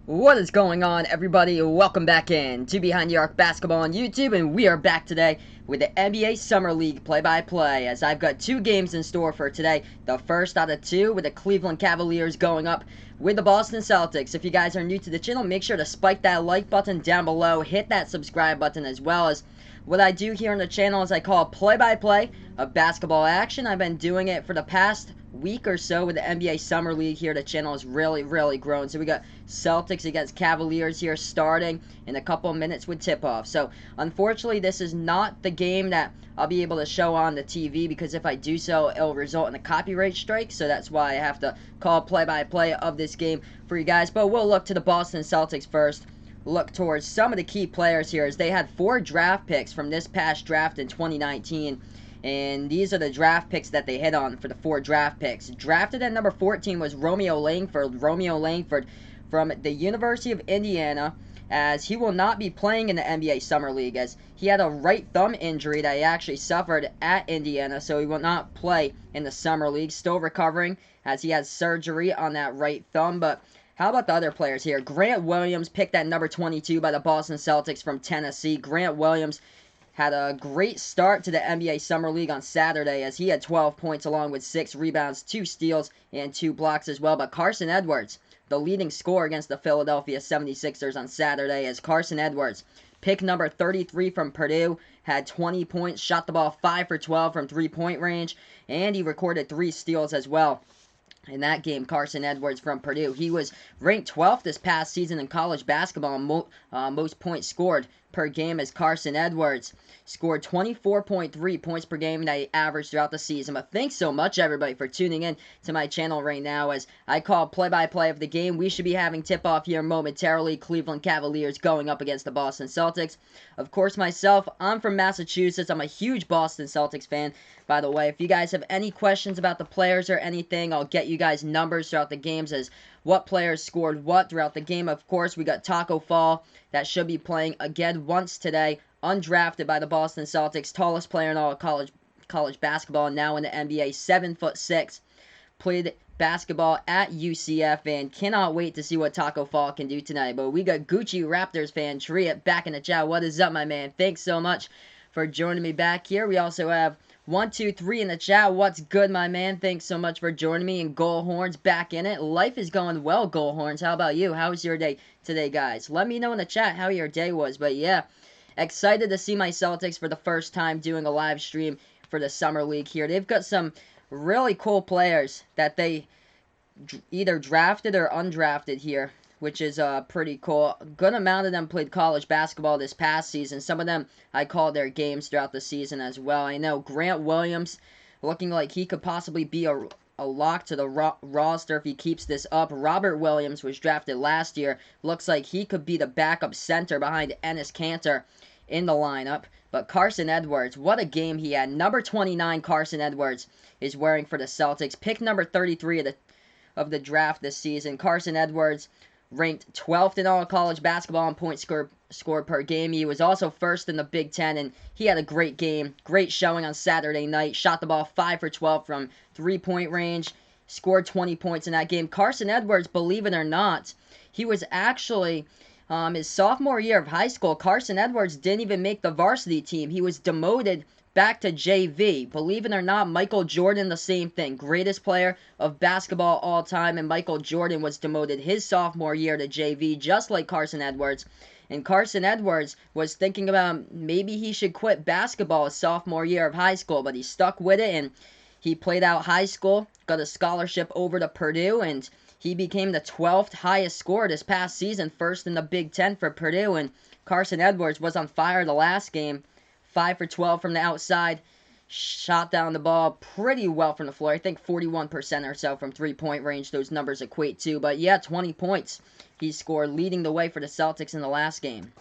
What is going on, everybody? Welcome back in to Behind the Arc Basketball on YouTube, and we are back today with the NBA Summer League play-by-play, as I've got two games in store for today. The first out of two with the Cleveland Cavaliers going up with the Boston Celtics. If you guys are new to the channel, make sure to spike that like button down below, hit that subscribe button, as well as what I do here on the channel is I call play-by-play of basketball action. I've been doing it for the past week or so with the NBA Summer League here. The channel has really grown. So we got Celtics against Cavaliers here starting in a couple of minutes with tip-off. So unfortunately, this is not the game that I'll be able to show on the TV, because if I do so, it'll result in a copyright strike. So that's why I have to call play-by-play of this game for you guys. But we'll look to the Boston Celtics first. Look towards some of the key players here, as they had 4 draft picks from this past draft in 2019. And these are the draft picks that they hit on for the 4 draft picks. Drafted at number 14 was Romeo Langford. Romeo Langford from the University of Indiana, as he will not be playing in the NBA Summer League, as he had a right thumb injury that he actually suffered at Indiana, so he will not play in the Summer League. Still recovering, as he has surgery on that right thumb. But how about the other players here? Grant Williams, picked at number 22 by the Boston Celtics from Tennessee. Grant Williams had a great start to the NBA Summer League on Saturday, as he had 12 points along with 6 rebounds, 2 steals, and 2 blocks as well. But Carson Edwards, the leading scorer against the Philadelphia 76ers on Saturday, as Carson Edwards, pick number 33 from Purdue, had 20 points, shot the ball 5 for 12 from three-point range, and he recorded 3 steals as well. In that game, Carson Edwards from Purdue, he was ranked 12th this past season in college basketball in most points scored per game, as Carson Edwards scored 24.3 points per game that he averaged throughout the season. But thanks so much, everybody, for tuning in to my channel right now, as I call play-by-play of the game. We should be having tip-off here momentarily. Cleveland Cavaliers going up against the Boston Celtics. Of course, myself, I'm from Massachusetts. I'm a huge Boston Celtics fan, by the way. If you guys have any questions about the players or anything, I'll get you guys numbers throughout the games, as what players scored what throughout the game. Of course, we got Taco Fall that should be playing again once today, undrafted by the Boston Celtics, tallest player in all college basketball, now in the NBA, 7'6", played basketball at UCF, and cannot wait to see what Taco Fall can do tonight. But we got Gucci Raptors fan Triet back in the chat. What is up, my man? Thanks so much for joining me back here. We also have 123 in the chat. What's good, my man? Thanks so much for joining me. And Goal Horns back in it. Life is going well, Goal Horns. How about you? How was your day today, guys? Let me know in the chat how your day was. But yeah, excited to see my Celtics for the first time doing a live stream for the Summer League here. They've got some really cool players that they either drafted or undrafted here, which is pretty cool. A good amount of them played college basketball this past season. Some of them I called their games throughout the season as well. I know Grant Williams looking like he could possibly be a lock to the roster if he keeps this up. Robert Williams was drafted last year. Looks like he could be the backup center behind Enes Kanter in the lineup. But Carson Edwards, what a game he had. Number 29 Carson Edwards is wearing for the Celtics. Pick number 33 of the draft this season. Carson Edwards ranked 12th in all college basketball in points scored per game. He was also first in the Big Ten, and he had a great game. Great showing on Saturday night. Shot the ball 5 for 12 from three-point range. Scored 20 points in that game. Carson Edwards, believe it or not, he was actually his sophomore year of high school. Carson Edwards didn't even make the varsity team. He was demoted back to JV. Believe it or not, Michael Jordan, the same thing. Greatest player of basketball all time, and Michael Jordan was demoted his sophomore year to JV, just like Carson Edwards. And Carson Edwards was thinking about maybe he should quit basketball his sophomore year of high school, but he stuck with it, and he played out high school, got a scholarship over to Purdue, and he became the 12th highest scorer this past season, first in the Big Ten for Purdue. And Carson Edwards was on fire the last game. 5 for 12 from the outside. Shot down the ball pretty well from the floor. I think 41% or so from three-point range those numbers equate to. But yeah, 20 points he scored, leading the way for the Celtics in the last game.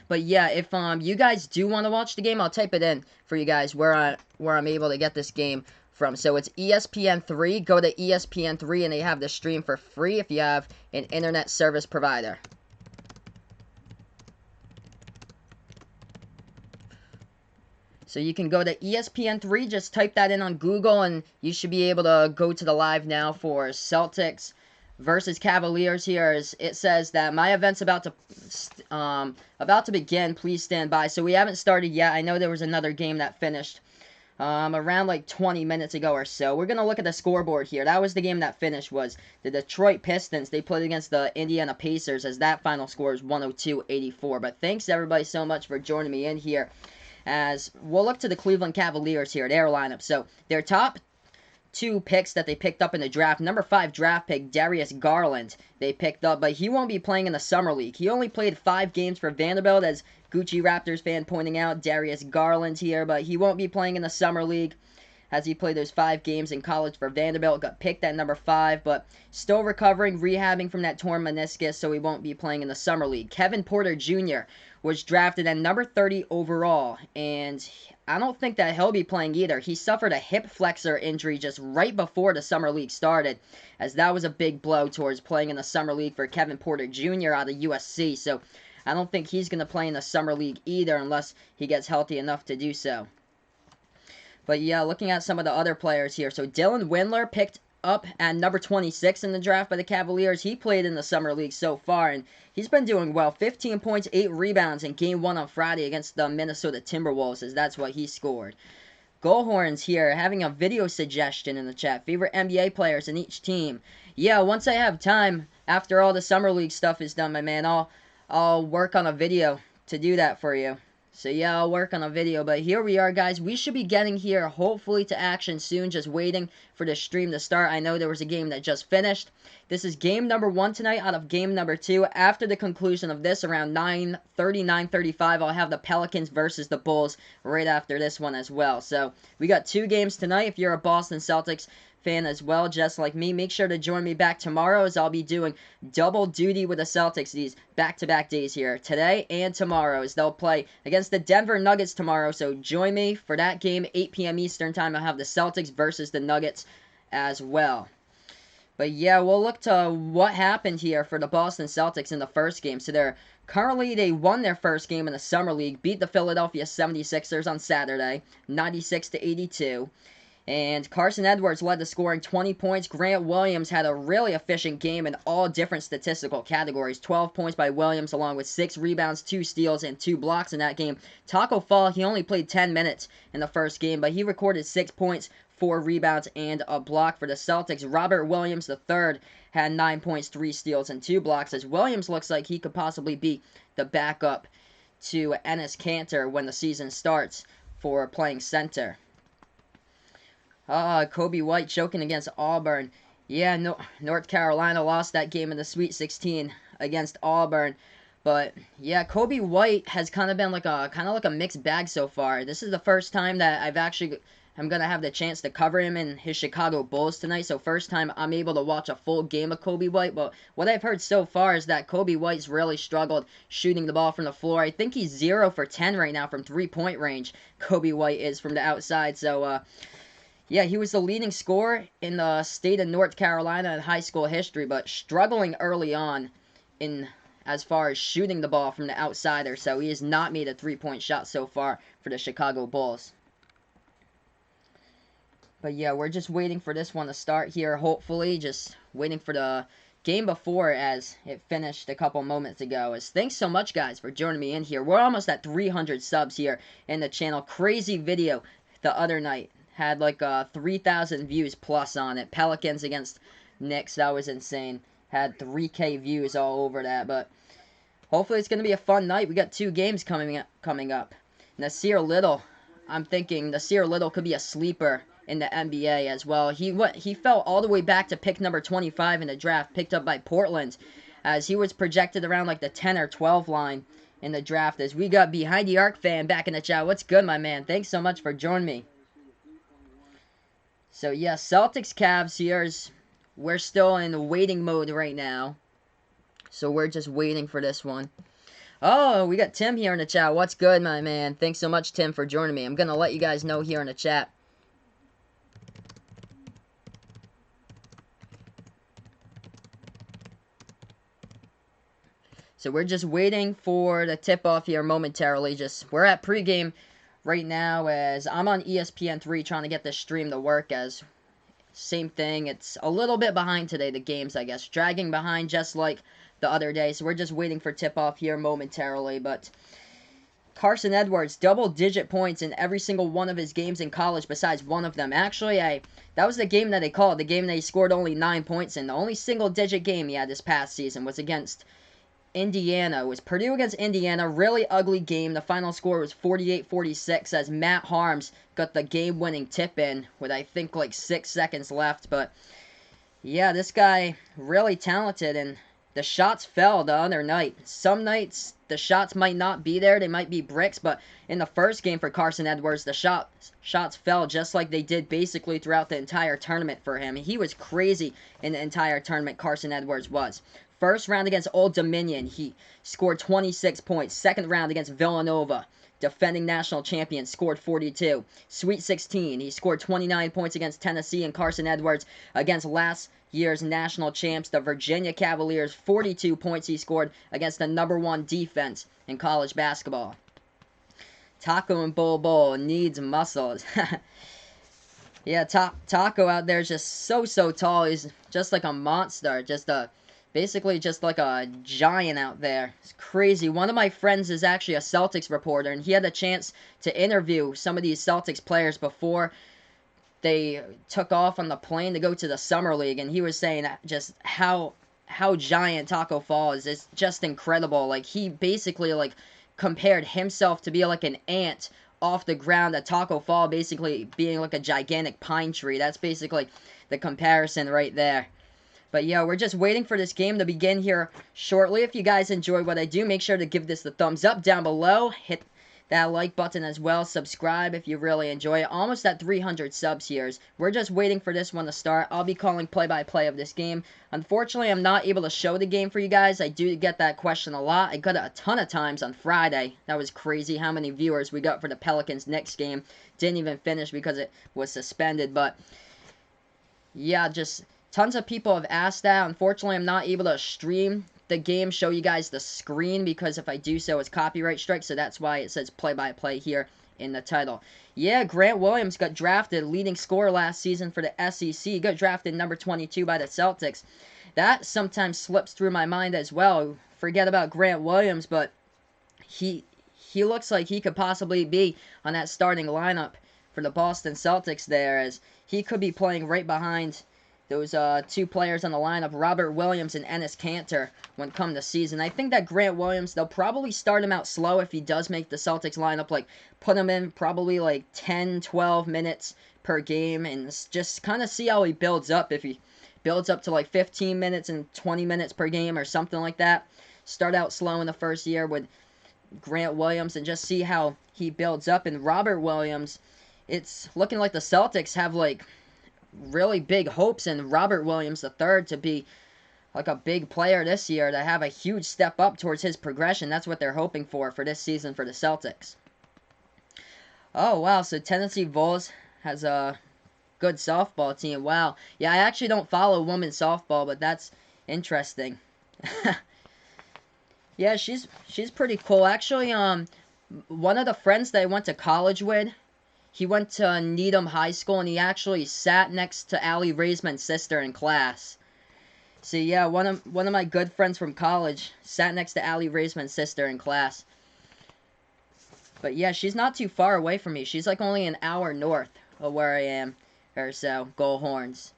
But yeah, if you guys do want to watch the game, I'll type it in for you guys where I'm able to get this game from. So it's ESPN3. Go to ESPN3 and they have the stream for free if you have an internet service provider. So you can go to ESPN3, just type that in on Google, and you should be able to go to the live now for Celtics versus Cavaliers here. It says that my event's about to begin. Please stand by. So we haven't started yet. I know there was another game that finished around like 20 minutes ago or so. We're going to look at the scoreboard here. That was the game that finished, was the Detroit Pistons. They played against the Indiana Pacers, as that final score is 102-84. But thanks everybody so much for joining me in here, as we'll look to the Cleveland Cavaliers here, their lineup. So their top two picks that they picked up in the draft. Number 5 draft pick, Darius Garland, they picked up, but he won't be playing in the Summer League. He only played 5 games for Vanderbilt, as Gucci Raptors fan pointing out, Darius Garland here, but he won't be playing in the Summer League, as he played those 5 games in college for Vanderbilt. Got picked at number 5, but still recovering, rehabbing from that torn meniscus, so he won't be playing in the Summer League. Kevin Porter Jr. was drafted at number 30 overall, and I don't think that he'll be playing either. He suffered a hip flexor injury just right before the Summer League started, as that was a big blow towards playing in the Summer League for Kevin Porter Jr. out of USC, so I don't think he's going to play in the Summer League either unless he gets healthy enough to do so. But yeah, looking at some of the other players here. So Dylan Windler picked up at number 26 in the draft by the Cavaliers. He played in the Summer League so far, and he's been doing well. 15 points, 8 rebounds in Game 1 on Friday against the Minnesota Timberwolves, as that's what he scored. Goalhorns here, having a video suggestion in the chat. Favorite NBA players in each team. Yeah, once I have time, after all the Summer League stuff is done, my man, I'll work on a video to do that for you. So yeah, I'll work on a video, but here we are, guys. We should be getting here, hopefully, to action soon. Just waiting for the stream to start. I know there was a game that just finished. This is game number 1 tonight out of game number 2. After the conclusion of this, around 9:30, 9:35, I'll have the Pelicans versus the Bulls right after this one as well. So we got 2 games tonight. If you're a Boston Celtics fan as well, just like me, make sure to join me back tomorrow, as I'll be doing double duty with the Celtics these back-to-back days here, today and tomorrow, as they'll play against the Denver Nuggets tomorrow. So join me for that game, 8 p.m. Eastern time. I'll have the Celtics versus the Nuggets as well. But yeah, we'll look to what happened here for the Boston Celtics in the first game. So they won their first game in the Summer League, beat the Philadelphia 76ers on Saturday, 96-82. And Carson Edwards led the scoring, 20 points. Grant Williams had a really efficient game in all different statistical categories. 12 points by Williams, along with 6 rebounds, 2 steals, and 2 blocks in that game. Taco Fall, he only played 10 minutes in the first game, but he recorded 6 points, 4 rebounds, and a block for the Celtics. Robert Williams III had 9 points, 3 steals, and 2 blocks, as Williams looks like he could possibly be the backup to Enes Kanter when the season starts for playing center. Kobe White choking against Auburn. Yeah, North Carolina lost that game in the Sweet 16 against Auburn. But yeah, Kobe White has kind of been like a mixed bag so far. This is the first time that I'm gonna have the chance to cover him in his Chicago Bulls tonight. So first time I'm able to watch a full game of Kobe White. But what I've heard so far is that Kobe White's really struggled shooting the ball from the floor. I think he's 0 for 10 right now from 3-point range. Kobe White is from the outside. So yeah, he was the leading scorer in the state of North Carolina in high school history, but struggling early on in as far as shooting the ball from the outsider. So he has not made a 3-point shot so far for the Chicago Bulls. But yeah, we're just waiting for this one to start here, hopefully. Just waiting for the game before, as it finished a couple moments ago. Thanks so much, guys, for joining me in here. We're almost at 300 subs here in the channel. Crazy video the other night. Had like 3,000 views plus on it. Pelicans against Knicks, that was insane. Had 3K views all over that, but hopefully it's going to be a fun night. We got 2 games coming up. Nasir Little, I'm thinking Nasir Little could be a sleeper in the NBA as well. He fell all the way back to pick number 25 in the draft, picked up by Portland, as he was projected around like the 10 or 12 line in the draft. As we got Behind the Arc fan back in the chat. What's good, my man? Thanks so much for joining me. So yeah, Celtics Cavs here. We're still in waiting mode right now. So we're just waiting for this one. Oh, we got Tim here in the chat. What's good, my man? Thanks so much, Tim, for joining me. I'm going to let you guys know here in the chat. So we're just waiting for the tip-off here momentarily. We're at pregame right now, as I'm on ESPN3 trying to get this stream to work, as same thing. It's a little bit behind today, the games, I guess. Dragging behind just like the other day. So we're just waiting for tip-off here momentarily. But Carson Edwards, double-digit points in every single one of his games in college besides one of them. Actually, that was the game that they called, the game that he scored only 9 points in. The only single-digit game he had this past season was against Indiana. It was Purdue against Indiana. Really ugly game. The final score was 48-46 as Matt Harms got the game-winning tip in with, I think, like 6 seconds left. But, yeah, this guy really talented, and the shots fell the other night. Some nights the shots might not be there. They might be bricks, but in the first game for Carson Edwards, the shots fell just like they did basically throughout the entire tournament for him. He was crazy in the entire tournament, Carson Edwards was. First round against Old Dominion, he scored 26 points. Second round against Villanova, defending national champion, scored 42. Sweet 16, he scored 29 points against Tennessee, and Carson Edwards against last year's national champs, the Virginia Cavaliers, 42 points he scored against the #1 defense in college basketball. Taco and Bol needs muscles. Yeah, Taco out there is just so tall. He's just like a monster. Basically just like a giant out there. It's crazy. One of my friends is actually a Celtics reporter, and he had a chance to interview some of these Celtics players before they took off on the plane to go to the Summer League, and he was saying just how giant Taco Fall is. It's just incredible. Like, he basically, like, compared himself to be like an ant off the ground, a Taco Fall basically being like a gigantic pine tree. That's basically the comparison right there. But yeah, we're just waiting for this game to begin here shortly. If you guys enjoy what I do, make sure to give this the thumbs up down below. Hit that like button as well. Subscribe if you really enjoy it. Almost at 300 subs here. We're just waiting for this one to start. I'll be calling play-by-play of this game. Unfortunately, I'm not able to show the game for you guys. I do get that question a lot. I got it a ton of times on Friday. That was crazy how many viewers we got for the Pelicans next game. Didn't even finish because it was suspended. But yeah, just tons of people have asked that. Unfortunately, I'm not able to stream the game, show you guys the screen, because if I do so, it's copyright strike, so that's why it says play-by-play here in the title. Yeah, Grant Williams got drafted, leading scorer last season for the SEC. He got drafted number 22 by the Celtics. That sometimes slips through my mind as well. Forget about Grant Williams, but he looks like he could possibly be on that starting lineup for the Boston Celtics there, as he could be playing right behind those two players on the lineup, Robert Williams and Enes Kanter, when come the season. I think that Grant Williams, they'll probably start him out slow if he does make the Celtics lineup, like put him in probably like 10, 12 minutes per game, and just kind of see how he builds up. If he builds up to like 15 minutes and 20 minutes per game or something like that, start out slow in the first year with Grant Williams and just see how he builds up. And Robert Williams, it's looking like the Celtics have like really big hopes in Robert Williams III to be like a big player this year, to have a huge step up towards his progression. That's what they're hoping for this season for the Celtics. Oh, wow, so Tennessee Vols has a good softball team. Wow. Yeah, I actually don't follow women's softball, but that's interesting. Yeah, she's pretty cool. Actually, one of the friends that I went to college with, he went to Needham High School, and he actually sat next to Allie Raisman's sister in class. So yeah, one of my good friends from college sat next to Allie Raisman's sister in class. But yeah, she's not too far away from me. She's like only an hour north of where I am, or so. Gold Horns.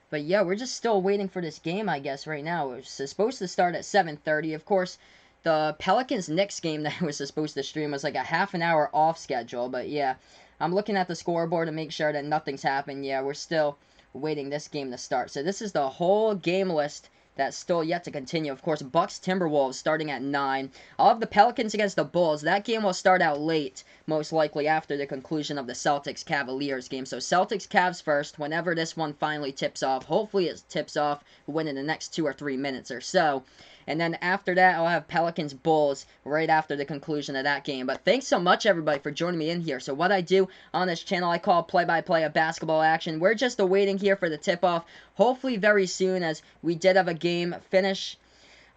But yeah, we're just still waiting for this game, I guess, right now. It's supposed to start at 7:30. Of course, the Pelicans-Knicks game that I was supposed to stream was like a half an hour off schedule. But yeah, I'm looking at the scoreboard to make sure that nothing's happened. Yeah, we're still waiting this game to start. So this is the whole game list that's still yet to continue. Of course, Bucks Timberwolves starting at 9. I'll have the Pelicans against the Bulls. That game will start out late, most likely after the conclusion of the Celtics Cavaliers game. So Celtics Cavs first, whenever this one finally tips off. Hopefully it tips off within the next 2 or 3 minutes or so. And then after that, I'll have Pelicans Bulls right after the conclusion of that game. But thanks so much, everybody, for joining me in here. So what I do on this channel, I call play-by-play of basketball action. We're just awaiting here for the tip-off, hopefully very soon, as we did have a game finish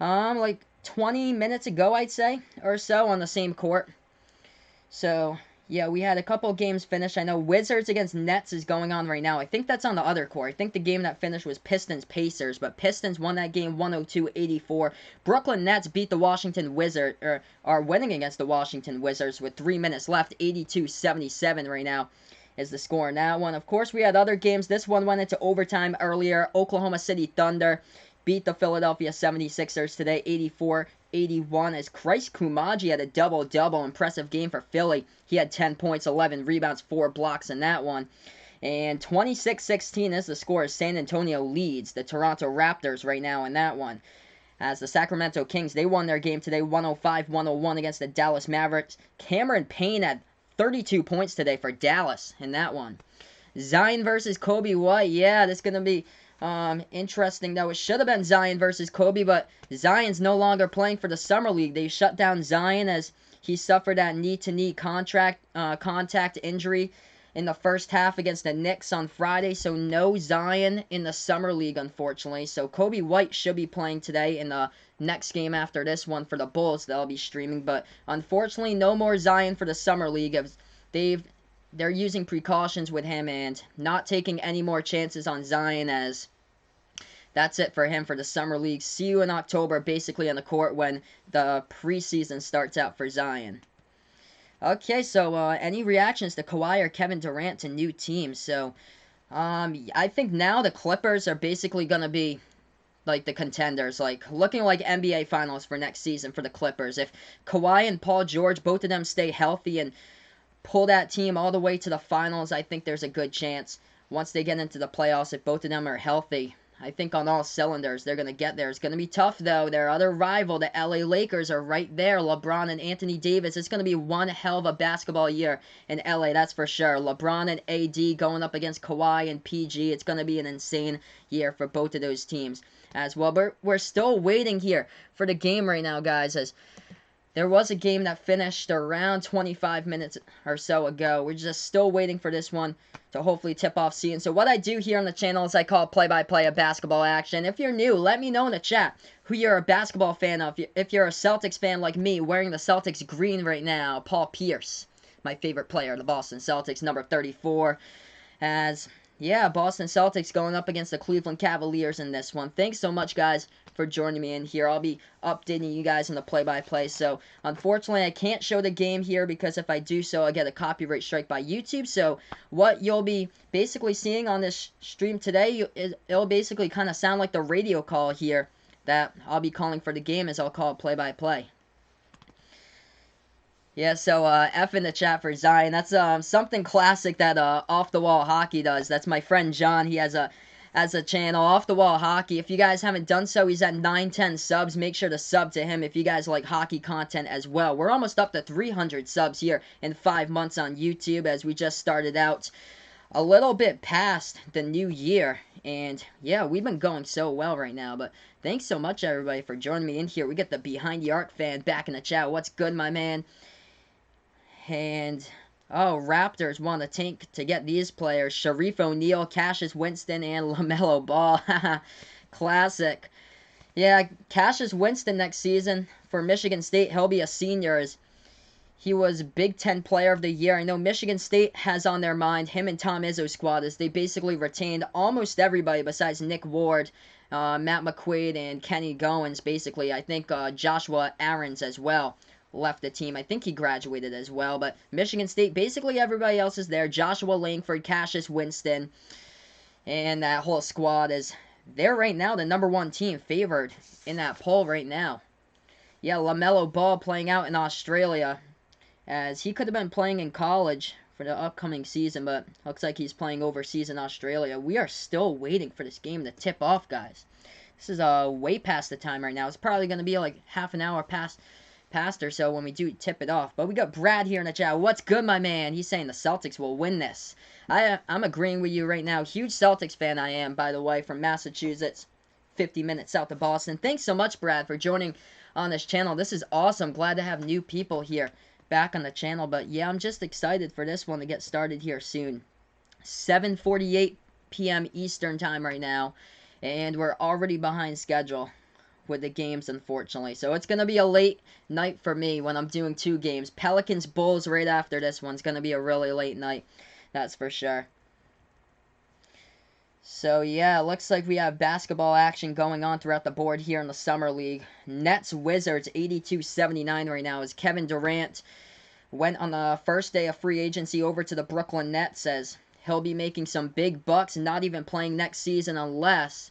like 20 minutes ago, I'd say, or so, on the same court. So Yeah, we had a couple games finish. I know Wizards against Nets is going on right now. I think that's on the other court. I think the game that finished was Pistons-Pacers, but Pistons won that game 102-84. Brooklyn Nets beat the Washington Wizards, or are winning against the Washington Wizards with 3 minutes left. 82-77 right now is the score in that one. Of course, we had other games. This one went into overtime earlier. Oklahoma City Thunder beat the Philadelphia 76ers today 84-81 as Christ Kumaji had a double-double. Impressive game for Philly. He had 10 points, 11 rebounds, 4 blocks in that one. And 26-16 is the score as San Antonio leads the Toronto Raptors right now in that one. As the Sacramento Kings, they won their game today 105-101 against the Dallas Mavericks. Cameron Payne had 32 points today for Dallas in that one. Zion versus Kobe White. Yeah, this is going to be interesting though. It should have been Zion versus Kobe, but Zion's no longer playing for the Summer League. They shut down Zion as he suffered that knee-to-knee contact injury in the first half against the Knicks on Friday. So no Zion in the Summer League, unfortunately. So Kobe White should be playing today in the next game after this one for the Bulls. They'll be streaming, but unfortunately no more Zion for the Summer League. They're using precautions with him and not taking any more chances on Zion as that's it for him for the Summer League. See you in October, basically on the court when the preseason starts out for Zion. Okay, so any reactions to Kawhi or Kevin Durant to new teams? So I think now the Clippers are basically going to be like the contenders, like looking like NBA Finals for next season for the Clippers. If Kawhi and Paul George, both of them stay healthy and pull that team all the way to the finals, I think there's a good chance once they get into the playoffs, if both of them are healthy. I think on all cylinders, they're going to get there. It's going to be tough, though. Their other rival, the LA Lakers, are right there. LeBron and Anthony Davis. It's going to be one hell of a basketball year in LA, that's for sure. LeBron and AD going up against Kawhi and PG. It's going to be an insane year for both of those teams as well. But we're still waiting here for the game right now, guys, as there was a game that finished around 25 minutes or so ago. We're just still waiting for this one to hopefully tip off soon. So what I do here on the channel is I call play-by-play of basketball action. If you're new, let me know in the chat who you're a basketball fan of. If you're a Celtics fan like me, wearing the Celtics green right now, Paul Pierce, my favorite player, the Boston Celtics, number 34, as yeah, Boston Celtics going up against the Cleveland Cavaliers in this one. Thanks so much, guys, for joining me in here. I'll be updating you guys in the play-by-play. So, unfortunately, I can't show the game here because if I do so, I get a copyright strike by YouTube. So, what you'll be basically seeing on this stream today, it'll basically kind of sound like the radio call here that I'll be calling for the game, as I'll call it play-by-play. Yeah, so F in the chat for Zion. That's something classic that Off the Wall Hockey does. That's my friend John. He has a channel, Off the Wall Hockey. If you guys haven't done so, he's at 910 subs. Make sure to sub to him if you guys like hockey content as well. We're almost up to 300 subs here in 5 months on YouTube, as we just started out a little bit past the new year. And yeah, we've been going so well right now. But thanks so much, everybody, for joining me in here. We got the Behind the Arc fan back in the chat. What's good, my man? And, oh, Raptors want to tank to get these players. Sharif O'Neal, Cassius Winston, and LaMelo Ball. Classic. Yeah, Cassius Winston next season for Michigan State. He'll be a senior. As he was Big Ten Player of the Year. I know Michigan State has on their mind him and Tom Izzo's squad, as they basically retained almost everybody besides Nick Ward, Matt McQuaid, and Kenny Goins, basically. I think Joshua Aarons as well left the team. I think he graduated as well, but Michigan State, basically everybody else is there. Joshua Langford, Cassius Winston, and that whole squad is they're right now the #1 team favored in that poll right now. Yeah, LaMelo Ball playing out in Australia, as he could have been playing in college for the upcoming season, but looks like he's playing overseas in Australia. We are still waiting for this game to tip off, guys. This is way past the time right now. It's probably going to be like half an hour past or so when we do tip it off. But we got Brad here in the chat. What's good, my man? He's saying the Celtics will win this. I'm agreeing with you right now. Huge Celtics fan I am, by the way, from Massachusetts, 50 minutes south of Boston. Thanks so much, Brad, for joining on this channel. This is awesome. Glad to have new people here back on the channel. But yeah, I'm just excited for this one to get started here soon. 7:48 p.m. Eastern time right now, and we're already behind schedule. with the games, unfortunately. So it's going to be a late night for me when I'm doing 2 games. Pelicans Bulls right after this one's going to be a really late night. That's for sure. So yeah, looks like we have basketball action going on throughout the board here in the Summer League. Nets Wizards 82-79 right now as Kevin Durant went on the first day of free agency over to the Brooklyn Nets. Says he'll be making some big bucks, not even playing next season unless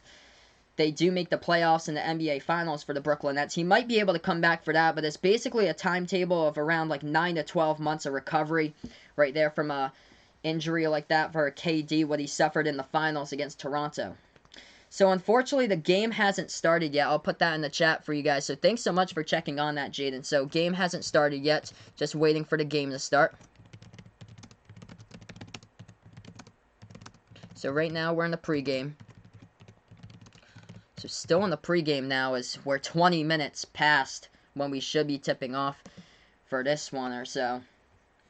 they do make the playoffs in the NBA Finals for the Brooklyn Nets. He might be able to come back for that, but it's basically a timetable of around like 9 to 12 months of recovery right there from a injury like that for a KD, what he suffered in the finals against Toronto. So unfortunately, the game hasn't started yet. I'll put that in the chat for you guys. So thanks so much for checking on that, Jaden. So game hasn't started yet. Just waiting for the game to start. So right now we're in the pregame. So still in the pregame now as we're 20 minutes past when we should be tipping off for this one or so.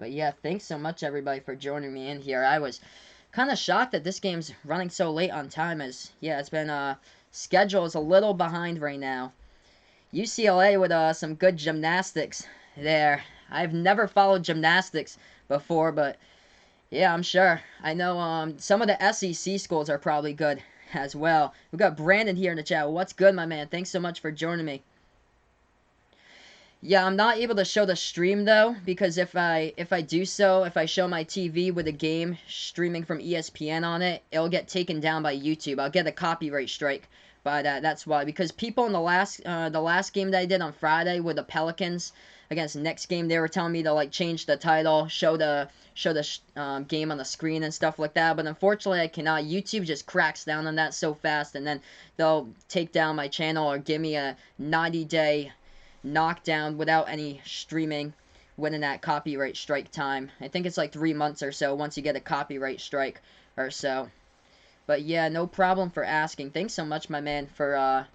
But yeah, thanks so much everybody for joining me in here. I was kind of shocked that this game's running so late on time as, yeah, it's been, schedule is a little behind right now. UCLA with, some good gymnastics there. I've never followed gymnastics before, but yeah, I'm sure. I know, some of the SEC schools are probably good as well. We've got Brandon here in the chat. What's good, my man? Thanks so much for joining me. Yeah, I'm not able to show the stream though, because if I do so, if I show my TV with a game streaming from ESPN on it, it'll get taken down by YouTube. I'll get a copyright strike by that. That's why. Because people in the last game that I did on Friday with the Pelicans against the next game, they were telling me to like change the title, show the game on the screen and stuff like that. But unfortunately, I cannot. YouTube just cracks down on that so fast, and then they'll take down my channel or give me a 90-day knockdown without any streaming within that copyright strike time. I think it's like 3 months or so once you get a copyright strike or so. But yeah, no problem for asking. Thanks so much, my man, for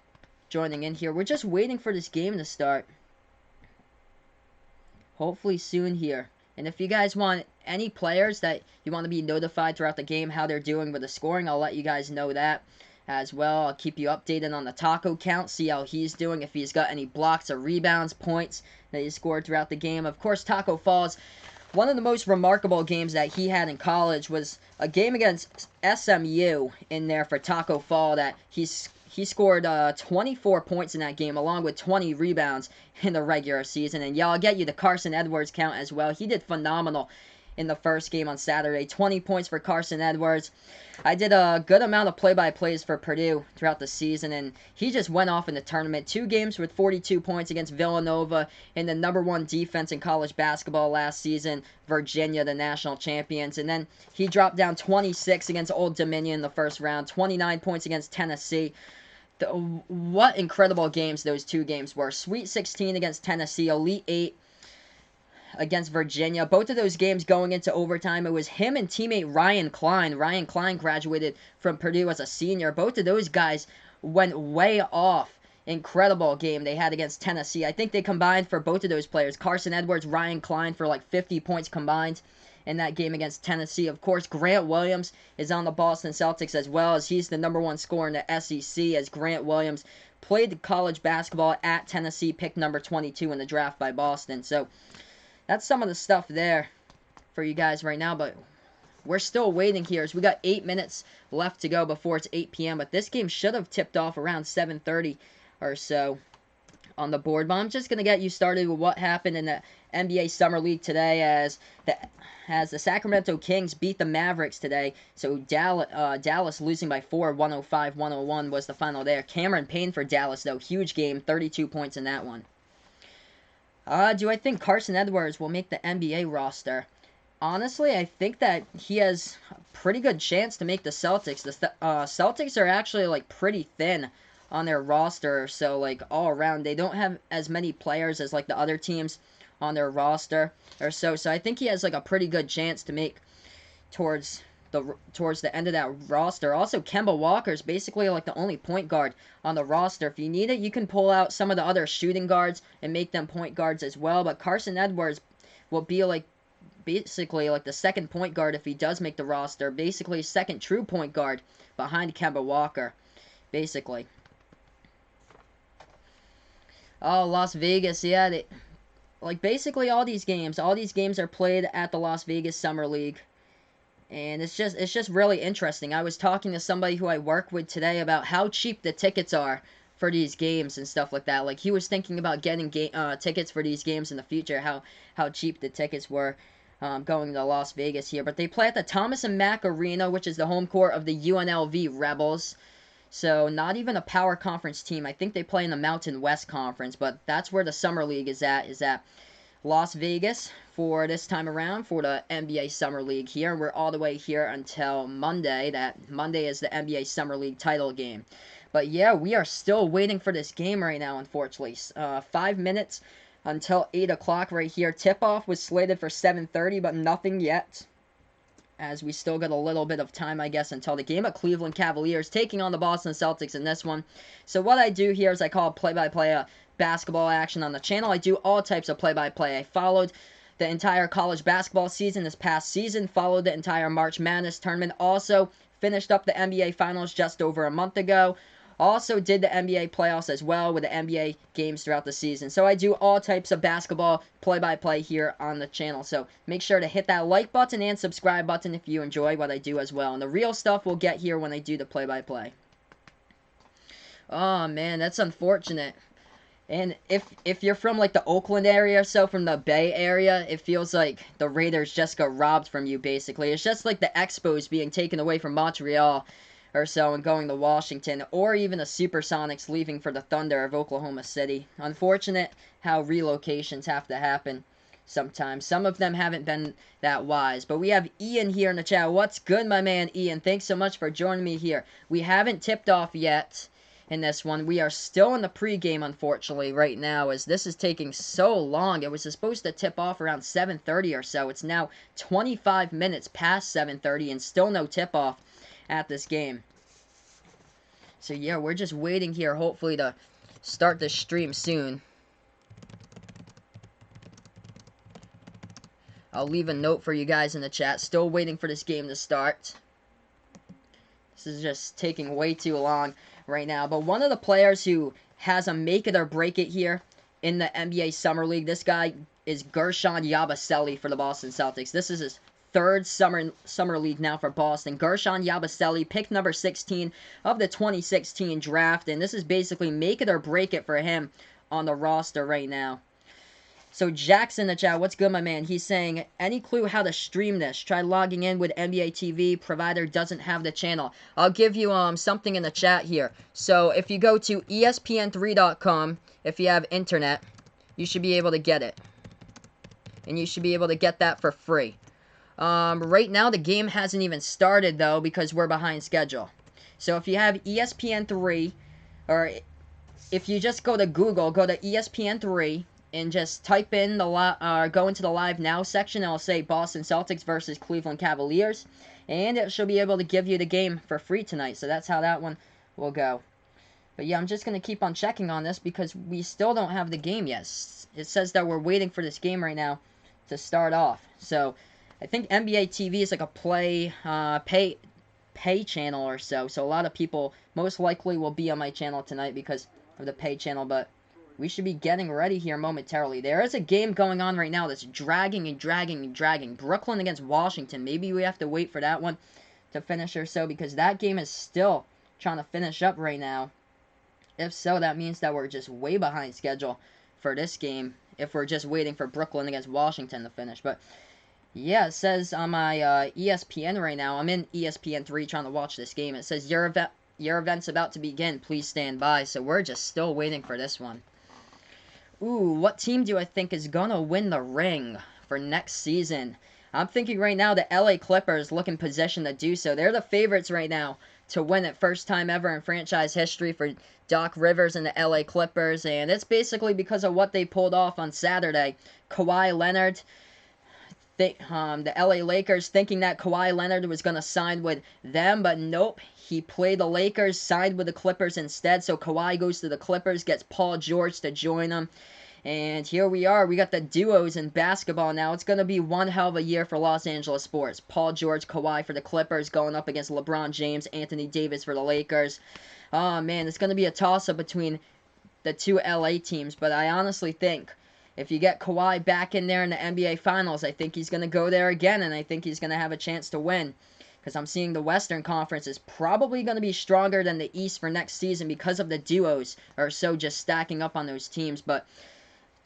joining in here. We're just waiting for this game to start. Hopefully soon here. And if you guys want any players that you want to be notified throughout the game how they're doing with the scoring, I'll let you guys know that as well. I'll keep you updated on the Taco count, see how he's doing, if he's got any blocks or rebounds, points that he scored throughout the game. Of course, Taco Falls, one of the most remarkable games that he had in college was a game against SMU in there for Taco Fall that he scored 24 points in that game along with 20 rebounds in the regular season. And yeah, I'll get you the Carson Edwards count as well. He did phenomenal in the first game on Saturday. 20 points for Carson Edwards. I did a good amount of play-by-plays for Purdue throughout the season, and he just went off in the tournament. 2 games with 42 points against Villanova in the #1 defense in college basketball last season, Virginia, the national champions. And then he dropped down 26 against Old Dominion in the first round, 29 points against Tennessee. What incredible games those 2 games were. Sweet 16 against Tennessee, Elite 8 against Virginia. Both of those games going into overtime, it was him and teammate Ryan Klein. Ryan Klein graduated from Purdue as a senior. Both of those guys went way off. Incredible game they had against Tennessee. I think they combined for both of those players, Carson Edwards, Ryan Klein, for like 50 points combined in that game against Tennessee. Of course, Grant Williams is on the Boston Celtics as well, as he's the #1 scorer in the SEC, as Grant Williams played college basketball at Tennessee, picked number 22 in the draft by Boston. So that's some of the stuff there for you guys right now, but we're still waiting here as we got 8 minutes left to go before it's 8 p.m., but this game should have tipped off around 7:30 or so on the board. But I'm just going to get you started with what happened in the NBA Summer League today as the Sacramento Kings beat the Mavericks today. So Dallas losing by 4, 105-101 was the final there. Cameron Payne for Dallas, though. Huge game, 32 points in that one. Do I think Carson Edwards will make the NBA roster? Honestly, I think that he has a pretty good chance to make the Celtics. The Celtics are actually, like, pretty thin on their roster, so, like, all around. They don't have as many players as, like, the other teams on their roster or so. So I think he has, like, a pretty good chance to make towards the end of that roster. Also, Kemba Walker's basically like the only point guard on the roster. If you need it, you can pull out some of the other shooting guards and make them point guards as well. But Carson Edwards will be like basically like the second point guard if he does make the roster. Basically, second true point guard behind Kemba Walker, basically. Oh, Las Vegas, yeah. Like basically all these games are played at the Las Vegas Summer League. And it's just really interesting. I was talking to somebody who I work with today about how cheap the tickets are for these games and stuff like that. Like he was thinking about getting tickets for these games in the future. How cheap the tickets were going to Las Vegas here. But they play at the Thomas and Mack Arena, which is the home court of the UNLV Rebels. So not even a power conference team. I think they play in the Mountain West Conference, but that's where the Summer League is at. Is at Las Vegas for this time around for the NBA Summer League here. We're all the way here until Monday. That Monday is the NBA Summer League title game. But yeah, we are still waiting for this game right now, unfortunately. 5 minutes until 8 o'clock right here. Tip-off was slated for 7:30, but nothing yet, as we still got a little bit of time, I guess, until the game of Cleveland Cavaliers taking on the Boston Celtics in this one. So what I do here is I call play-by-play basketball action on the channel. I do all types of play-by-play. I followed the entire college basketball season this past season, followed the entire March Madness tournament, also finished up the NBA Finals just over a month ago. Also did the NBA playoffs as well with the NBA games throughout the season. So I do all types of basketball play-by-play here on the channel. So make sure to hit that like button and subscribe button if you enjoy what I do as well. And the real stuff will get here when I do the play-by-play. Oh man, that's unfortunate. And if you're from like the Oakland area or so, from the Bay Area, it feels like the Raiders just got robbed from you basically. It's just like the Expos being taken away from Montreal or so and going to Washington, or even the Supersonics leaving for the Thunder of Oklahoma City. Unfortunate how relocations have to happen sometimes. Some of them haven't been that wise. But we have Ian here in the chat. What's good, my man Ian? Thanks so much for joining me here. We haven't tipped off yet in this one. We are still in the pregame, unfortunately, right now, as this is taking so long. It was supposed to tip off around 7:30 or so. It's now 25 minutes past 7:30 and still no tip-off at this game. So yeah, we're just waiting here, hopefully, to start the stream soon. I'll leave a note for you guys in the chat. Still waiting for this game to start. This is just taking way too long right now. But one of the players who has a make it or break it here in the NBA Summer League, this guy is Guerschon Yabusele for the Boston Celtics. This is his third summer league now for Boston. Guerschon Yabusele, pick number 16 of the 2016 draft, and this is basically make it or break it for him on the roster right now. So Jackson in the chat, what's good, my man? He's saying, any clue how to stream this? Try logging in with NBA TV. Provider doesn't have the channel. I'll give you something in the chat here. So if you go to ESPN3.com, if you have internet, you should be able to get it. And you should be able to get that for free. Right now, the game hasn't even started, though, because we're behind schedule. So if you have ESPN3, or if you just go to Google, go to ESPN3, and just type in go into the Live Now section, it'll say Boston Celtics versus Cleveland Cavaliers, and it should be able to give you the game for free tonight. So that's how that one will go. But yeah, I'm just going to keep on checking on this because we still don't have the game yet. It says that we're waiting for this game right now to start off. So I think NBA TV is like a pay channel or so. So a lot of people most likely will be on my channel tonight because of the pay channel, but we should be getting ready here momentarily. There is a game going on right now that's dragging and dragging and dragging. Brooklyn against Washington. Maybe we have to wait for that one to finish or so, because that game is still trying to finish up right now. If so, that means that we're just way behind schedule for this game if we're just waiting for Brooklyn against Washington to finish. But yeah, it says on my ESPN right now, I'm in ESPN3 trying to watch this game. It says your event's about to begin. Please stand by. So we're just still waiting for this one. Ooh, what team do I think is gonna win the ring for next season? I'm thinking right now the LA Clippers look in position to do so. They're the favorites right now to win it. First time ever in franchise history for Doc Rivers and the LA Clippers. And it's basically because of what they pulled off on Saturday. Kawhi Leonard, the LA Lakers thinking that Kawhi Leonard was going to sign with them, but nope. He played the Lakers, signed with the Clippers instead, so Kawhi goes to the Clippers, gets Paul George to join him. And here we are. We got the duos in basketball now. It's going to be one hell of a year for Los Angeles sports. Paul George, Kawhi for the Clippers, going up against LeBron James, Anthony Davis for the Lakers. Oh, man, it's going to be a toss-up between the two LA teams, but I honestly think if you get Kawhi back in there in the NBA Finals, I think he's going to go there again, and I think he's going to have a chance to win. Because I'm seeing the Western Conference is probably going to be stronger than the East for next season because of the duos are so just stacking up on those teams. But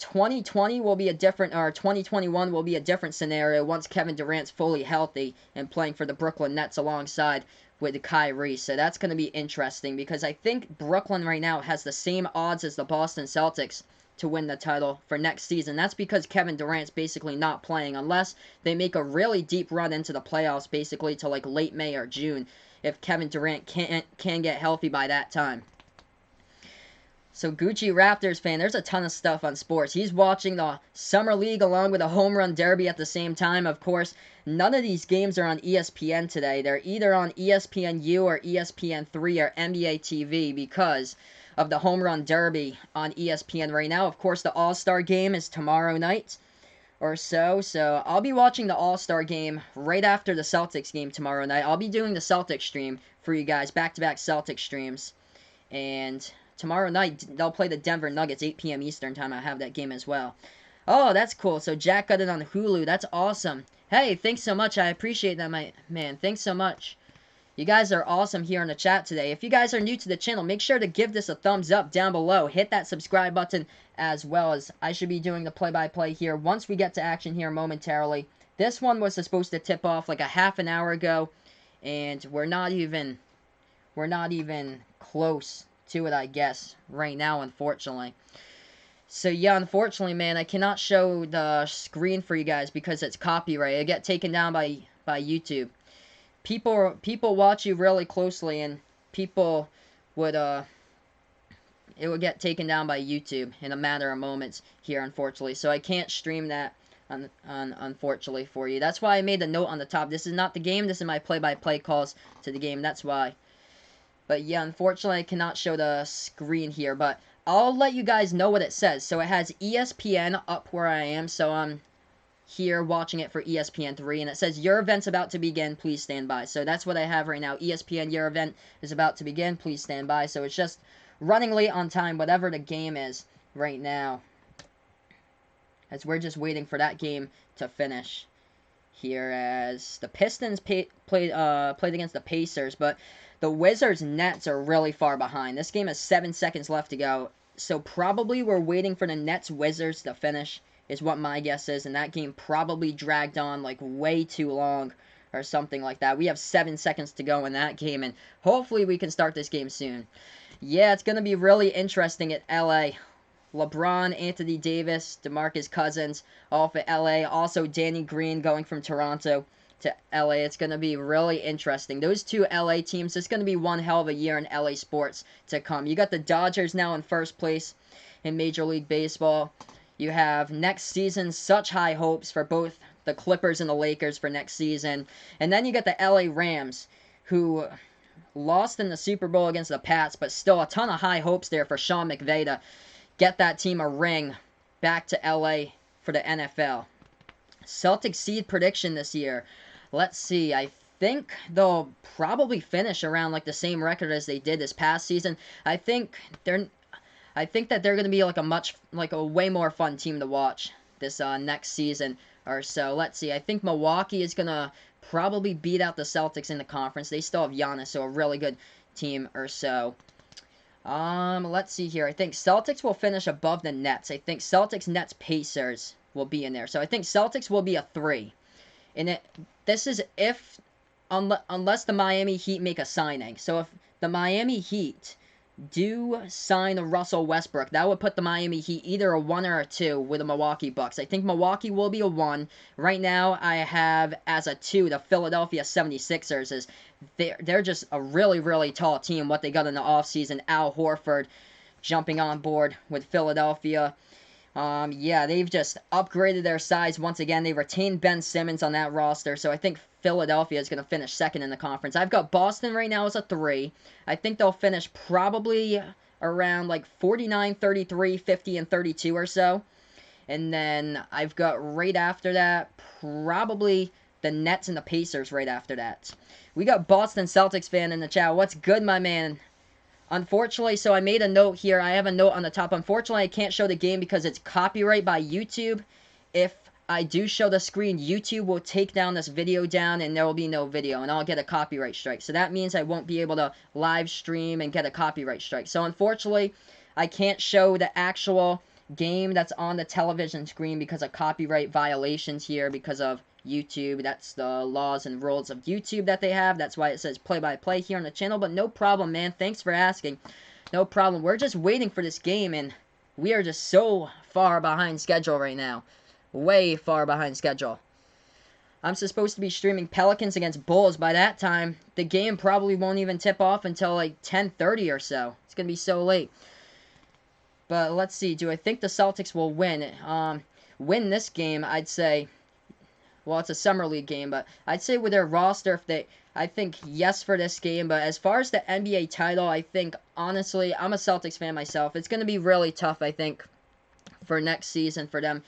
2020 will be a different, or 2021 will be a different scenario once Kevin Durant's fully healthy and playing for the Brooklyn Nets alongside with Kyrie. So that's going to be interesting because I think Brooklyn right now has the same odds as the Boston Celtics to win the title for next season. That's because Kevin Durant's basically not playing unless they make a really deep run into the playoffs, basically to like late May or June, if Kevin Durant can get healthy by that time. So Gucci Raptors fan, there's a ton of stuff on sports. He's watching the Summer League along with a Home Run Derby at the same time. Of course, none of these games are on ESPN today. They're either on ESPNU or ESPN3 or NBA TV because of the Home Run Derby on ESPN right now. Of course, the All-Star Game is tomorrow night or so. So I'll be watching the All-Star Game right after the Celtics game tomorrow night. I'll be doing the Celtics stream for you guys, back-to-back Celtics streams. And tomorrow night, they'll play the Denver Nuggets, 8 p.m. Eastern time. I have that game as well. Oh, that's cool. So Jack got it on Hulu. That's awesome. Hey, thanks so much. I appreciate that, my man. Thanks so much. You guys are awesome here in the chat today. If you guys are new to the channel, make sure to give this a thumbs up down below. Hit that subscribe button as well, as I should be doing the play-by-play here once we get to action here momentarily. This one was supposed to tip off like a half an hour ago, and we're not even close to it, I guess, right now, unfortunately. So yeah, unfortunately, man, I cannot show the screen for you guys because it's copyright. It get taken down by YouTube. People watch you really closely, and people would it would get taken down by YouTube in a matter of moments here, unfortunately. So I can't stream that unfortunately for you. That's why I made a note on the top. This is not the game. This is my play-by-play calls to the game. That's why. But yeah, unfortunately, I cannot show the screen here, but I'll let you guys know what it says. So it has ESPN up where I am, so I'm here watching it for ESPN3, and it says, your event's about to begin, please stand by. So that's what I have right now. ESPN, your event is about to begin, please stand by. So it's just running late on time, whatever the game is right now, as we're just waiting for that game to finish here, as the Pistons played against the Pacers, but the Wizards Nets are really far behind. This game has 7 seconds left to go, so probably we're waiting for the Nets Wizards to finish is what my guess is, and that game probably dragged on like way too long or something like that. We have 7 seconds to go in that game, and hopefully we can start this game soon. Yeah, it's going to be really interesting at LA. LeBron, Anthony Davis, DeMarcus Cousins, all for LA. Also, Danny Green going from Toronto to LA. It's going to be really interesting. Those two LA teams, it's going to be one hell of a year in LA sports to come. You got the Dodgers now in first place in Major League Baseball. You have next season such high hopes for both the Clippers and the Lakers for next season. And then you got the LA Rams, who lost in the Super Bowl against the Pats, but still a ton of high hopes there for Sean McVay to get that team a ring back to LA for the NFL. Celtics seed prediction this year. Let's see. I think they'll probably finish around like the same record as they did this past season. I think that they're going to be like a way more fun team to watch this next season or so. Let's see. I think Milwaukee is going to probably beat out the Celtics in the conference. They still have Giannis, so a really good team or so. Let's see here. I think Celtics will finish above the Nets. I think Celtics, Nets, Pacers will be in there. So I think Celtics will be a 3. And this is unless the Miami Heat make a signing. So if the Miami Heat do sign a Russell Westbrook, that would put the Miami Heat either a 1 or a 2 with the Milwaukee Bucks. I think Milwaukee will be a 1. Right now, I have as a 2 the Philadelphia 76ers. As they're just a really, really tall team. What they got in the offseason, Al Horford jumping on board with Philadelphia. Yeah, they've just upgraded their size once again. They retained Ben Simmons on that roster, so I think Philadelphia is going to finish second in the conference. I've got Boston right now as a 3. I think they'll finish probably around like 49, 33, 50, and 32 or so. And then I've got right after that probably the Nets and the Pacers right after that. We got Boston Celtics fan in the chat. What's good, my man? Unfortunately, so I made a note here. I have a note on the top. Unfortunately, I can't show the game because it's copyright by YouTube. If I do show the screen, YouTube will take down this video down and there will be no video and I'll get a copyright strike. So that means I won't be able to live stream and get a copyright strike. So unfortunately, I can't show the actual game that's on the television screen because of copyright violations here because of YouTube. That's the laws and rules of YouTube that they have. That's why it says play-by-play here on the channel. But no problem, man. Thanks for asking. No problem. We're just waiting for this game, and we are just so far behind schedule right now. Way far behind schedule. I'm supposed to be streaming Pelicans against Bulls. By that time, the game probably won't even tip off until like 10:30 or so. It's going to be so late. But let's see. Do I think the Celtics will win? Win this game, I'd say. Well, it's a summer league game, but I'd say with their roster, I think yes for this game. But as far as the NBA title, I think, honestly, I'm a Celtics fan myself. It's going to be really tough, I think, for next season for them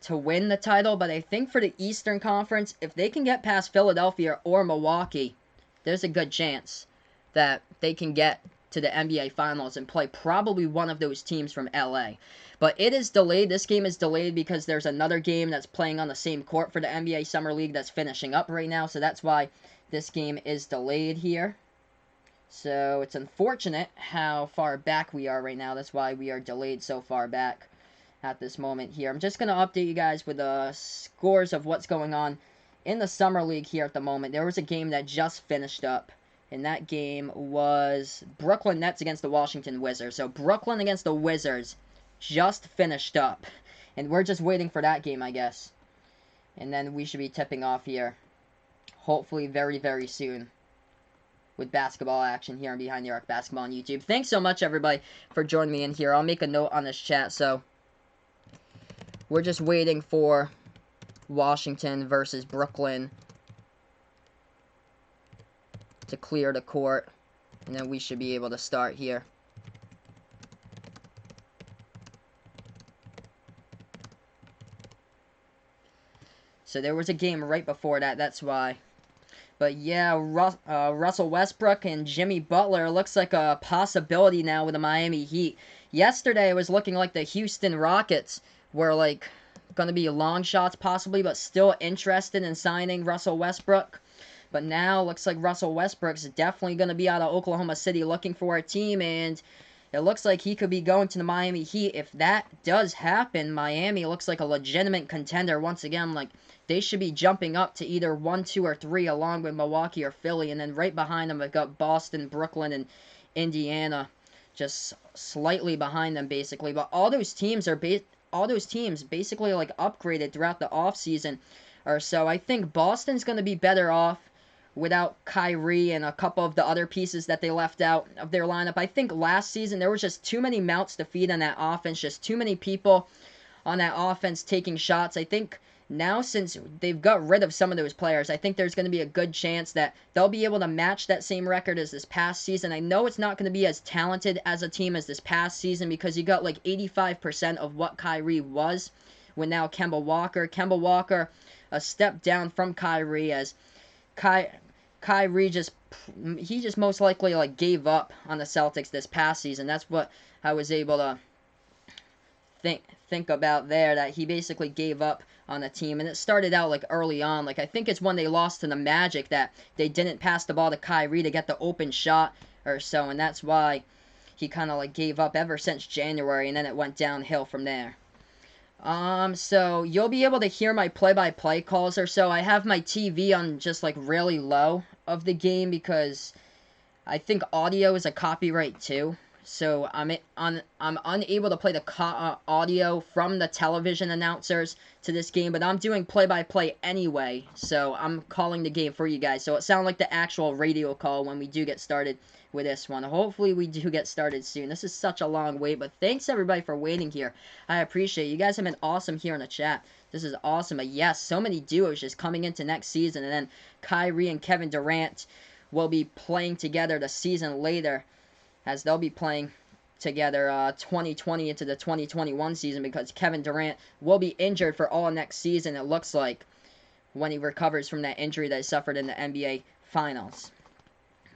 to win the title. But I think for the Eastern Conference, if they can get past Philadelphia or Milwaukee, there's a good chance that they can get to the NBA Finals and play probably one of those teams from LA. But it is delayed. This game is delayed because there's another game that's playing on the same court for the NBA Summer League that's finishing up right now. So that's why this game is delayed here. So it's unfortunate how far back we are right now. That's why we are delayed so far back at this moment here. I'm just going to update you guys with the scores of what's going on in the Summer League here at the moment. There was a game that just finished up. And that game was Brooklyn Nets against the Washington Wizards. So Brooklyn against the Wizards just finished up. And we're just waiting for that game, I guess. And then we should be tipping off here. Hopefully very, very soon. With basketball action here on Behind the Arc Basketball on YouTube. Thanks so much, everybody, for joining me in here. I'll make a note on this chat. So we're just waiting for Washington versus Brooklyn to clear the court, and then we should be able to start here. So there was a game right before that, that's why. But yeah, Russell Westbrook and Jimmy Butler looks like a possibility now with the Miami Heat. Yesterday it was looking like the Houston Rockets were like going to be long shots possibly, but still interested in signing Russell Westbrook. But now, looks like Russell Westbrook's definitely going to be out of Oklahoma City looking for a team, and it looks like he could be going to the Miami Heat. If that does happen, Miami looks like a legitimate contender once again. Like, they should be jumping up to either 1, 2, or 3 along with Milwaukee or Philly, and then right behind them, I've got Boston, Brooklyn, and Indiana just slightly behind them, basically. But all those teams basically like upgraded throughout the offseason or so. I think Boston's going to be better off without Kyrie and a couple of the other pieces that they left out of their lineup. I think last season there was just too many mouths to feed on that offense, just too many people on that offense taking shots. I think now, since they've got rid of some of those players, I think there's going to be a good chance that they'll be able to match that same record as this past season. I know it's not going to be as talented as a team as this past season because you got like 85% of what Kyrie was with now Kemba Walker, a step down from Kyrie as Kyrie just most likely like gave up on the Celtics this past season. That's what I was able to think about there, that he basically gave up on the team. And it started out like early on. Like I think it's when they lost to the Magic that they didn't pass the ball to Kyrie to get the open shot or so, and that's why he kind of like gave up ever since January, and then it went downhill from there. So you'll be able to hear my play-by-play calls or so. I have my TV on just like really low of the game because I think audio is a copyright too. So I'm unable to play the audio from the television announcers to this game, but I'm doing play-by-play anyway. So I'm calling the game for you guys. So it sounds like the actual radio call when we do get started with this one. Hopefully we do get started soon. This is such a long wait, but thanks everybody for waiting here. I appreciate it. You guys have been awesome here in the chat. This is awesome. But yes, so many duos just coming into next season, and then Kyrie and Kevin Durant will be playing together the season later, as they'll be playing together 2020 into the 2021 season, because Kevin Durant will be injured for all next season, it looks like, when he recovers from that injury that he suffered in the NBA Finals.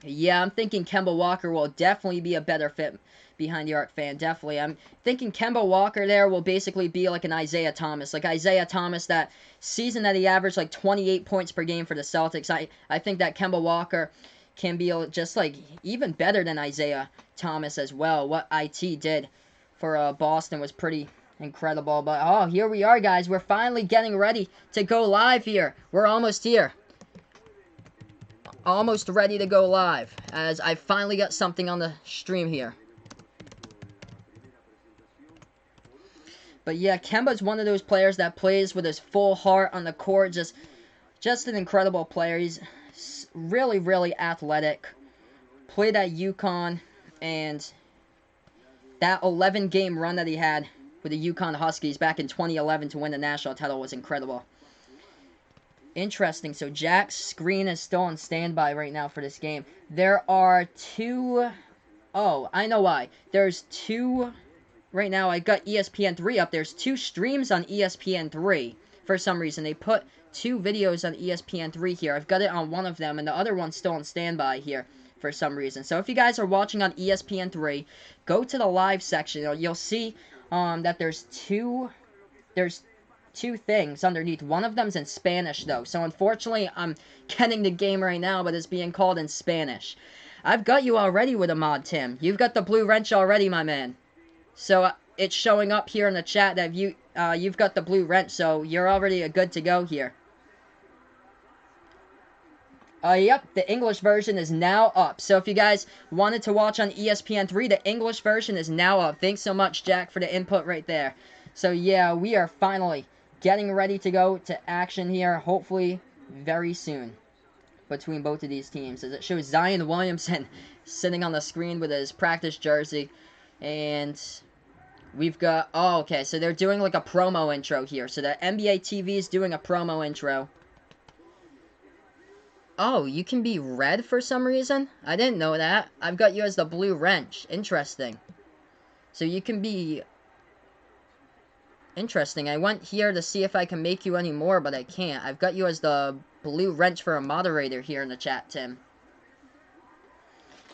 Yeah, I'm thinking Kemba Walker will definitely be a better fit behind the arc fan. Definitely. I'm thinking Kemba Walker there will basically be like an Isaiah Thomas. Like Isaiah Thomas, that season that he averaged like 28 points per game for the Celtics. I think that Kemba Walker can be just like even better than Isaiah Thomas as well. What IT did for Boston was pretty incredible. But oh, here we are, guys. We're finally getting ready to go live here. We're almost here. Almost ready to go live, as I finally got something on the stream here. But yeah, Kemba's one of those players that plays with his full heart on the court. Just an incredible player. He's really, really athletic. Played at UConn, and that 11-game run that he had with the UConn Huskies back in 2011 to win the national title was incredible. Interesting. So Jack's screen is still on standby right now for this game. There are two... Oh, I know why. There's two... Right now, I got ESPN3 up. There's two streams on ESPN3 for some reason. They put two videos on ESPN3 here. I've got it on one of them, and the other one's still on standby here for some reason. So if you guys are watching on ESPN3, go to the live section. You'll see that there's two things underneath. One of them's in Spanish, though. So unfortunately, I'm getting the game right now, but it's being called in Spanish. I've got you already with a mod, Tim. You've got the blue wrench already, my man. So it's showing up here in the chat that you've got the blue wrench, so you're already good to go here. Yep, the English version is now up. So if you guys wanted to watch on ESPN3, the English version is now up. Thanks so much, Jack, for the input right there. So yeah, we are finally getting ready to go to action here, hopefully very soon, between both of these teams, as it shows Zion Williamson sitting on the screen with his practice jersey. And we've got... Oh, okay, so they're doing like a promo intro here. So the NBA TV is doing a promo intro. Oh, you can be red for some reason? I didn't know that. I've got you as the blue wrench. Interesting. So you can be... Interesting. I went here to see if I can make you any more, but I can't. I've got you as the blue wrench for a moderator here in the chat, Tim.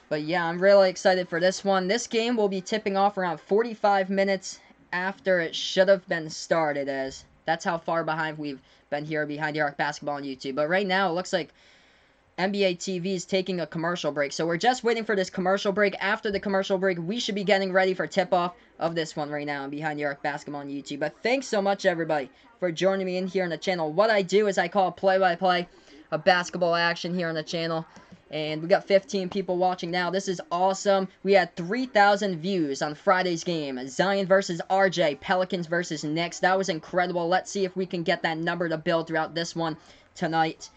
But yeah, I'm really excited for this one. This game will be tipping off around 45 minutes after it should have been started, as that's how far behind we've been here behind the arc basketball on YouTube. But right now, it looks like NBA TV is taking a commercial break. So we're just waiting for this commercial break. After the commercial break, we should be getting ready for tip-off of this one right now on Behind the Arc Basketball on YouTube. But thanks so much, everybody, for joining me in here on the channel. What I do is I call play-by-play of basketball action here on the channel. And we got 15 people watching now. This is awesome. We had 3,000 views on Friday's game. Zion versus RJ. Pelicans versus Knicks. That was incredible. Let's see if we can get that number to build throughout this one tonight.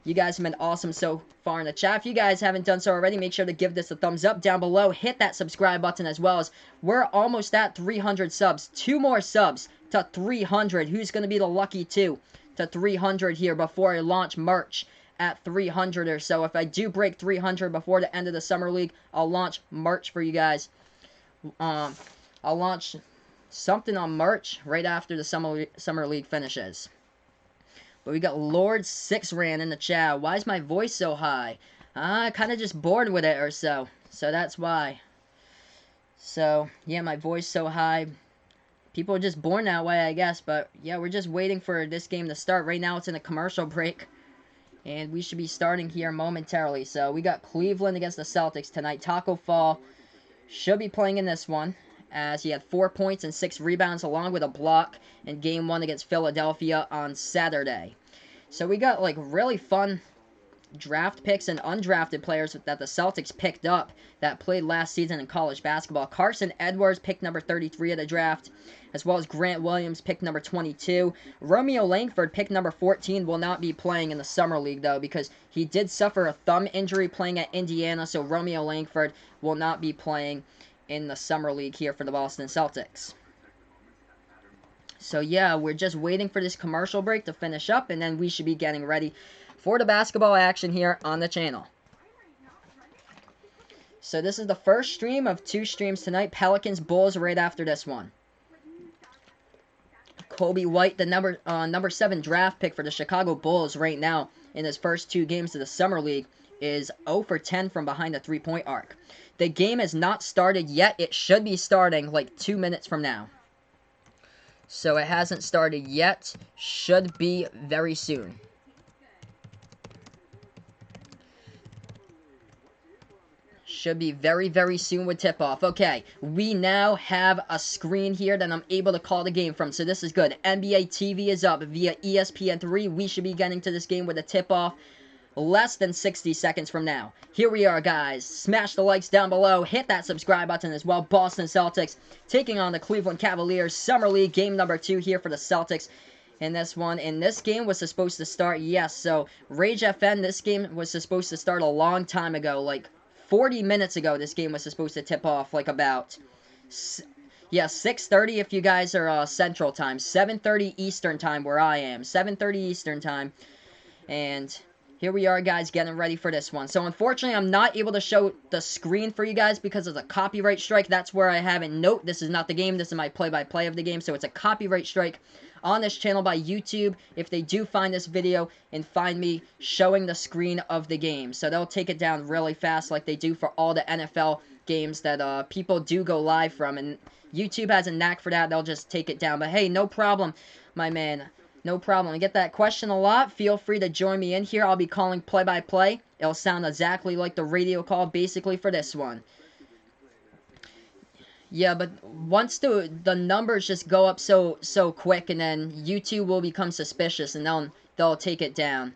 You guys have been awesome so far in the chat. If you guys haven't done so already, make sure to give this a thumbs up down below. Hit that subscribe button as well, as we're almost at 300 subs. 2 more subs to 300. Who's going to be the lucky 2 to 300 here before I launch merch at 300 or so? If I do break 300 before the end of the Summer League, I'll launch merch for you guys. I'll launch something on merch right after the Summer League finishes. But we got Lord 6ran in the chat. Why is my voice so high? Kind of just bored with it or so. So that's why. So, yeah, my voice so high. People are just born that way, I guess. But, yeah, we're just waiting for this game to start. Right now, it's in a commercial break. And we should be starting here momentarily. So, we got Cleveland against the Celtics tonight. Taco Fall should be playing in this one, as he had 4 points and 6 rebounds along with a block in Game 1 against Philadelphia on Saturday. So we got like really fun draft picks and undrafted players that the Celtics picked up that played last season in college basketball. Carson Edwards, pick number 33 of the draft, as well as Grant Williams, pick number 22. Romeo Langford, pick number 14, will not be playing in the Summer League, though, because he did suffer a thumb injury playing at Indiana, so Romeo Langford will not be playing in the Summer League here for the Boston Celtics. So yeah, we're just waiting for this commercial break to finish up, and then we should be getting ready for the basketball action here on the channel. So this is the first stream of 2 streams tonight. Pelicans Bulls right after this one. Kobe White, the number 7 draft pick for the Chicago Bulls right now in his first 2 games of the Summer League, is 0 for 10 from behind the three-point arc. The game has not started yet. It should be starting like 2 minutes from now. So it hasn't started yet. Should be very soon. Should be very, very soon with tip-off. Okay, we now have a screen here that I'm able to call the game from, so this is good. NBA TV is up via ESPN3. We should be getting to this game with a tip-off less than 60 seconds from now. Here we are, guys. Smash the likes down below. Hit that subscribe button as well. Boston Celtics taking on the Cleveland Cavaliers. Summer League game number 2 here for the Celtics. In this one, and this game was supposed to start, yes, so Rage FN, this game was supposed to start a long time ago, like 40 minutes ago. This game was supposed to tip off, like about, yeah, 6:30 if you guys are Central Time, 7:30 Eastern Time where I am, 7:30 Eastern Time, and here we are, guys, getting ready for this one. So, unfortunately, I'm not able to show the screen for you guys because of the copyright strike. That's where I have it. Note, this is not the game. This is my play-by-play of the game, so it's a copyright strike on this channel by YouTube if they do find this video and find me showing the screen of the game. So they'll take it down really fast like they do for all the NFL games that people do go live from. And YouTube has a knack for that. They'll just take it down. But hey, no problem, my man. No problem. I get that question a lot. Feel free to join me in here. I'll be calling play-by-play. It'll sound exactly like the radio call basically for this one. Yeah, but once the numbers just go up so quick, and then YouTube will become suspicious, and they'll take it down.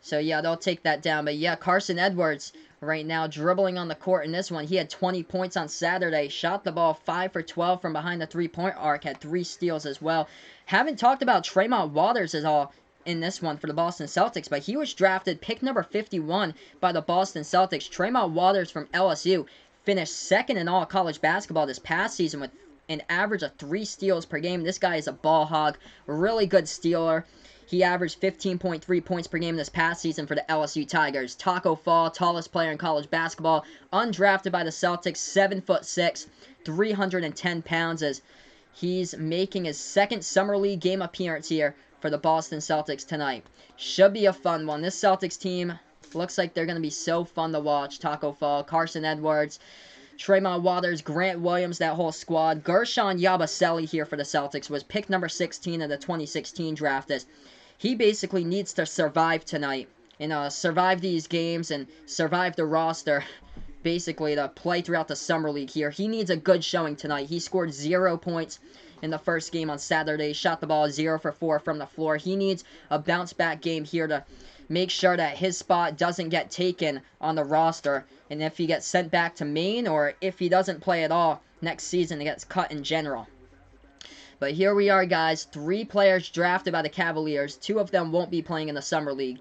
So yeah, they'll take that down. But yeah, Carson Edwards right now dribbling on the court in this one. He had 20 points on Saturday. Shot the ball 5 for 12 from behind the three-point arc. Had 3 steals as well. Haven't talked about Tremont Waters at all in this one for the Boston Celtics, but he was drafted pick number 51 by the Boston Celtics. Tremont Waters from LSU finished second in all college basketball this past season with an average of 3 steals per game. This guy is a ball hog, really good stealer. He averaged 15.3 points per game this past season for the LSU Tigers. Taco Fall, tallest player in college basketball, undrafted by the Celtics, 7'6", 310 pounds, as he's making his second Summer League game appearance here for the Boston Celtics tonight. Should be a fun one. This Celtics team looks like they're going to be so fun to watch. Taco Fall, Carson Edwards, Tremont Waters, Grant Williams, that whole squad. Gershon Yabusele here for the Celtics was pick number 16 in the 2016 draft. He basically needs to survive tonight and survive these games and survive the roster, basically, to play throughout the Summer League here. He needs a good showing tonight. He scored 0 points in the first game on Saturday. Shot the ball 0 for 4 from the floor. He needs a bounce-back game here to make sure that his spot doesn't get taken on the roster. And if he gets sent back to Maine, or if he doesn't play at all next season, he gets cut in general. But here we are, guys. 3 players drafted by the Cavaliers. 2 of them won't be playing in the Summer League.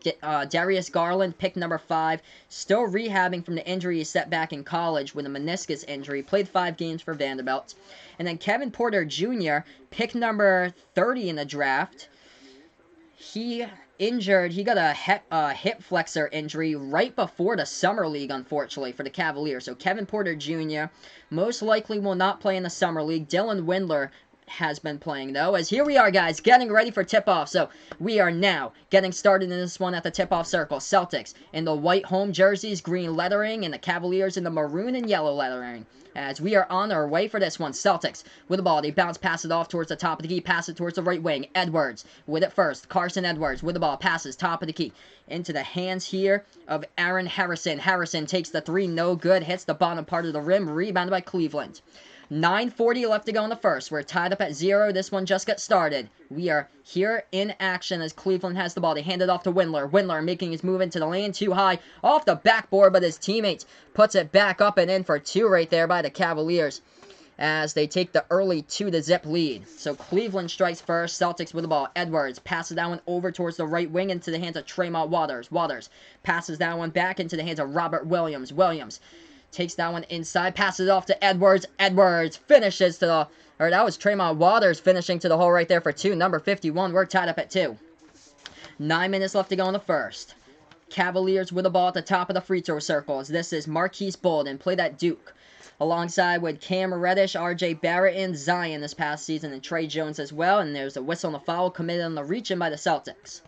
Darius Garland, pick number 5, still rehabbing from the injury he set back in college with a meniscus injury. Played 5 games for Vanderbilt. And then Kevin Porter Jr., pick number 30 in the draft. He got a hip flexor injury right before the Summer League, unfortunately, for the Cavaliers. So Kevin Porter Jr. most likely will not play in the Summer League. Dylan Windler has been playing, though, as here we are, guys, getting ready for tip-off. So we are now getting started in this one at the tip-off circle. Celtics in the white home jerseys, green lettering, and the Cavaliers in the maroon and yellow lettering. As we are on our way for this one. Celtics with the ball. They bounce, pass it off towards the top of the key. Pass it towards the right wing. Edwards with it first. Carson Edwards with the ball. Passes top of the key into the hands here of Aaron Harrison. Harrison takes the 3. No good. Hits the bottom part of the rim. Rebounded by Cleveland. 9:40 left to go in the first. We're tied up at 0. This one just got started. We are here in action as Cleveland has the ball. They hand it off to Windler. Windler making his move into the lane. Too high. Off the backboard, but his teammate puts it back up and in for 2 right there by the Cavaliers as they take the early 2-0 lead. So Cleveland strikes first. Celtics with the ball. Edwards passes that one over towards the right wing into the hands of Tremont Waters. Waters passes that one back into the hands of Robert Williams. Williams takes that one inside, passes it off to Edwards. Edwards finishes to the, or that was Tremont Waters finishing to the hole right there for 2. Number 51, we're tied up at 2. 9 minutes left to go in the first. Cavaliers with the ball at the top of the free throw circle. As this is Marquise Bolden, played at Duke, alongside with Cam Reddish, R.J. Barrett, and Zion this past season, and Trey Jones as well. And there's a whistle on the foul committed on the reach-in by the Celtics.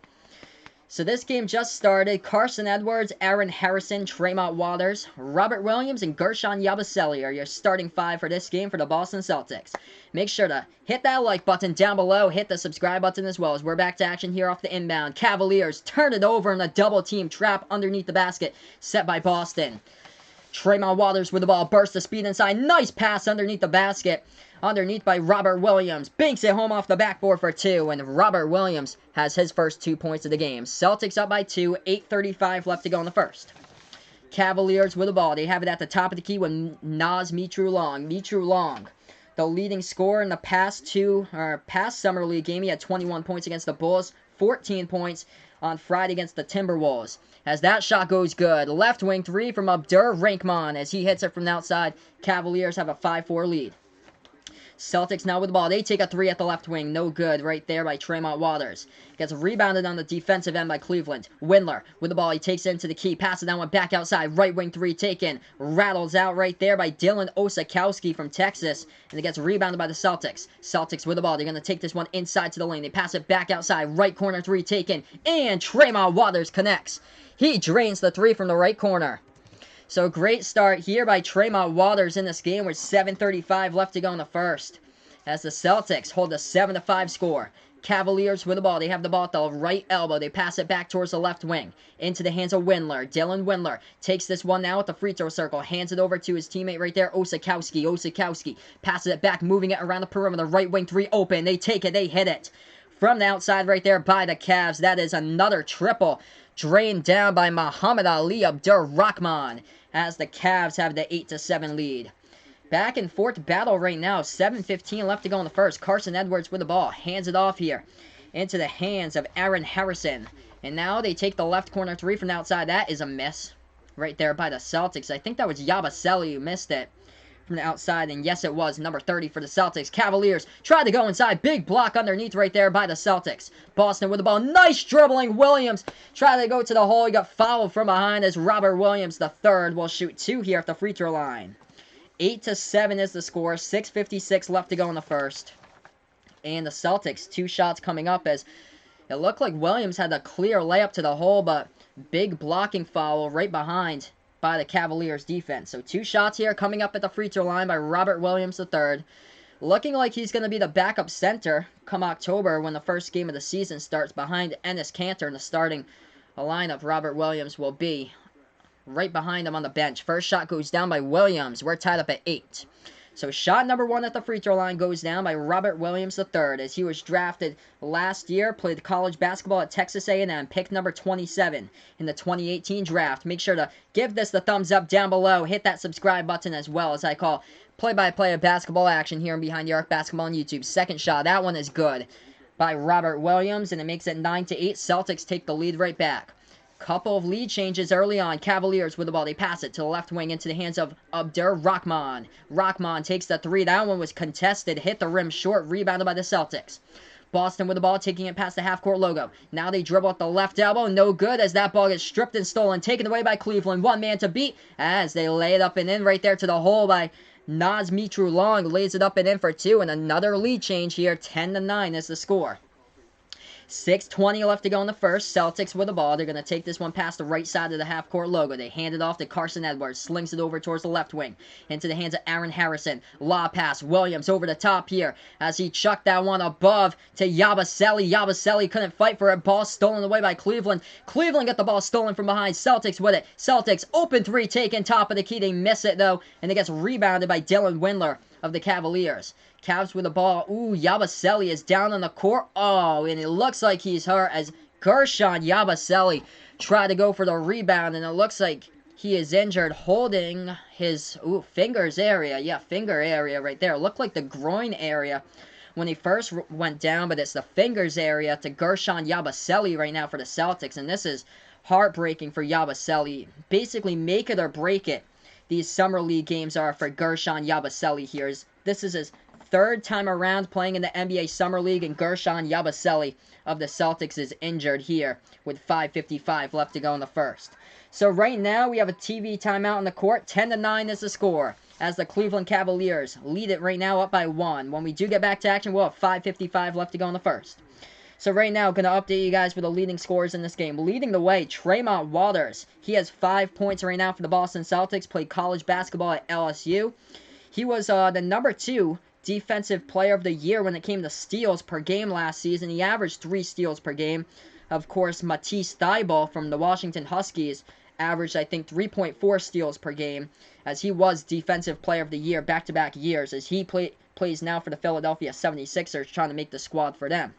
So this game just started. Carson Edwards, Aaron Harrison, Tremont Waters, Robert Williams, and Gershon Yabusele are your starting 5 for this game for the Boston Celtics. Make sure to hit that like button down below. Hit the subscribe button as well, as we're back to action here off the inbound. Cavaliers turn it over in a double team trap underneath the basket set by Boston. Tremont Waters with the ball, bursts the speed inside. Nice pass underneath the basket. Underneath by Robert Williams. Banks it home off the backboard for 2. And Robert Williams has his first 2 points of the game. Celtics up by 2. 8:35 left to go in the first. Cavaliers with the ball. They have it at the top of the key with Naz Mitru Long. Mitru Long, the leading scorer in the past Summer League game. He had 21 points against the Bulls. 14 points on Friday against the Timberwolves. As that shot goes good. Left wing 3 from Abdur Rahman as he hits it from the outside. Cavaliers have a 5-4 lead. Celtics now with the ball. They take a 3 at the left wing. No good right there by Tremont Waters. Gets rebounded on the defensive end by Cleveland. Windler with the ball. He takes it into the key. Passes that one back outside. Right wing 3 taken. Rattles out right there by Dylan Osakowski from Texas. And it gets rebounded by the Celtics. Celtics with the ball. They're going to take this one inside to the lane. They pass it back outside. Right corner 3 taken. And Tremont Waters connects. He drains the 3 from the right corner. So great start here by Tremont Waters in this game with 7:35 left to go in the first. As the Celtics hold a 7-5 score. Cavaliers with the ball. They have the ball at the right elbow. They pass it back towards the left wing. Into the hands of Windler. Dylan Windler takes this one now at the free throw circle. Hands it over to his teammate right there, Osakowski. Osakowski passes it back, moving it around the perimeter. Right wing 3 open. They take it. They hit it. From the outside right there by the Cavs. That is another triple. Drained down by Muhammad Ali Abdur Rahman as the Cavs have the 8-7 lead. Back and forth battle right now. 7:15 left to go in the first. Carson Edwards with the ball. Hands it off here into the hands of Aaron Harrison. And now they take the left corner 3 from the outside. That is a miss right there by the Celtics. I think that was Yabusele who missed it from the outside. And yes, it was number 30 for the Celtics. Cavaliers try to go inside. Big block underneath right there by the Celtics. Boston with the ball. Nice dribbling. Williams try to go to the hole. He got fouled from behind as Robert Williams, the third, will shoot 2 here at the free throw line. 8-7 is the score. 6:56 left to go in the first. And the Celtics, 2 shots coming up as it looked like Williams had a clear layup to the hole, but big blocking foul right behind by the Cavaliers defense. So 2 shots here coming up at the free throw line by Robert Williams III. Looking like he's going to be the backup center come October when the first game of the season starts behind Enes Kanter in the starting lineup. Robert Williams will be right behind him on the bench. First shot goes down by Williams. We're tied up at 8. So shot number 1 at the free throw line goes down by Robert Williams III as he was drafted last year, played college basketball at Texas A&M, picked number 27 in the 2018 draft. Make sure to give this the thumbs up down below. Hit that subscribe button as well as I call play-by-play of basketball action here in Behind the Arc Basketball on YouTube. Second shot, that one is good by Robert Williams, and it makes it 9-8. Celtics take the lead right back. Couple of lead changes early on. Cavaliers with the ball. They pass it to the left wing into the hands of Abdur Rahman. Rahman takes the 3. That one was contested. Hit the rim short. Rebounded by the Celtics. Boston with the ball, taking it past the half-court logo. Now they dribble at the left elbow. No good as that ball gets stripped and stolen. Taken away by Cleveland. 1 man to beat as they lay it up and in right there to the hole by Naz Mitru Long. Lays it up and in for 2. And another lead change here. 10-9 is the score. 6:20 left to go in the first. Celtics with the ball. They're going to take this one past the right side of the half-court logo. They hand it off to Carson Edwards. Slings it over towards the left wing. Into the hands of Aaron Harrison. Lob pass. Williams over the top here as he chucked that one above to Yabusele. Yabusele couldn't fight for it. Ball stolen away by Cleveland. Cleveland got the ball stolen from behind. Celtics with it. Celtics open 3 taken top of the key. They miss it though. And it gets rebounded by Dylan Windler of the Cavaliers. Cavs with the ball. Ooh, Yabusele is down on the court. Oh, and it looks like he's hurt as Gershon Yabusele tried to go for the rebound, and it looks like he is injured holding his fingers area. Yeah, finger area right there. It looked like the groin area when he first went down, but it's the fingers area to Gershon Yabusele right now for the Celtics, and this is heartbreaking for Yabusele. Basically, make it or break it. These Summer League games are for Gershon Yabusele here. This is his 3rd time around playing in the NBA Summer League, and Gershon Yabusele of the Celtics is injured here with 5:55 left to go in the first. So right now we have a TV timeout on the court. 10-9 is the score as the Cleveland Cavaliers lead it right now up by 1. When we do get back to action, we'll have 5:55 left to go in the first. So right now, going to update you guys for the leading scorers in this game. Leading the way, Tremont Waters. He has 5 points right now for the Boston Celtics. Played college basketball at LSU. He was the number 2 defensive player of the year when it came to steals per game last season. He averaged 3 steals per game. Of course, Matisse Thybulle from the Washington Huskies averaged, I think, 3.4 steals per game, as he was defensive player of the year back-to-back years, as he plays now for the Philadelphia 76ers, trying to make the squad for them.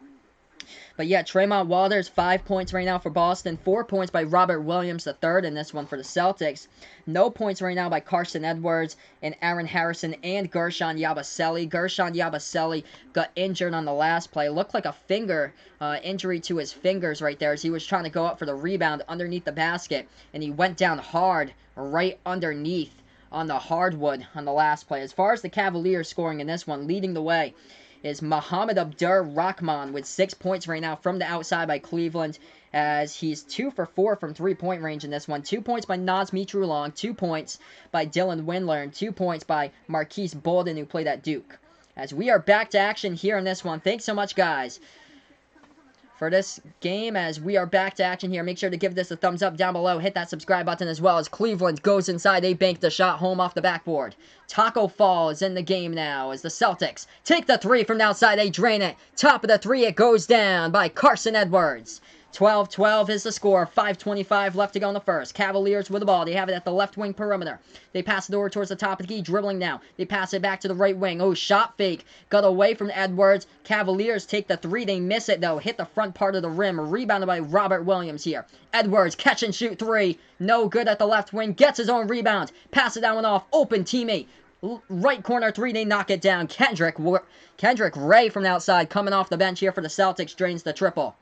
But yeah, Tremont Waters, 5 points right now for Boston. 4 points by Robert Williams III in this one for the Celtics. No points right now by Carson Edwards and Aaron Harrison and Gershon Yabusele. Gershon Yabusele got injured on the last play. Looked like a finger injury to his fingers right there as he was trying to go up for the rebound underneath the basket. And he went down hard right underneath on the hardwood on the last play. As far as the Cavaliers scoring in this one, leading the way is Mohamed Abdur-Rahman with 6 points right now from the outside by Cleveland, as he's 2 for 4 from three-point range in this one. 2 points by Naz Mitrou-Long, 2 points by Dylan Windler, and 2 points by Marquise Bolden, who played at Duke. As we are back to action here in this one. Thanks so much, guys, for this game, as we are back to action here. Make sure to give this a thumbs up down below. Hit that subscribe button as well, as Cleveland goes inside. They bank the shot home off the backboard. Taco Fall is in the game now as the Celtics take the 3 from the outside. They drain it. Top of the 3, it goes down by Carson Edwards. 12-12 is the score. 5:25 left to go in the first. Cavaliers with the ball. They have it at the left wing perimeter. They pass it over towards the top of the key. Dribbling now. They pass it back to the right wing. Oh, shot fake. Got away from Edwards. Cavaliers take the 3. They miss it, though. Hit the front part of the rim. Rebounded by Robert Williams here. Edwards, catch and shoot 3. No good at the left wing. Gets his own rebound. Pass it down and off. Open teammate. Right corner 3. They knock it down. Kendrick Ray from the outside coming off the bench here for the Celtics. Drains the triple.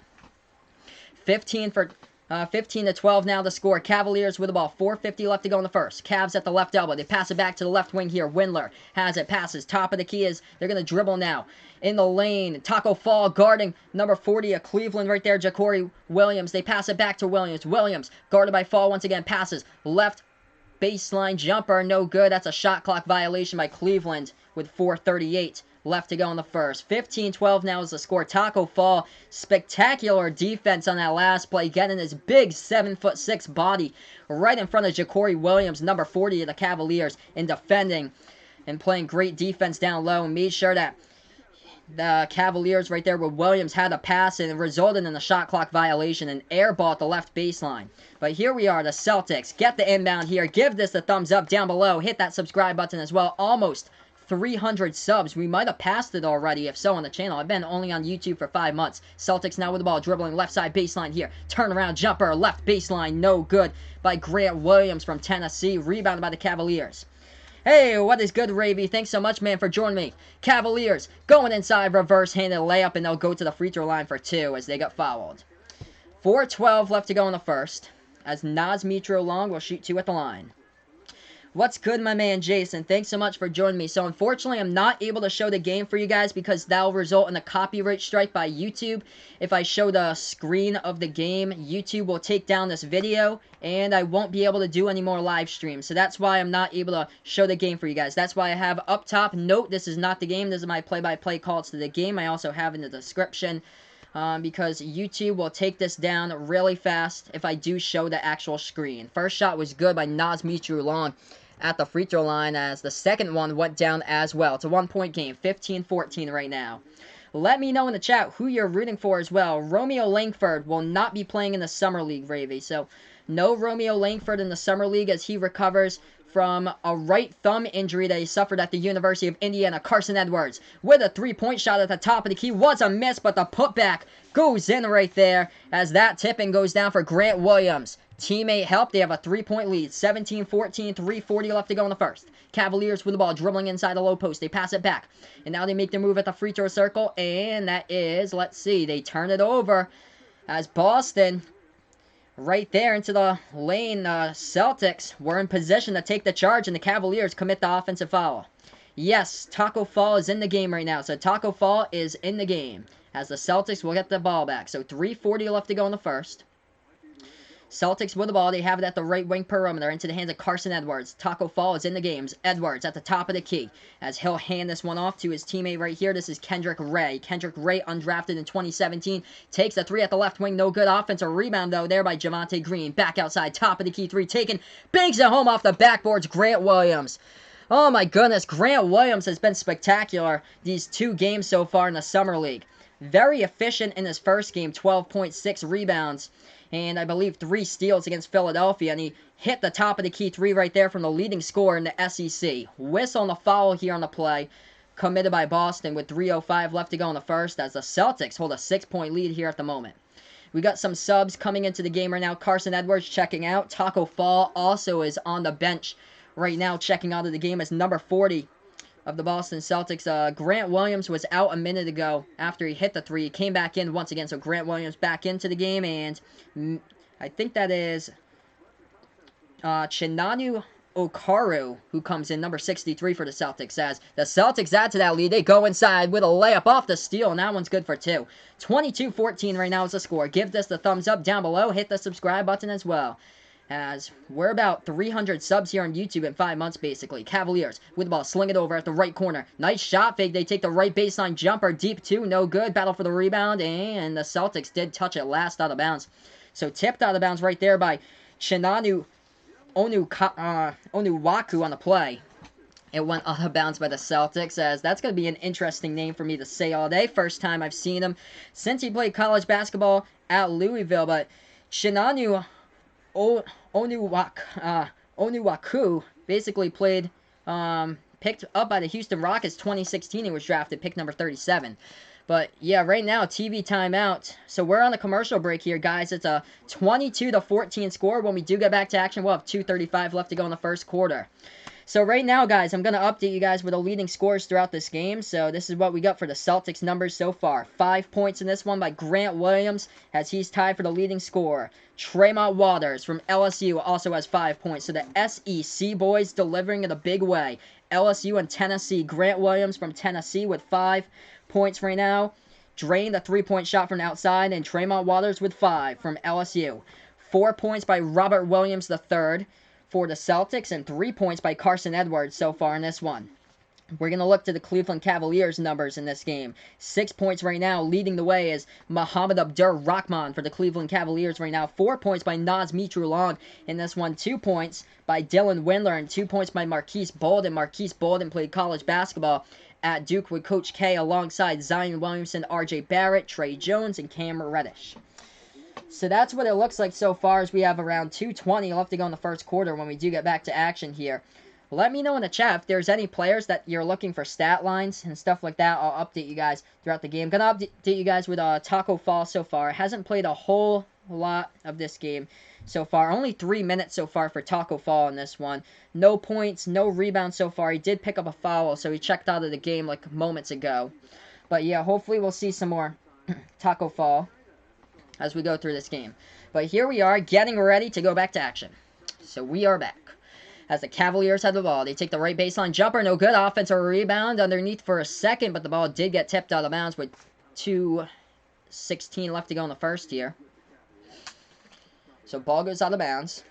15-12 now the score. Cavaliers with the ball. 4:50 left to go in the first. Cavs at the left elbow. They pass it back to the left wing here. Windler has it. Passes. Top of the key is they're going to dribble now. In the lane. Taco Fall guarding number 40 of Cleveland right there. Ja'Cory Williams. They pass it back to Williams. Williams guarded by Fall once again. Passes. Left baseline jumper. No good. That's a shot clock violation by Cleveland with 4:38 left to go in the first. 15-12 now is the score. Taco Fall, spectacular defense on that last play, getting his big 7'6" body right in front of Ja'Cory Williams, number 40 of the Cavaliers, in defending and playing great defense down low, and made sure that the Cavaliers right there with Williams had a pass, and it resulted in a shot clock violation, an air ball at the left baseline. But here we are, the Celtics get the inbound here. Give this a thumbs up down below. Hit that subscribe button as well. Almost 300 subs. We might have passed it already, if so, on the channel. I've been only on YouTube for 5 months. Celtics now with the ball, dribbling left side baseline here. Turnaround jumper, left baseline, no good by Grant Williams from Tennessee. Rebounded by the Cavaliers. Hey, what is good, Ravy? Thanks so much, man, for joining me. Cavaliers going inside, reverse-handed layup, and they'll go to the free throw line for 2 as they got fouled. 4:12 left to go in the first, as Naz Mitrou-Long will shoot 2 at the line. What's good, my man Jason? Thanks so much for joining me. So unfortunately, I'm not able to show the game for you guys because that'll result in a copyright strike by YouTube. If I show the screen of the game, YouTube will take down this video, and I won't be able to do any more live streams. So that's why I'm not able to show the game for you guys. That's why I have up top, note, this is not the game. This is my play-by-play calls to the game. I also have in the description, because YouTube will take this down really fast if I do show the actual screen. First shot was good by Naz Mitrou-Long at the free throw line, as the second one went down as well. It's a 1-point game, 15-14 right now. Let me know in the chat who you're rooting for as well. Romeo Langford will not be playing in the Summer League, Ravy. So no Romeo Langford in the Summer League as he recovers from a right thumb injury that he suffered at the University of Indiana. Carson Edwards with a 3-point shot at the top of the key. Was a miss, but the putback goes in right there as that tipping goes down for Grant Williams. Teammate help. They have a 3-point lead. 17-14, 3:40 left to go in the first. Cavaliers with the ball, dribbling inside the low post. They pass it back. And now they make their move at the free throw circle. And that is, let's see, they turn it over as Boston right there into the lane. Celtics were in position to take the charge, and the Cavaliers commit the offensive foul. Yes, Taco Fall is in the game right now. So Taco Fall is in the game as the Celtics will get the ball back. So 3:40 left to go in the first. Celtics with the ball. They have it at the right wing perimeter into the hands of Carson Edwards. Taco Fall is in the games. Edwards at the top of the key as he'll hand this one off to his teammate right here. This is Kendrick Ray. Kendrick Ray, undrafted in 2017, takes a three at the left wing. No good. Offensive rebound, though, there by Javonte Green. Back outside, top of the key three taken. Bangs it home off the backboards. Grant Williams. Oh, my goodness. Grant Williams has been spectacular these 2 games so far in the Summer League. Very efficient in his first game, 12.6 rebounds. And I believe 3 steals against Philadelphia, and he hit the top of the key 3 right there from the leading scorer in the SEC. Whistle on the foul here on the play, committed by Boston with 3:05 left to go in the first, as the Celtics hold a 6-point lead here at the moment. We got some subs coming into the game right now. Carson Edwards checking out. Taco Fall also is on the bench right now, checking out of the game as number 40 of the Boston Celtics. Grant Williams was out a minute ago after he hit the 3. He came back in once again, so Grant Williams back into the game, and I think that is Chinanu Okaru who comes in, number 63 for the Celtics, as the Celtics add to that lead. They go inside with a layup off the steal, and that one's good for 2. 22-14 right now is the score. Give this the thumbs up down below. Hit the subscribe button as well, as we're about 300 subs here on YouTube in 5 months, basically. Cavaliers with the ball, sling it over at the right corner. Nice shot fake. They take the right baseline jumper. Deep 2, no good. Battle for the rebound, and the Celtics did touch it last out of bounds. So tipped out of bounds right there by Chinanu Onuwaku on the play. It went out of bounds by the Celtics, as that's going to be an interesting name for me to say all day. First time I've seen him since he played college basketball at Louisville, but Chinanu Onuwaku basically played, picked up by the Houston Rockets 2016. He was drafted, pick number 37. But yeah, right now, TV timeout. So we're on a commercial break here, guys. It's a 22-14 score. When we do get back to action, we'll have 2:35 left to go in the first quarter. So right now, guys, I'm going to update you guys with the leading scores throughout this game. So this is what we got for the Celtics numbers so far. 5 points in this one by Grant Williams, as he's tied for the leading scorer. Tremont Waters from LSU also has 5 points. So the SEC boys delivering in a big way. LSU and Tennessee. Grant Williams from Tennessee with 5 points right now. Drained a 3-point shot from the outside, and Tremont Waters with 5 from LSU. 4 points by Robert Williams III for the Celtics, and 3 points by Carson Edwards so far in this one. We're going to look to the Cleveland Cavaliers numbers in this game. 6 points right now. Leading the way is Mohamed Abdur-Rahman for the Cleveland Cavaliers right now. 4 points by Naz Mitrulon in this one. 2 points by Dylan Windler, and 2 points by Marquise Bolden. Marquise Bolden played college basketball at Duke with Coach K alongside Zion Williamson, R.J. Barrett, Trey Jones, and Cam Reddish. So that's what it looks like so far, as we have around 2:20 left to go in the first quarter when we do get back to action here. Let me know in the chat if there's any players that you're looking for stat lines and stuff like that. I'll update you guys throughout the game. Gonna update you guys with Taco Fall so far. Hasn't played a whole lot of this game so far. Only 3 minutes so far for Taco Fall in this one. No points, no rebounds so far. He did pick up a foul, so he checked out of the game like moments ago. But yeah, hopefully we'll see some more Taco Fall as we go through this game. But here we are, getting ready to go back to action. So we are back. As the Cavaliers have the ball, they take the right baseline jumper. No good. Offensive rebound underneath for a second, but the ball did get tipped out of bounds with 2:16 left to go in the first here. So ball goes out of bounds.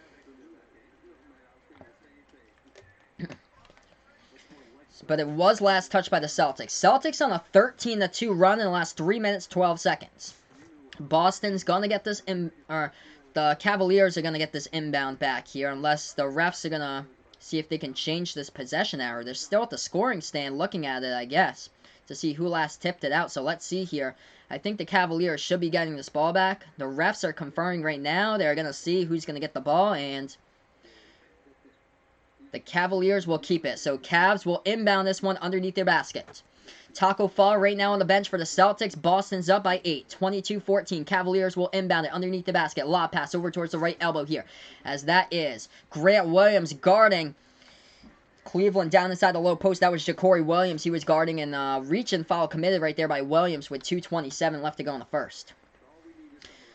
But it was last touched by the Celtics. Celtics on a 13-2 run in the last 3 minutes, 12 seconds. Boston's going to get this, the Cavaliers are going to get this inbound back here, unless the refs are going to see if they can change this possession error. They're still at the scoring stand looking at it, I guess, to see who last tipped it out. So let's see here. I think the Cavaliers should be getting this ball back. The refs are conferring right now. They're going to see who's going to get the ball, and the Cavaliers will keep it. So Cavs will inbound this one underneath their basket. Taco Fall right now on the bench for the Celtics. Boston's up by 8. 22-14. Cavaliers will inbound it underneath the basket. Lob pass over towards the right elbow here, as that is Grant Williams guarding Cleveland down inside the low post. That was Ja'Cory Williams. He was guarding, and reach and foul committed right there by Williams with 2:27 left to go in the first.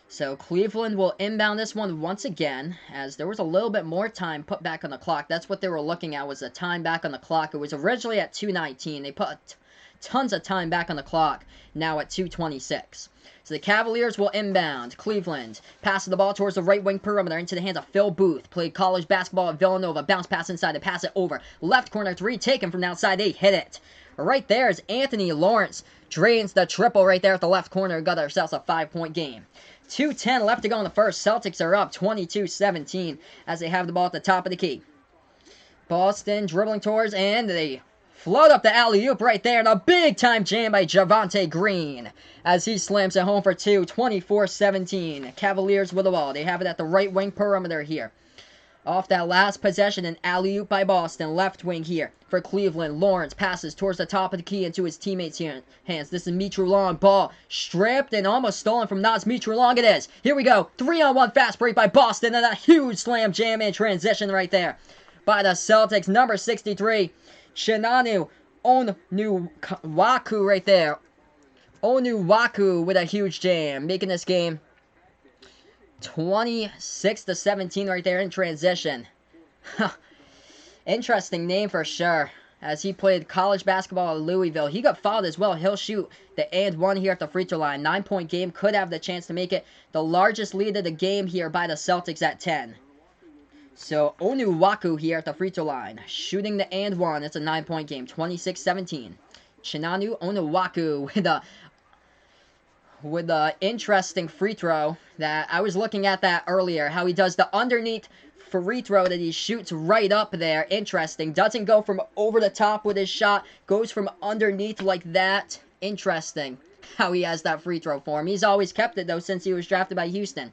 So Cleveland will inbound this one once again, as there was a little bit more time put back on the clock. That's what they were looking at, was the time back on the clock. It was originally at 2:19. They put tons of time back on the clock, now at 2:26. So the Cavaliers will inbound. Cleveland passes the ball towards the right wing perimeter into the hands of Phil Booth. Played college basketball at Villanova. Bounce pass inside to pass it over. Left corner three taken from the outside. They hit it. Right there is Anthony Lawrence. Drains the triple right there at the left corner. Got ourselves a 5-point game. 2:10 left to go in the first. Celtics are up 22-17 as they have the ball at the top of the key. Boston dribbling towards, and they float up the alley-oop right there. And a big-time jam by Javonte Green as he slams it home for two. 24-17. Cavaliers with the ball. They have it at the right wing perimeter here. Off that last possession, an alley-oop by Boston. Left wing here for Cleveland. Lawrence passes towards the top of the key into his teammates' hands. This is Mitru Long. Ball stripped and almost stolen from Naz Mitru Long. It is. Here we go. 3-on-1 fast break by Boston. And a huge slam jam in transition right there by the Celtics. Number 63, Chinanu Onuwaku right there. Onuwaku with a huge jam, making this game 26-17 right there in transition. Interesting name for sure, as he played college basketball at Louisville. He got fouled as well. He'll shoot the and one here at the free throw line. 9-point game, could have the chance to make it the largest lead of the game here by the Celtics at 10. So Onuwaku here at the free throw line, shooting the and one. It's a 9-point game, 26-17. Chinanu Onuwaku with a interesting free throw that I was looking at that earlier, how he does the underneath free throw that he shoots right up there. Interesting. Doesn't go from over the top with his shot, goes from underneath like that. Interesting how he has that free throw form. He's always kept it though since he was drafted by Houston.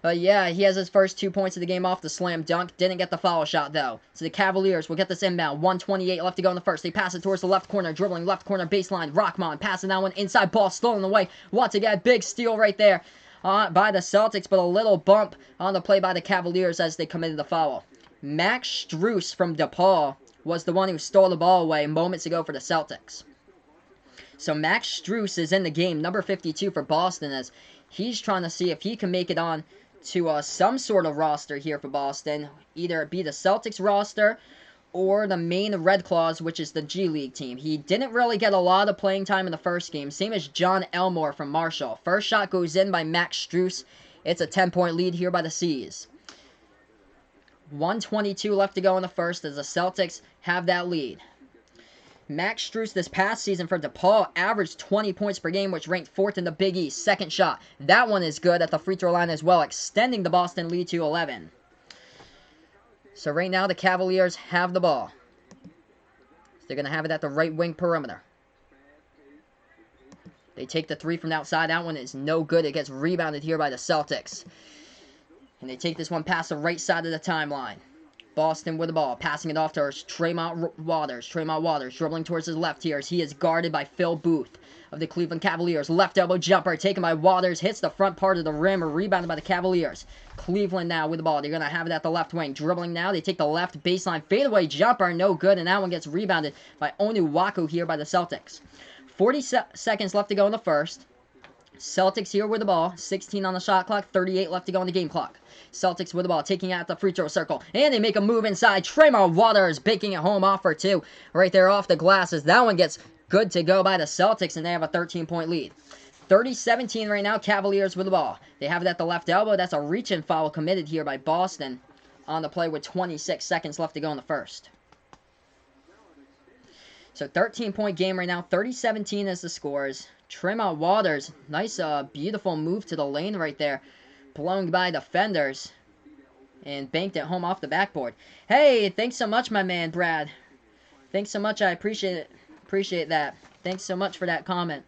But yeah, he has his first 2 points of the game off the slam dunk. Didn't get the foul shot, though. So the Cavaliers will get this inbound. 1:28 left to go in the first. They pass it towards the left corner. Dribbling left corner baseline. Rockmon passing that one inside. Ball stolen away. Once again, big steal right there by the Celtics. But a little bump on the play by the Cavaliers as they committed the foul. Max Strus from DePaul was the one who stole the ball away moments ago for the Celtics. So Max Strus is in the game. Number 52 for Boston, as he's trying to see if he can make it on to some sort of roster here for Boston. Either it be the Celtics roster or the main Red Claws, which is the G League team. He didn't really get a lot of playing time in the first game. Same as John Elmore from Marshall. First shot goes in by Max Strus. It's a 10-point lead here by the C's. 1:22 left to go in the first as the Celtics have that lead. Max Strus this past season for DePaul averaged 20 points per game, which ranked 4th in the Big East. Second shot. That one is good at the free throw line as well, extending the Boston lead to 11. So right now the Cavaliers have the ball. They're going to have it at the right wing perimeter. They take the three from the outside. That one is no good. It gets rebounded here by the Celtics. And they take this one past the right side of the timeline. Boston with the ball, passing it off to Tremont Waters. Tremont Waters dribbling towards his left here as he is guarded by Phil Booth of the Cleveland Cavaliers. Left elbow jumper taken by Waters, hits the front part of the rim, rebounded by the Cavaliers. Cleveland now with the ball. They're going to have it at the left wing. Dribbling now. They take the left baseline fadeaway jumper, no good, and that one gets rebounded by Onuwaku here by the Celtics. 40 seconds left to go in the first. Celtics here with the ball. 16 on the shot clock, 38 left to go in the game clock. Celtics with the ball, taking out the free throw circle. And they make a move inside. Tremont Waters baking it home off for two. Right there off the glasses. That one gets good to go by the Celtics, and they have a 13-point lead. 30-17 right now, Cavaliers with the ball. They have it at the left elbow. That's a reach-in foul committed here by Boston on the play with 26 seconds left to go in the first. So 13-point game right now. 30-17 is the scores. Tremont Waters, nice, beautiful move to the lane right there. Blown by defenders. And banked it home off the backboard. Hey, thanks so much, my man, Brad. Thanks so much. I appreciate it. Appreciate that. Thanks so much for that comment.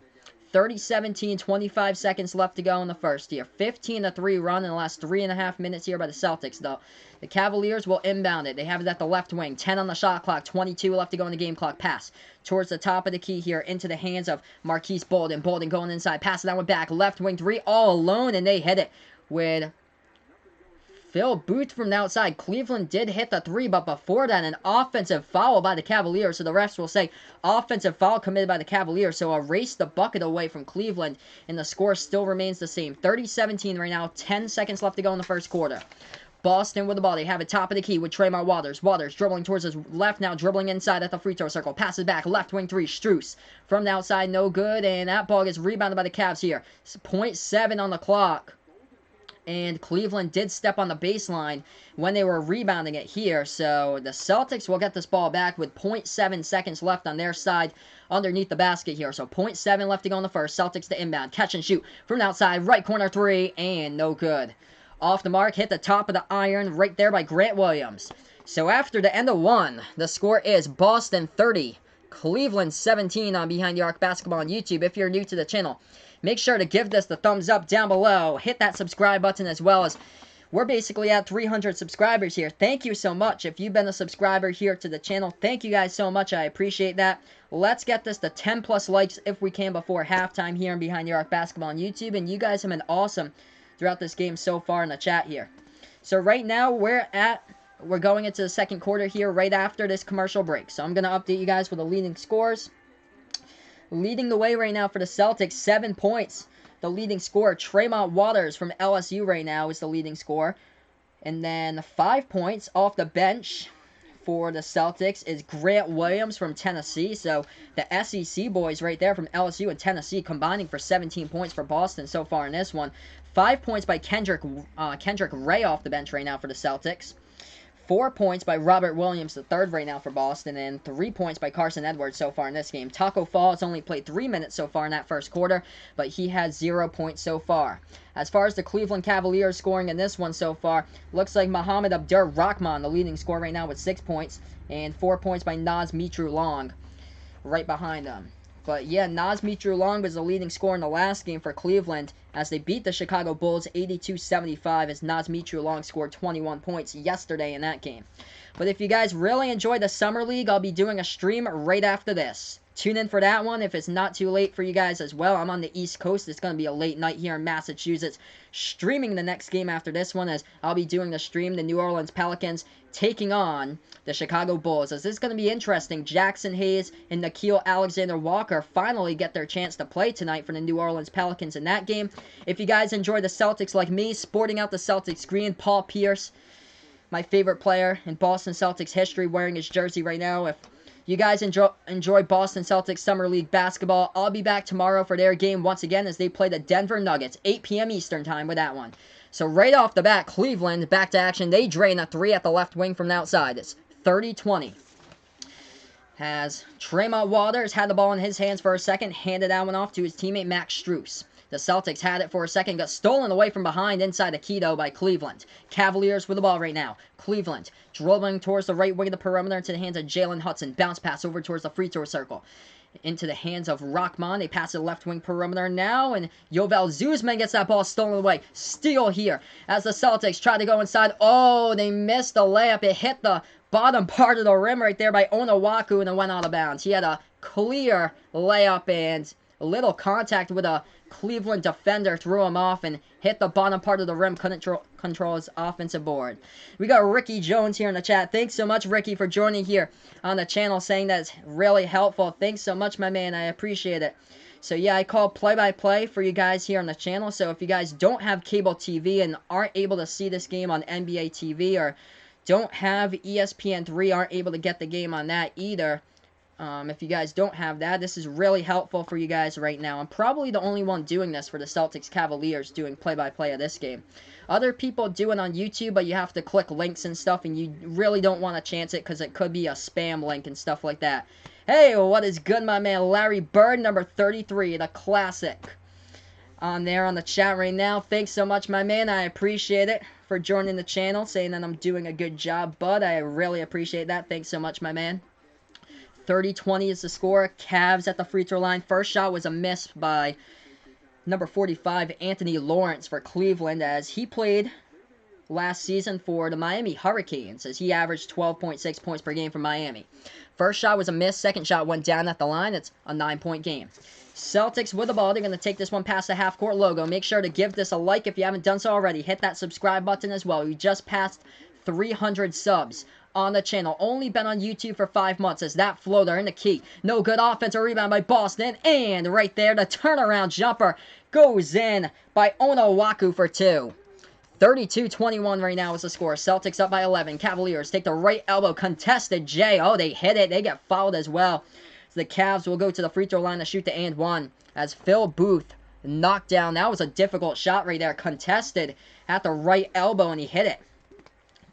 30-17, 25 seconds left to go in the first here. 15-3 run in the last 3.5 minutes here by the Celtics, though. The Cavaliers will inbound it. They have it at the left wing. 10 on the shot clock. 22 left to go in the game clock. Pass towards the top of the key here into the hands of Marquise Bolden. Bolden going inside. Passing that one back. Left wing three all alone, and they hit it with Phil Booth from the outside. Cleveland did hit the three, but before that, an offensive foul by the Cavaliers. So the refs will say offensive foul committed by the Cavaliers. So erase the bucket away from Cleveland, and the score still remains the same. 30-17 right now. 10 seconds left to go in the first quarter. Boston with the ball. They have it top of the key with Tremont Waters. Waters dribbling towards his left now, dribbling inside at the free throw circle. Passes back, left wing three. Strus from the outside, no good. And that ball gets rebounded by the Cavs here. It's 0.7 on the clock. And Cleveland did step on the baseline when they were rebounding it here. So the Celtics will get this ball back with 0.7 seconds left on their side underneath the basket here. So 0.7 left to go in the first. Celtics to inbound. Catch and shoot from the outside. Right corner three. And no good. Off the mark, hit the top of the iron right there by Grant Williams. So after the end of one, the score is Boston 30, Cleveland 17 on Behind the Arc Basketball on YouTube. If you're new to the channel, make sure to give this the thumbs up down below. Hit that subscribe button as well, as we're basically at 300 subscribers here. Thank you so much. If you've been a subscriber here to the channel, thank you guys so much. I appreciate that. Let's get this to 10 plus likes if we can before halftime here on Behind the Arc Basketball on YouTube. And you guys have been awesome throughout this game so far in the chat here. So right now we're going into the second quarter here right after this commercial break. So I'm going to update you guys with the leading scores. Leading the way right now for the Celtics, 7 points. The leading scorer, Tremont Waters from LSU right now is the leading scorer. And then 5 points off the bench for the Celtics is Grant Williams from Tennessee. So the SEC boys right there from LSU and Tennessee combining for 17 points for Boston so far in this one. 5 points by Kendrick Ray off the bench right now for the Celtics. 4 points by Robert Williams III right now for Boston, and 3 points by Carson Edwards so far in this game. Taco Fall has only played 3 minutes so far in that first quarter, but he has 0 points so far. As far as the Cleveland Cavaliers scoring in this one so far, looks like Mohamed Abdur-Rahman, the leading scorer right now with 6 points, and 4 points by Naz Mitru-Long right behind them. But yeah, Naz Mitru-Long was the leading scorer in the last game for Cleveland as they beat the Chicago Bulls 82-75, as Naz Mitru-Long scored 21 points yesterday in that game. But if you guys really enjoy the Summer League, I'll be doing a stream right after this. Tune in for that one if it's not too late for you guys as well. I'm on the East Coast. It's going to be a late night here in Massachusetts. Streaming the next game after this one, as I'll be doing the stream, the New Orleans Pelicans taking on the Chicago Bulls. As this is going to be interesting. Jackson Hayes and Nickeil Alexander-Walker finally get their chance to play tonight for the New Orleans Pelicans in that game. If you guys enjoy the Celtics like me, sporting out the Celtics green, Paul Pierce, my favorite player in Boston Celtics history, wearing his jersey right now. If you guys enjoy Boston Celtics Summer League basketball, I'll be back tomorrow for their game once again as they play the Denver Nuggets, 8 p.m. Eastern time with that one. So right off the bat, Cleveland back to action. They drain a 3 at the left wing from the outside. It's 30-20. As Tremont Waters had the ball in his hands for a second, handed that one off to his teammate Max Strus. The Celtics had it for a second, got stolen away from behind inside the key, though, by Cleveland. Cavaliers with the ball right now. Cleveland dribbling towards the right wing of the perimeter into the hands of Jalen Hudson. Bounce pass over towards the free throw circle. Into the hands of Rahman. They pass the left wing perimeter now, and Yovel Zuzman gets that ball stolen away. Steal here as the Celtics try to go inside. Oh, they missed the layup. It hit the bottom part of the rim right there by Onowaku, and it went out of bounds. He had a clear layup, and a little contact with a Cleveland defender threw him off and hit the bottom part of the rim. Couldn't control his offensive board. We got Ricky Jones here in the chat. Thanks so much, Ricky, for joining here on the channel, saying that's really helpful. Thanks so much, my man. I appreciate it. So yeah, I call play-by-play for you guys here on the channel. So if you guys don't have cable TV and aren't able to see this game on NBA TV, or don't have ESPN3, aren't able to get the game on that either, if you guys don't have that, this is really helpful for you guys right now. I'm probably the only one doing this for the Celtics Cavaliers, doing play-by-play of this game. Other people do it on YouTube, but you have to click links and stuff, and you really don't want to chance it because it could be a spam link and stuff like that. Hey, what is good, my man? Larry Bird, number 33, the classic, on there on the chat right now. Thanks so much, my man. I appreciate it for joining the channel, saying that I'm doing a good job, bud. I really appreciate that. Thanks so much, my man. 30-20 is the score. Cavs at the free throw line. First shot was a miss by number 45, Anthony Lawrence for Cleveland, as he played last season for the Miami Hurricanes, as he averaged 12.6 points per game for Miami. First shot was a miss. Second shot went down at the line. It's a 9-point game. Celtics with the ball. They're going to take this one past the half-court logo. Make sure to give this a like if you haven't done so already. Hit that subscribe button as well. We just passed 300 subs on the channel. Only been on YouTube for 5 months, as that floater in the key. No good offensive rebound by Boston. And right there, the turnaround jumper goes in by Onowaku for 2. 32-21 right now is the score. Celtics up by 11. Cavaliers take the right elbow. Contested Jay. Oh, they hit it. They get fouled as well. So the Cavs will go to the free throw line to shoot the and one. As Phil Booth knocked down. That was a difficult shot right there. Contested at the right elbow, and he hit it.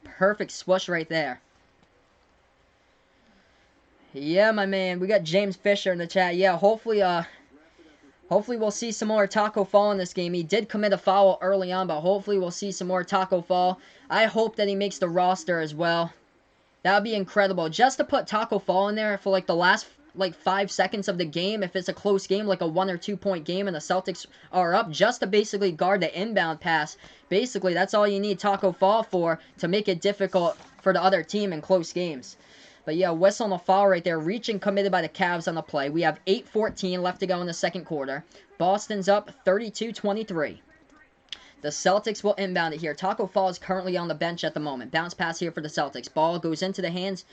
Perfect swoosh right there. Yeah, my man. We got James Fisher in the chat. Yeah, hopefully we'll see some more Taco Fall in this game. He did commit a foul early on, but hopefully we'll see some more Taco Fall. I hope that he makes the roster as well. That would be incredible. Just to put Taco Fall in there for like the last 5 seconds of the game, if it's a close game, like a 1 or 2 point game and the Celtics are up, just to basically guard the inbound pass. Basically, that's all you need Taco Fall for, to make it difficult for the other team in close games. But yeah, whistle on the foul right there. Reaching committed by the Cavs on the play. We have 8:14 left to go in the second quarter. Boston's up 32-23. The Celtics will inbound it here. Taco Fall is currently on the bench at the moment. Bounce pass here for the Celtics. Ball goes into the hands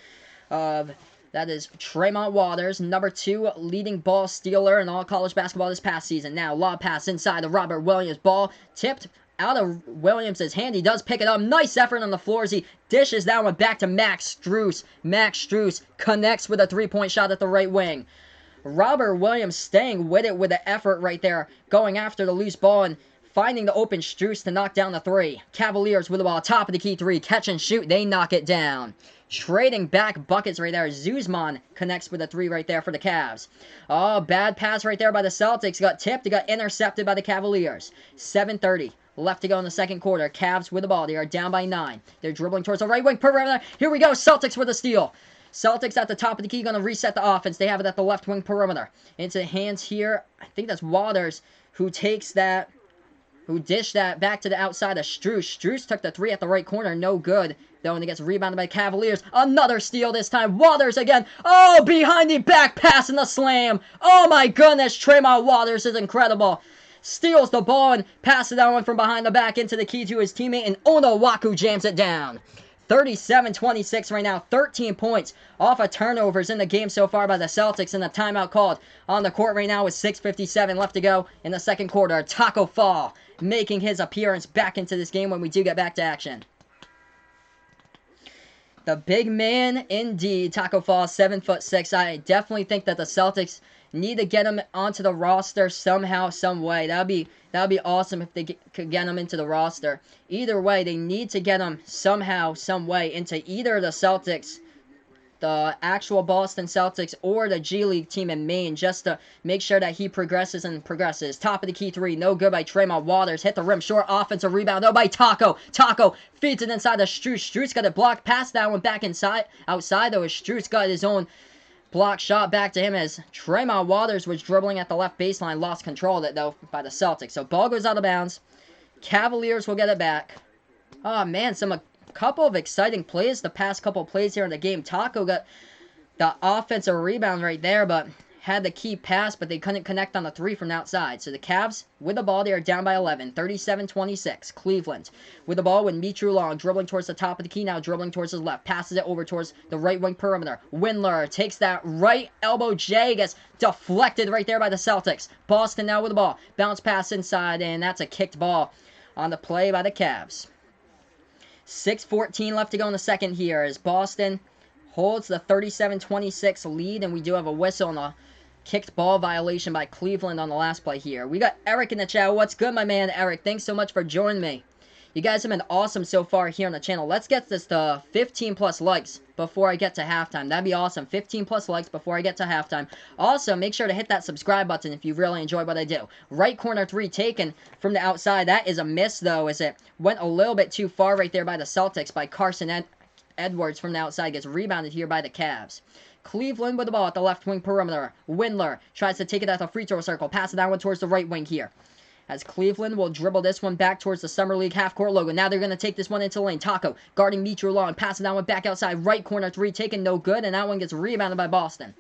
of, that is Tremont Waters, number 2 leading ball stealer in all college basketball this past season. Now, lob pass inside the Robert Williams. Ball tipped out of Williams' hand. He does pick it up. Nice effort on the floor as he dishes that one back to Max Strus. Max Strus connects with a three-point shot at the right wing. Robert Williams staying with it with the effort right there, going after the loose ball and finding the open Strus to knock down the three. Cavaliers with the ball, top of the key three, catch and shoot. They knock it down. Trading back buckets right there. Zuzman connects with a three right there for the Cavs. Oh, bad pass right there by the Celtics. Got tipped. It got intercepted by the Cavaliers. 7:30 left to go in the second quarter. Cavs with the ball. They are down by 9. They're dribbling towards the right wing perimeter. Here we go. Celtics with a steal. Celtics at the top of the key, going to reset the offense. They have it at the left wing perimeter. Into the hands here. I think that's Waters who takes that, who dished that back to the outside of Strus. Strus took the three at the right corner. No good, though, and it gets rebounded by Cavaliers. Another steal this time. Waters again. Oh, behind the back pass and the slam. Oh, my goodness. Tremont Waters is incredible. Steals the ball and passes that one from behind the back into the key to his teammate, and Onowaku jams it down. 37-26 right now. 13 points off of turnovers in the game so far by the Celtics, and the timeout called on the court right now with 6:57 left to go in the second quarter. Taco Fall making his appearance back into this game when we do get back to action. The big man indeed, Taco Fall, 7'6". I definitely think that the Celtics need to get him onto the roster somehow, some way. That'd be awesome if they could get him into the roster. Either way, they need to get him somehow, some way into either the Celtics, the actual Boston Celtics, or the G League team in Maine, just to make sure that he progresses and progresses. Top of the key three, no good by Tremont Waters. Hit the rim, short offensive rebound, though, by Taco. Taco feeds it inside of Strus. Strus got it blocked, past that one back inside, outside, though, as Strus got his own block shot back to him as Tremont Waters was dribbling at the left baseline. Lost control of it, though, by the Celtics. So ball goes out of bounds. Cavaliers will get it back. Oh, man, a couple of exciting plays the past couple plays here in the game. Taco got the offensive rebound right there, but had the key pass, but they couldn't connect on the three from the outside. So the Cavs with the ball, they are down by 11, 37-26. Cleveland with the ball with Mitru Long dribbling towards the top of the key, now dribbling towards his left, passes it over towards the right wing perimeter. Windler takes that right elbow J, gets deflected right there by the Celtics. Boston now with the ball, bounce pass inside, and that's a kicked ball on the play by the Cavs. 6:14 left to go in the second here as Boston holds the 37-26 lead, and we do have a whistle on the kicked ball violation by Cleveland on the last play here. We got Eric in the chat. What's good, my man, Eric? Thanks so much for joining me. You guys have been awesome so far here on the channel. Let's get this to 15 plus likes before I get to halftime. That'd be awesome. 15 plus likes before I get to halftime. Also, make sure to hit that subscribe button if you really enjoy what I do. Right corner three taken from the outside. That is a miss, though, as it went a little bit too far right there by the Celtics, by Carson Edwards from the outside. Gets rebounded here by the Cavs. Cleveland with the ball at the left wing perimeter. Windler tries to take it at the free throw circle. Pass it that one towards the right wing here. As Cleveland will dribble this one back towards the Summer League half-court logo. Now they're going to take this one into the lane. Taco guarding Mitru Long. Passing that one back outside. Right corner three taken, no good. And that one gets rebounded by Boston.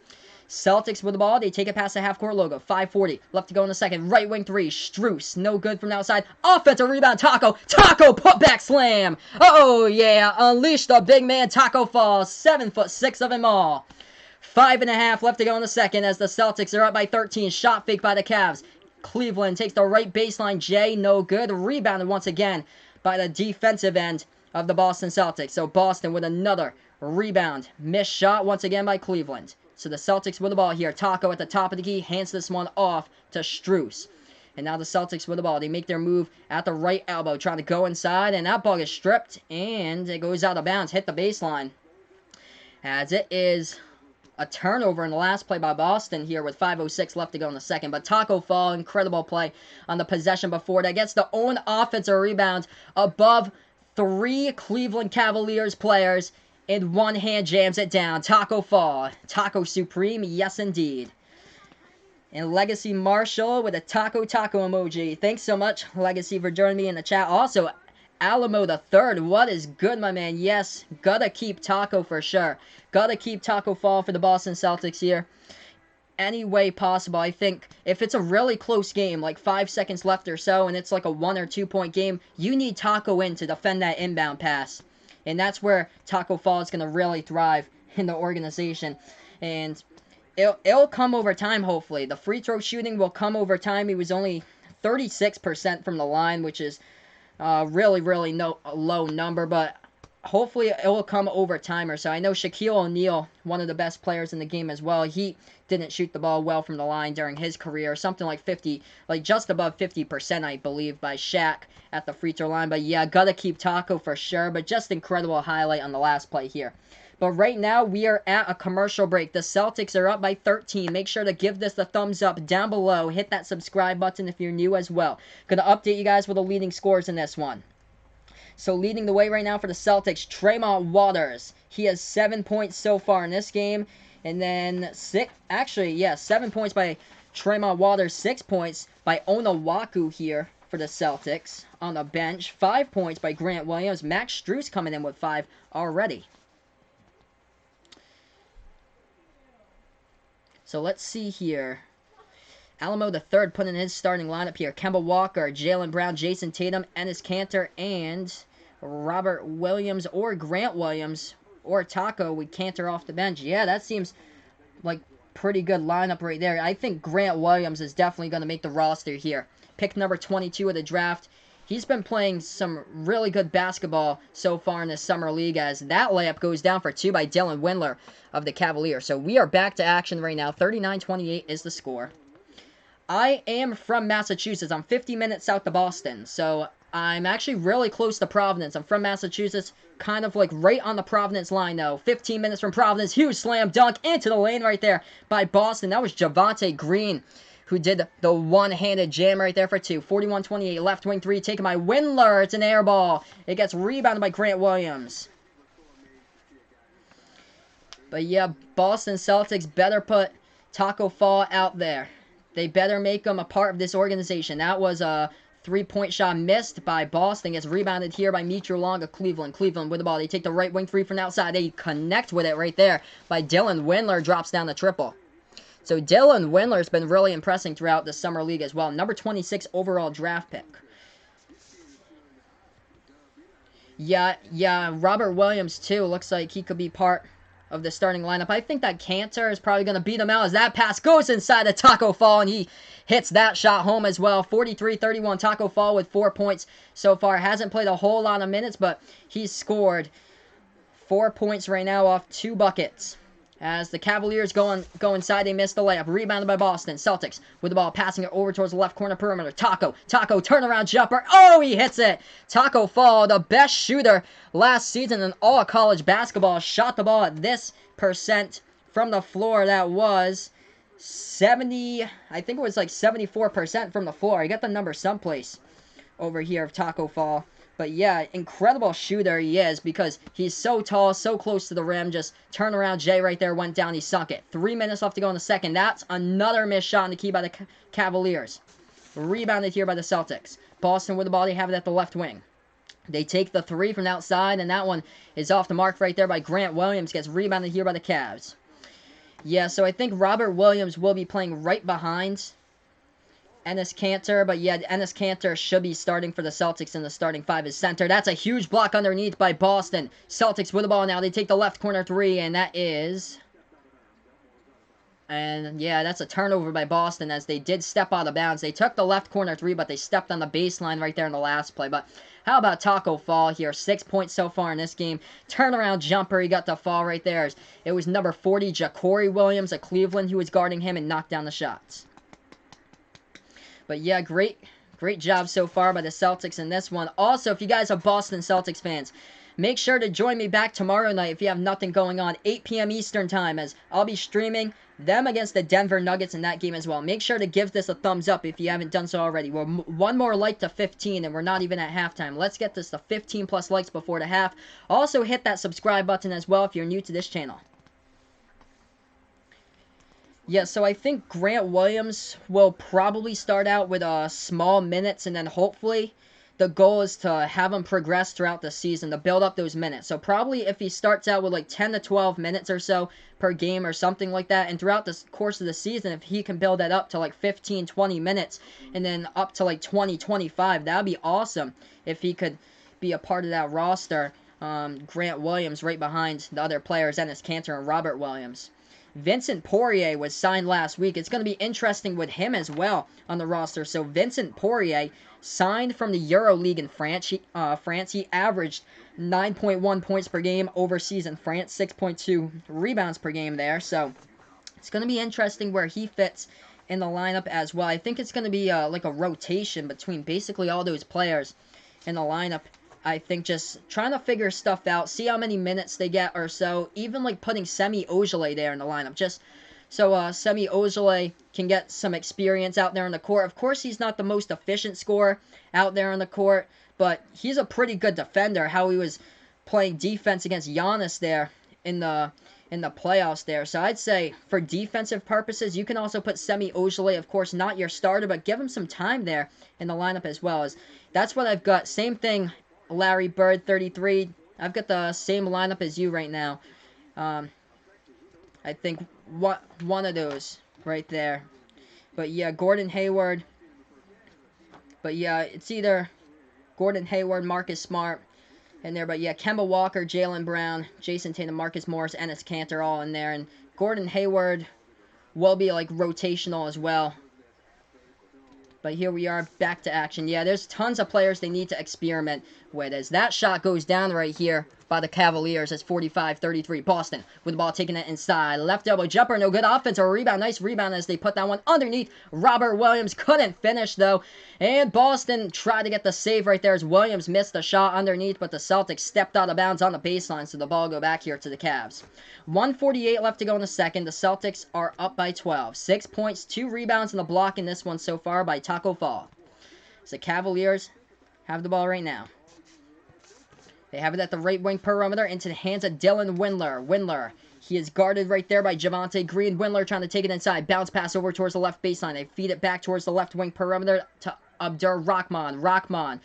Celtics with the ball. They take it past the half-court logo. 5:40 left to go in the second. Right wing three. Strus. No good from the outside. Offensive rebound. Taco. Taco putback slam. Oh, yeah. Unleash the big man. Taco Fall. 7'6" of him all. 5.5 left to go in the second as the Celtics are up by 13. Shot fake by the Cavs. Cleveland takes the right baseline. Jay, no good. Rebounded once again by the defensive end of the Boston Celtics. So Boston with another rebound. Missed shot once again by Cleveland. So the Celtics with the ball here. Taco at the top of the key hands this one off to Strus. And now the Celtics with the ball. They make their move at the right elbow, trying to go inside, and that ball is stripped, and it goes out of bounds, hit the baseline. As it is a turnover in the last play by Boston here with 5:06 left to go in the second. But Taco Fall, incredible play on the possession before that. Gets the own offensive rebound above 3 Cleveland Cavaliers players. In one hand jams it down. Taco Fall. Taco Supreme, yes indeed. And Legacy Marshall with a taco emoji. Thanks so much, Legacy, for joining me in the chat. Also, Alamo the third. What is good, my man? Yes, gotta keep Taco for sure. Gotta keep Taco Fall for the Boston Celtics here. Any way possible. I think if it's a really close game, like 5 seconds left or so, and it's like a 1 or 2 point game, you need Taco in to defend that inbound pass. And that's where Taco Fall is going to really thrive in the organization. And it'll come over time, hopefully. The free throw shooting will come over time. He was only 36% from the line, which is really low number. But hopefully it will come over time or so. I know Shaquille O'Neal, one of the best players in the game as well, he didn't shoot the ball well from the line during his career. Something like 50, like just above 50%, I believe, by Shaq at the free throw line. But yeah, gotta keep Taco for sure. But just incredible highlight on the last play here. But right now, we are at a commercial break. The Celtics are up by 13. Make sure to give this a thumbs up down below. Hit that subscribe button if you're new as well. Gonna update you guys with the leading scores in this one. So leading the way right now for the Celtics, Tremont Waters. He has 7 points so far in this game. And then 7 points by Tremont Waters, 6 points by Onawaku here for the Celtics on the bench. 5 points by Grant Williams. Max Strus coming in with 5 already. So let's see here. Alamo the third putting in his starting lineup here. Kemba Walker, Jaylen Brown, Jason Tatum, Enes Kanter, and Robert Williams or Grant Williams or Taco with Kanter off the bench. Yeah, that seems like pretty good lineup right there. I think Grant Williams is definitely going to make the roster here. Pick number 22 of the draft. He's been playing some really good basketball so far in this summer league, as that layup goes down for 2 by Dylan Windler of the Cavaliers. So we are back to action right now. 39-28 is the score. I am from Massachusetts. I'm 50 minutes south of Boston, so I'm actually really close to Providence. I'm from Massachusetts, kind of like right on the Providence line, though. 15 minutes from Providence. Huge slam dunk into the lane right there by Boston. That was Javonte Green who did the one-handed jam right there for 2. 41-28, left wing 3, taken by Windler. It's an air ball. It gets rebounded by Grant Williams. But yeah, Boston Celtics better put Taco Fall out there. They better make him a part of this organization. That was a 3-point shot missed by Boston. Gets rebounded here by Mitro Long of Cleveland. Cleveland with the ball. They take the right wing 3 from the outside. They connect with it right there by Dylan Windler. Drops down the triple. So Dylan Windler's been really impressing throughout the summer league as well. Number 26 overall draft pick. Yeah, Robert Williams too. Looks like he could be part of the starting lineup. I think that Kanter is probably going to beat him out as that pass goes inside the Taco Fall, and he hits that shot home as well. 43-31, Taco Fall with 4 points so far. Hasn't played a whole lot of minutes, but he's scored 4 points right now off 2 buckets. As the Cavaliers go inside, they miss the layup. Rebounded by Boston. Celtics with the ball, passing it over towards the left corner perimeter. Taco, turnaround jumper. Oh, he hits it. Taco Fall, the best shooter last season in all of college basketball, shot the ball at this percent from the floor. That was 70, I think it was like 74% from the floor. I got the number someplace over here of Taco Fall. But yeah, incredible shooter he is because he's so tall, so close to the rim. Just turn around, Jay right there went down, he sunk it. 3 minutes left to go in the second. That's another missed shot in the key by the Cavaliers. Rebounded here by the Celtics. Boston with the ball, they have it at the left wing. They take the 3 from the outside, and that one is off the mark right there by Grant Williams. Gets rebounded here by the Cavs. Yeah, so I think Robert Williams will be playing right behind Enes Kanter, but yeah, Enes Kanter should be starting for the Celtics in the starting 5 as center. That's a huge block underneath by Boston. Celtics with the ball now. They take the left corner 3, and that is And yeah, that's a turnover by Boston as they did step out of bounds. They took the left corner three, but they stepped on the baseline right there in the last play. But how about Taco Fall here? 6 points so far in this game. Turnaround jumper, he got the fall right there. It was number 40, Ja'Cory Williams of Cleveland, who was guarding him and knocked down the shots. But yeah, great job so far by the Celtics in this one. Also, if you guys are Boston Celtics fans, make sure to join me back tomorrow night if you have nothing going on, 8 p.m. Eastern time, as I'll be streaming them against the Denver Nuggets in that game as well. Make sure to give this a thumbs up if you haven't done so already. We're one more like to 15, and we're not even at halftime. Let's get this to 15 plus likes before the half. Also, hit that subscribe button as well if you're new to this channel. Yeah, so I think Grant Williams will probably start out with small minutes, and then hopefully the goal is to have him progress throughout the season to build up those minutes. So probably if he starts out with like 10 to 12 minutes or so per game or something like that, and throughout the course of the season, if he can build that up to like 15, 20 minutes, and then up to like 20, 25, that would be awesome if he could be a part of that roster. Grant Williams right behind the other players, Enes Kanter and Robert Williams. Vincent Poirier was signed last week. It's going to be interesting with him as well on the roster. So Vincent Poirier signed from the Euro League in France. He averaged 9.1 points per game overseas in France, 6.2 rebounds per game there. So it's going to be interesting where he fits in the lineup as well. I think it's going to be like a rotation between basically all those players in the lineup. I think just trying to figure stuff out, see how many minutes they get or so. Even like putting Semi Ojeleye there in the lineup, just so Semi Ojeleye can get some experience out there on the court. Of course, he's not the most efficient scorer out there on the court, but he's a pretty good defender. How he was playing defense against Giannis there in the playoffs there. So I'd say for defensive purposes, you can also put Semi Ojeleye, of course, not your starter, but give him some time there in the lineup as well. As that's what I've got. Same thing. Larry Bird, 33. I've got the same lineup as you right now. I think one of those right there. But yeah, Gordon Hayward. But yeah, it's either Gordon Hayward, Marcus Smart in there. But yeah, Kemba Walker, Jaylen Brown, Jason Tatum, Marcus Morris, Enes Kanter all in there. And Gordon Hayward will be like rotational as well. But here we are, back to action. Yeah, there's tons of players they need to experiment with. As that shot goes down right here by the Cavaliers, it's 45-33. Boston with the ball taking it inside. Left elbow jumper, no good offense or rebound. Nice rebound as they put that one underneath. Robert Williams couldn't finish, though. And Boston tried to get the save right there as Williams missed the shot underneath, but the Celtics stepped out of bounds on the baseline, so the ball go back here to the Cavs. 1:48 left to go in the second. The Celtics are up by 12. 6 points, 2 rebounds, and a block in this one so far by Taco Fall. So Cavaliers have the ball right now. They have it at the right wing perimeter into the hands of Dylan Windler. Windler, he is guarded right there by Javonte Green. Windler trying to take it inside. Bounce pass over towards the left baseline. They feed it back towards the left wing perimeter to Abdur Rahman. Rahman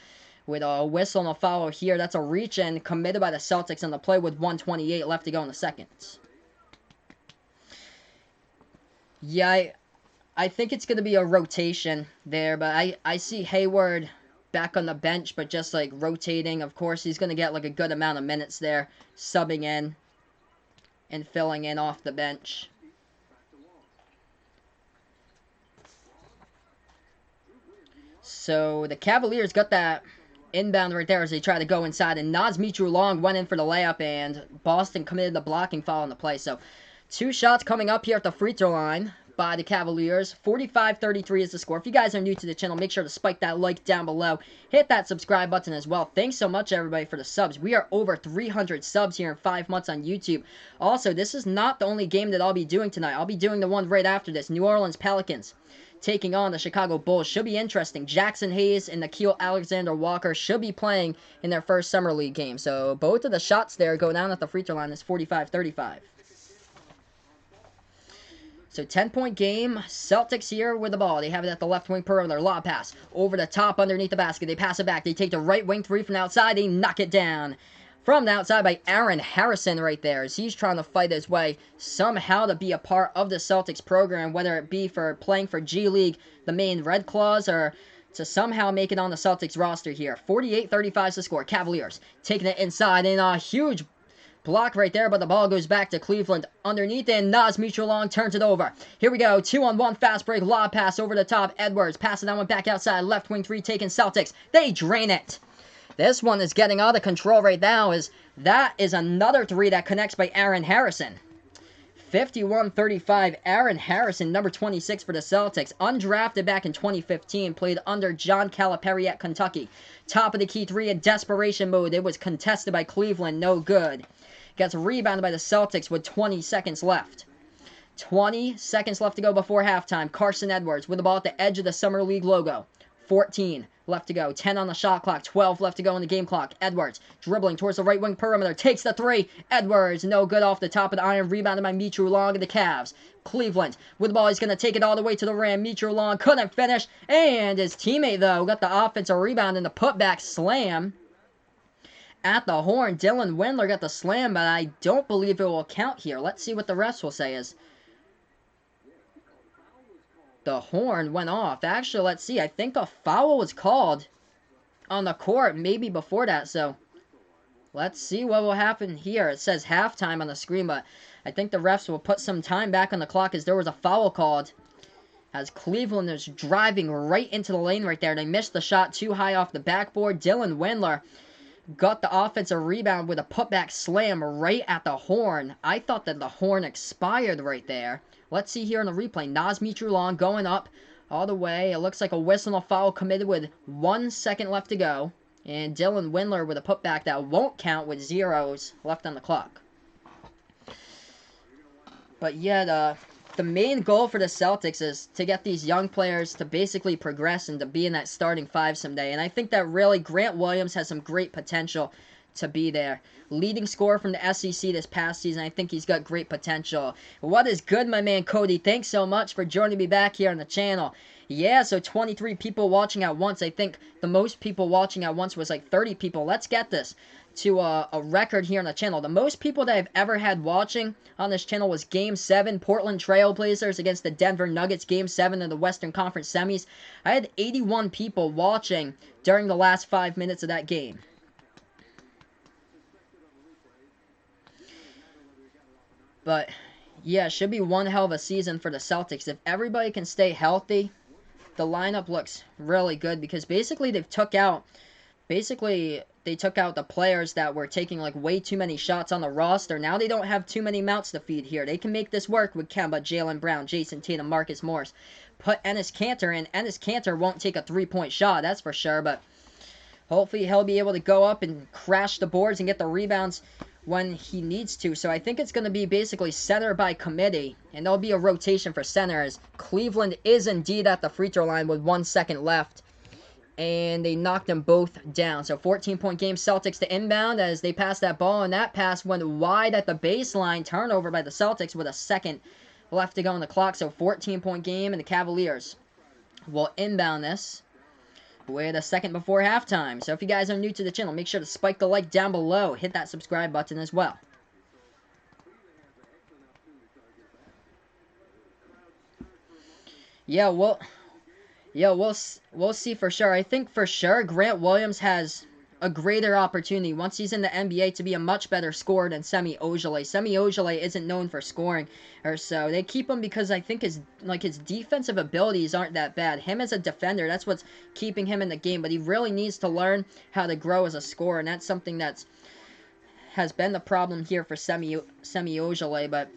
with a whistle and a foul here. That's a reach-in committed by the Celtics on the play with 1:28 left to go in the second. Yeah, I think it's going to be a rotation there, but I see Hayward back on the bench, but just like rotating. Of course, he's going to get like a good amount of minutes there, subbing in and filling in off the bench. So the Cavaliers got that inbound right there as they try to go inside, and Naz Mitrou-Long went in for the layup, and Boston committed the blocking foul on the play. So 2 shots coming up here at the free throw line by the Cavaliers. 45-33 is the score. If you guys are new to the channel, make sure to spike that like down below. Hit that subscribe button as well. Thanks so much, everybody, for the subs. We are over 300 subs here in 5 months on YouTube. Also, this is not the only game that I'll be doing tonight. I'll be doing the one right after this. New Orleans Pelicans taking on the Chicago Bulls. Should be interesting. Jackson Hayes and Nickeil Alexander-Walker should be playing in their first Summer League game. So both of the shots there go down at the free throw line. It's 45-35. So 10-point game. Celtics here with the ball. They have it at the left wing perimeter. Lob pass over the top underneath the basket. They pass it back. They take the right wing three from the outside. They knock it down from the outside by Aaron Harrison right there, as he's trying to fight his way somehow to be a part of the Celtics program, whether it be for playing for G League, the main Red Claws, or to somehow make it on the Celtics roster here. 48-35 is the score. Cavaliers taking it inside, and a huge Block right there, but the ball goes back to Cleveland. Underneath, and Naz Mitrolong turns it over. Here we go. 2-on-1 fast break. Lob pass over the top. Edwards passing that one back outside. Left wing three taking Celtics. They drain it. This one is getting out of control right now. That is another three that connects by Aaron Harrison. 51-35, Aaron Harrison, number 26 for the Celtics. Undrafted back in 2015, played under John Calipari at Kentucky. Top of the key three in desperation mode. It was contested by Cleveland, no good. Gets rebounded by the Celtics with 20 seconds left. 20 seconds left to go before halftime. Carson Edwards with the ball at the edge of the Summer League logo. 14 left to go. 10 on the shot clock. 12 left to go on the game clock. Edwards dribbling towards the right wing perimeter. Takes the three. Edwards, no good off the top of the iron. Rebounded by Mitru Long of the Cavs. Cleveland with the ball. He's going to take it all the way to the rim. Mitru Long couldn't finish. And his teammate, though, got the offensive rebound and the putback slam. At the horn, Dylan Windler got the slam, but I don't believe it will count here. Let's see what the refs will say is. The horn went off. Actually, let's see. I think a foul was called on the court maybe before that. So, let's see what will happen here. It says halftime on the screen, but I think the refs will put some time back on the clock as there was a foul called. As Cleveland is driving right into the lane right there. They missed the shot too high off the backboard. Dylan Windler got the offensive rebound with a putback slam right at the horn. I thought that the horn expired right there. Let's see here in the replay. Naz Mitrulong going up all the way. It looks like a whistle and a foul committed with 1 second left to go. And Dylan Windler with a putback that won't count with zeros left on the clock. But yeah, the main goal for the Celtics is to get these young players to basically progress and to be in that starting five someday. And I think that really Grant Williams has some great potential to be there. Leading scorer from the SEC this past season. I think he's got great potential. What is good, my man Cody? Thanks so much for joining me back here on the channel. Yeah, so 23 people watching at once. I think the most people watching at once was like 30 people. Let's get this to a record here on the channel. The most people that I've ever had watching on this channel was Game 7, Portland Trail Blazers against the Denver Nuggets, Game 7 of the Western Conference Semis. I had 81 people watching during the last 5 minutes of that game. But, yeah, it should be one hell of a season for the Celtics. If everybody can stay healthy, the lineup looks really good because basically they took out the players that were taking like way too many shots on the roster. Now they don't have too many mouths to feed here. They can make this work with Kemba, Jaylen Brown, Jason Tatum, Marcus Morris. Put Enes Kanter in. Enes Kanter won't take a three-point shot, that's for sure, but hopefully he'll be able to go up and crash the boards and get the rebounds when he needs to. So I think it's going to be basically center by committee, and there'll be a rotation for center as Cleveland is indeed at the free throw line with 1 second left. And they knocked them both down. So 14-point game, Celtics to inbound as they pass that ball, and that pass went wide at the baseline. Turnover by the Celtics with a second left to go on the clock. So 14-point game, and the Cavaliers will inbound this with a second before halftime. So if you guys are new to the channel, make sure to spike the like down below. Hit that subscribe button as well. Yeah, we'll see for sure. I think for sure Grant Williams has a greater opportunity once he's in the NBA to be a much better scorer than Semi Ojeleye. Semi Ojeleye isn't known for scoring or so. They keep him because I think his defensive abilities aren't that bad. Him as a defender, that's what's keeping him in the game. But he really needs to learn how to grow as a scorer, and that's something that's has been the problem here for Semi Ojeleye. But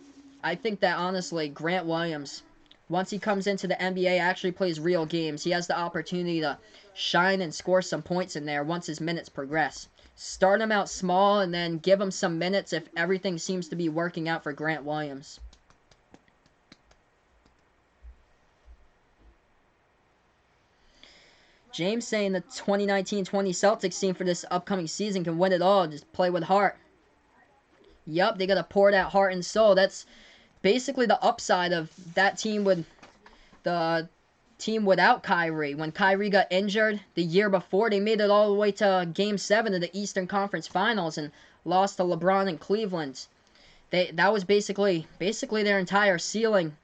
I think that honestly, Grant Williams, once he comes into the NBA, actually plays real games, he has the opportunity to shine and score some points in there once his minutes progress. Start him out small and then give him some minutes if everything seems to be working out for Grant Williams. James saying the 2019-20 Celtics team for this upcoming season can win it all. Just play with heart. Yup, they got to pour that heart and soul. That's basically the upside of that team with the team without Kyrie. When Kyrie got injured the year before, they made it all the way to Game 7 of the Eastern Conference Finals and lost to LeBron and Cleveland. That was basically their entire ceiling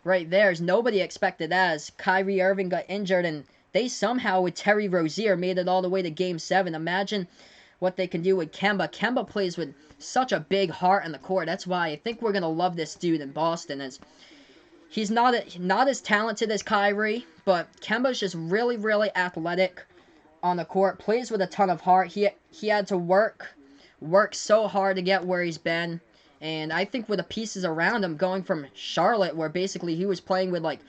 right there. As nobody expected that, as Kyrie Irving got injured, and they somehow with Terry Rozier made it all the way to Game 7. Imagine what they can do with Kemba. Kemba plays with such a big heart on the court. That's why I think we're going to love this dude in Boston. He's not as talented as Kyrie, but Kemba's just really, really athletic on the court. Plays with a ton of heart. He had to work so hard to get where he's been. And I think with the pieces around him, going from Charlotte, where basically he was playing with, like,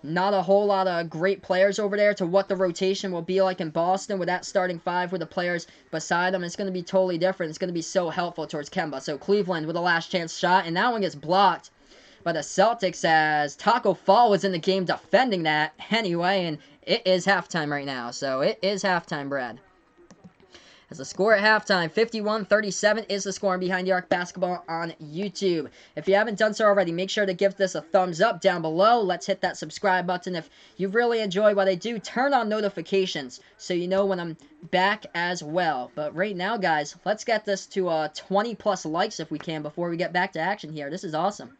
not a whole lot of great players over there, to what the rotation will be like in Boston with that starting five with the players beside him, it's going to be totally different. It's going to be so helpful towards Kemba. So Cleveland with a last chance shot, and that one gets blocked by the Celtics as Taco Fall was in the game defending that anyway, and it is halftime right now. So it is halftime, Brad. As the score at halftime, 51-37 is the score on Behind the Arc Basketball on YouTube. If you haven't done so already, make sure to give this a thumbs up down below. Let's hit that subscribe button. If you really enjoy what I do, turn on notifications so you know when I'm back as well. But right now, guys, let's get this to 20 plus likes if we can before we get back to action here. This is awesome.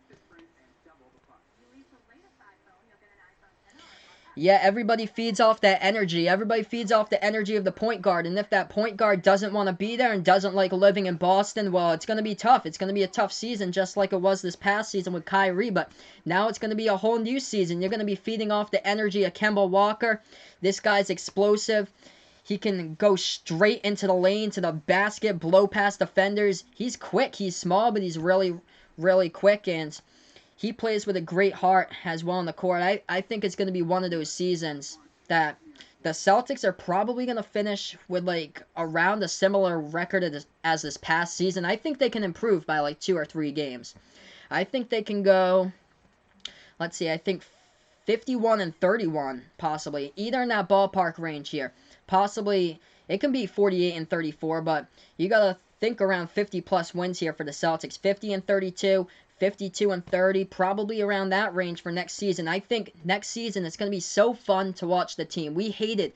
Yeah, everybody feeds off that energy. Everybody feeds off the energy of the point guard. And if that point guard doesn't want to be there and doesn't like living in Boston, well, it's going to be tough. It's going to be a tough season, just like it was this past season with Kyrie. But now it's going to be a whole new season. You're going to be feeding off the energy of Kemba Walker. This guy's explosive. He can go straight into the lane, to the basket, blow past defenders. He's quick. He's small, but he's really, really quick. And he plays with a great heart as well on the court. I think it's going to be one of those seasons that the Celtics are probably going to finish with, like, around a similar record as this past season. I think they can improve by, like, 2 or 3 games. I think they can go, let's see, I think 51-31, possibly. Either in that ballpark range here. Possibly, it can be 48-34, but you got to think around 50-plus wins here for the Celtics. 50-32. 52-30, probably around that range for next season. I think next season it's going to be so fun to watch the team. We hated,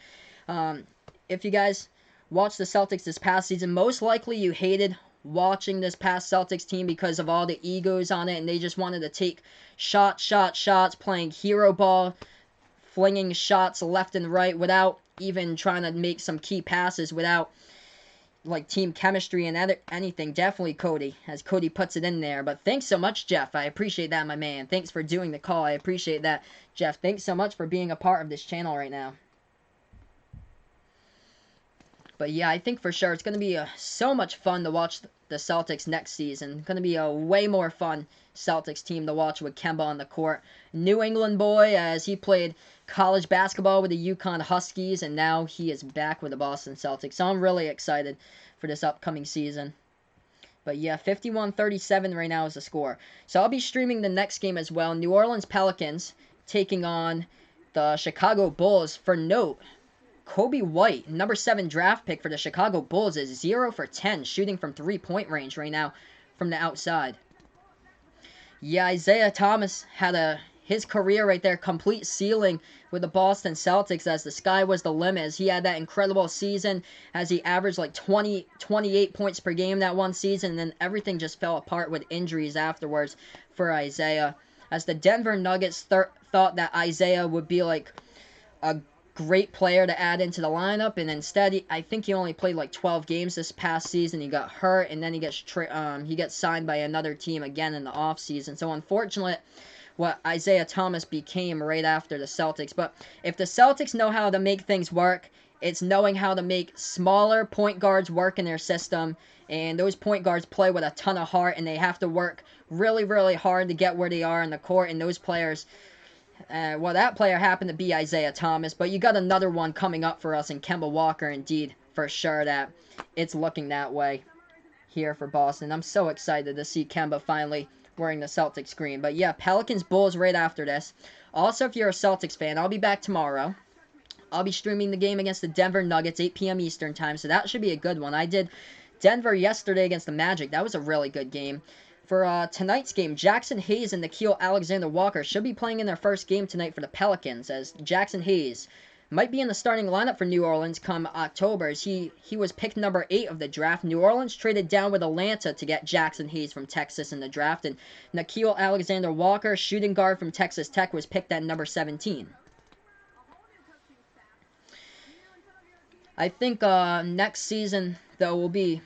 if you guys watched the Celtics this past season, most likely you hated watching this past Celtics team because of all the egos on it, and they just wanted to take shots, playing hero ball, flinging shots left and right without even trying to make some key passes, without like team chemistry and anything. Definitely Cody, as Cody puts it in there. But thanks so much, Jeff. I appreciate that, my man. Thanks for doing the call. I appreciate that, Jeff. Thanks so much for being a part of this channel right now. But yeah, I think for sure it's going to be so much fun to watch the Celtics next season. Going to be a way more fun Celtics team to watch with Kemba on the court. New England boy, as he played college basketball with the UConn Huskies, and now he is back with the Boston Celtics. So I'm really excited for this upcoming season. But yeah, 51-37 right now is the score. So I'll be streaming the next game as well. New Orleans Pelicans taking on the Chicago Bulls. For note, Kobe White, number 7 draft pick for the Chicago Bulls, is 0 for 10 shooting from 3-point range right now from the outside. Yeah, Isaiah Thomas had his career right there, complete ceiling with the Boston Celtics, as the sky was the limit, as he had that incredible season, as he averaged like 28 points per game that one season, and then everything just fell apart with injuries afterwards for Isaiah, as the Denver Nuggets thought that Isaiah would be like a great player to add into the lineup, and instead I think he only played like 12 games this past season. He got hurt, and then he gets signed by another team again in the offseason. So unfortunate what Isaiah Thomas became right after the Celtics. But if the Celtics know how to make things work, it's knowing how to make smaller point guards work in their system, and those point guards play with a ton of heart, and they have to work really, really hard to get where they are in the court, and those players, well, that player happened to be Isaiah Thomas, but you got another one coming up for us in Kemba Walker. Indeed, for sure that it's looking that way here for Boston. I'm so excited to see Kemba finally wearing the Celtics green. But yeah, Pelicans Bulls right after this. Also, if you're a Celtics fan, I'll be back tomorrow. I'll be streaming the game against the Denver Nuggets, 8 p.m. Eastern time, so that should be a good one. I did Denver yesterday against the Magic. That was a really good game. For tonight's game, Jackson Hayes and Nickeil Alexander-Walker should be playing in their first game tonight for the Pelicans, as Jackson Hayes might be in the starting lineup for New Orleans come October, as he was picked number 8 of the draft. New Orleans traded down with Atlanta to get Jackson Hayes from Texas in the draft, and Nickeil Alexander-Walker, shooting guard from Texas Tech, was picked at number 17. I think next season, though, will be...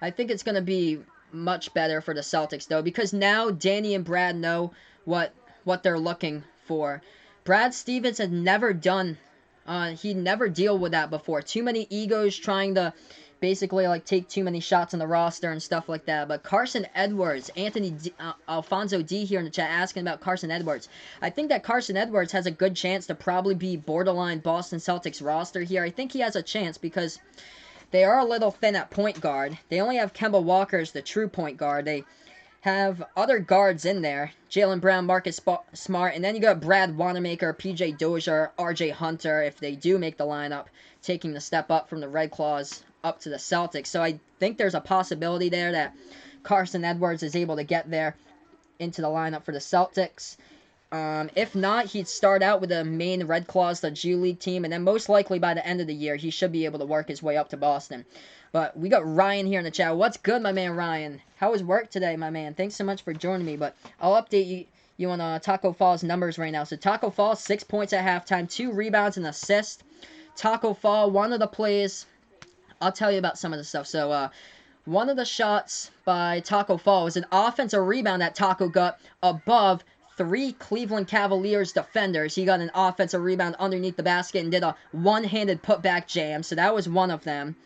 I think it's going to be much better for the Celtics, though, because now Danny and Brad know what they're looking for. Brad Stevens had never done... he never deal with that before. Too many egos trying to basically like take too many shots on the roster and stuff like that. But Carson Edwards, Alfonso D here in the chat asking about Carson Edwards. I think that Carson Edwards has a good chance to probably be borderline Boston Celtics roster here. I think he has a chance because they are a little thin at point guard. They only have Kemba Walker as the true point guard. They have other guards in there. Jaylen Brown, Marcus Smart, and then you got Brad Wanamaker, PJ Dozier, RJ Hunter, if they do make the lineup, taking the step up from the Red Claws up to the Celtics. So I think there's a possibility there that Carson Edwards is able to get there into the lineup for the Celtics. If not, he'd start out with the main Red Claws, the G League team, and then most likely by the end of the year, he should be able to work his way up to Boston. But we got Ryan here in the chat. What's good, my man Ryan? How was work today, my man? Thanks so much for joining me. But I'll update you on Taco Fall's numbers right now. So Taco Fall, 6 points at halftime, 2 rebounds and assists. Taco Fall, one of the plays... I'll tell you about some of the stuff. So, one of the shots by Taco Fall was an offensive rebound that Taco got above 3 Cleveland Cavaliers defenders. He got an offensive rebound underneath the basket and did a one-handed putback jam. So that was one of them.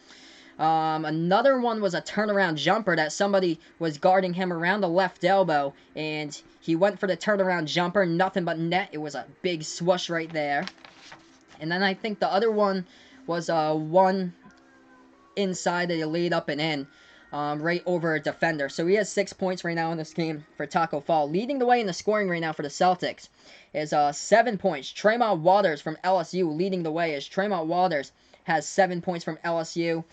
Another one was a turnaround jumper that somebody was guarding him around the left elbow. And he went for the turnaround jumper. Nothing but net. It was a big swoosh right there. And then I think the other one was one... inside that he laid up and in right over a defender. So he has 6 points right now in this game for Taco Fall. Leading the way in the scoring right now for the Celtics is 7 points. Tremont Waters from LSU leading the way as Tremont Waters has 7 points from LSU.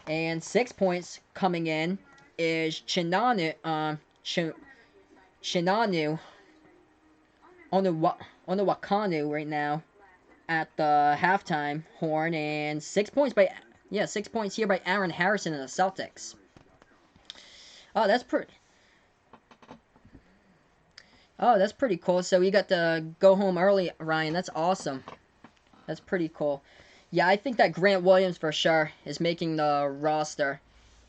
And 6 points coming in is Chinanu Onewakanu right now at the halftime horn. And 6 points by... 6 points here by Aaron Harrison and the Celtics. Oh, that's pretty cool. So we got to go home early, Ryan. That's awesome. That's pretty cool. Yeah, I think that Grant Williams for sure is making the roster.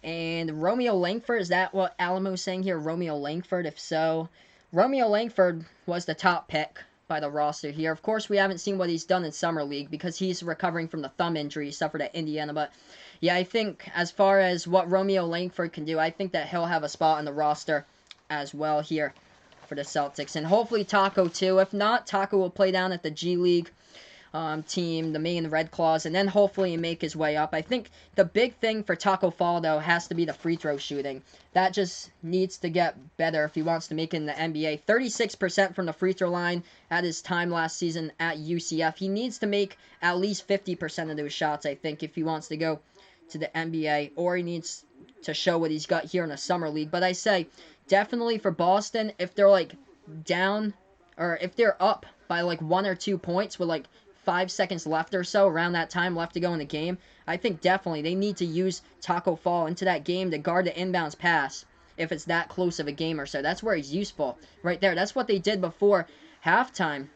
And Romeo Langford, is that what Alamo's saying here? Romeo Langford? If so, Romeo Langford was the top pick by the roster here. Of course, we haven't seen what he's done in Summer League because he's recovering from the thumb injury he suffered at Indiana. But yeah, I think as far as what Romeo Langford can do, I think that he'll have a spot on the roster as well here for the Celtics. And hopefully Taco too. If not, Taco will play down at the G League team, the main Red Claws, and then hopefully make his way up. I think the big thing for Taco Fall, though, has to be the free throw shooting. That just needs to get better if he wants to make it in the NBA. 36% from the free throw line at his time last season at UCF. He needs to make at least 50% of those shots, I think, if he wants to go to the NBA, or he needs to show what he's got here in the Summer League. But I say, definitely for Boston, if they're, like, down, or if they're up by, like, 1 or 2 points with, like, 5 seconds left or so, around that time left to go in the game, I think definitely they need to use Taco Fall into that game to guard the inbounds pass if it's that close of a game or so. That's where he's useful right there. That's what they did before halftime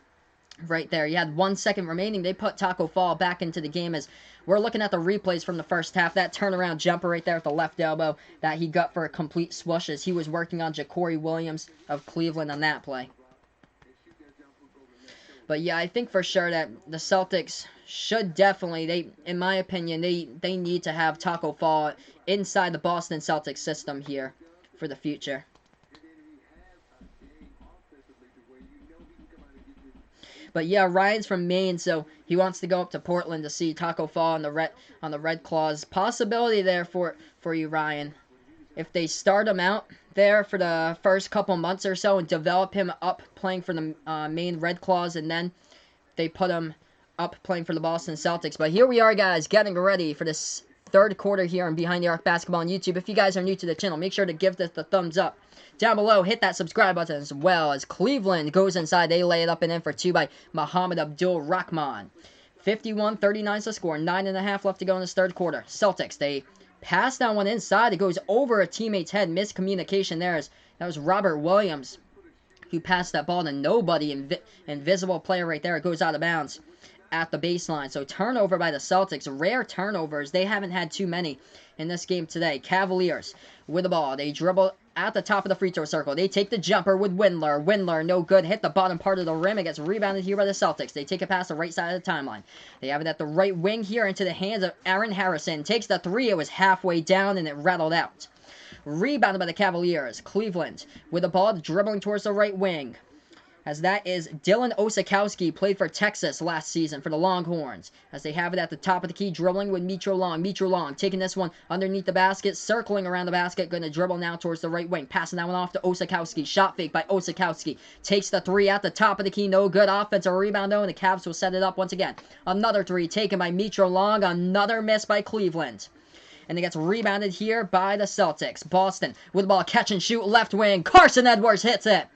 right there. You had 1 second remaining. They put Taco Fall back into the game as we're looking at the replays from the first half. That turnaround jumper right there at the left elbow that he got for a complete swoosh as he was working on Ja'Cory Williams of Cleveland on that play. But yeah, I think for sure that the Celtics should definitely, in my opinion, they need to have Taco Fall inside the Boston Celtics system here for the future. But yeah, Ryan's from Maine, so he wants to go up to Portland to see Taco Fall on the Red Claws. Possibility there for you, Ryan. If they start him out there for the first couple months or so and develop him up playing for the Maine Red Claws, and then they put him up playing for the Boston Celtics. But here we are, guys, getting ready for this third quarter here on Behind the Arc Basketball on YouTube. If you guys are new to the channel, make sure to give this the thumbs up. Down below, hit that subscribe button as well as Cleveland goes inside. They lay it up and in for 2 by Muhammad Abdul-Rahman. 51-39 is the score. 9.5 left to go in this third quarter. Celtics, they pass that one inside. It goes over a teammate's head. Miscommunication there. That was Robert Williams who passed that ball to nobody. Invisible player right there. It goes out of bounds at the baseline. So turnover by the Celtics. Rare turnovers. They haven't had too many in this game today. Cavaliers with the ball. They dribble at the top of the free throw circle. They take the jumper with Windler. Windler, no good. Hit the bottom part of the rim. It gets rebounded here by the Celtics. They take it past the right side of the timeline. They have it at the right wing here into the hands of Aaron Harrison. Takes the three. It was halfway down and it rattled out. Rebounded by the Cavaliers. Cleveland with the ball dribbling towards the right wing. As that is Dylan Osakowski, played for Texas last season for the Longhorns. As they have it at the top of the key, dribbling with Mitro Long. Mitro Long taking this one underneath the basket, circling around the basket, going to dribble now towards the right wing. Passing that one off to Osakowski. Shot fake by Osakowski. Takes the three at the top of the key. No good. Offensive rebound though, and the Cavs will set it up once again. Another three taken by Mitro Long. Another miss by Cleveland. And it gets rebounded here by the Celtics. Boston with the ball, catch and shoot, left wing. Carson Edwards hits it.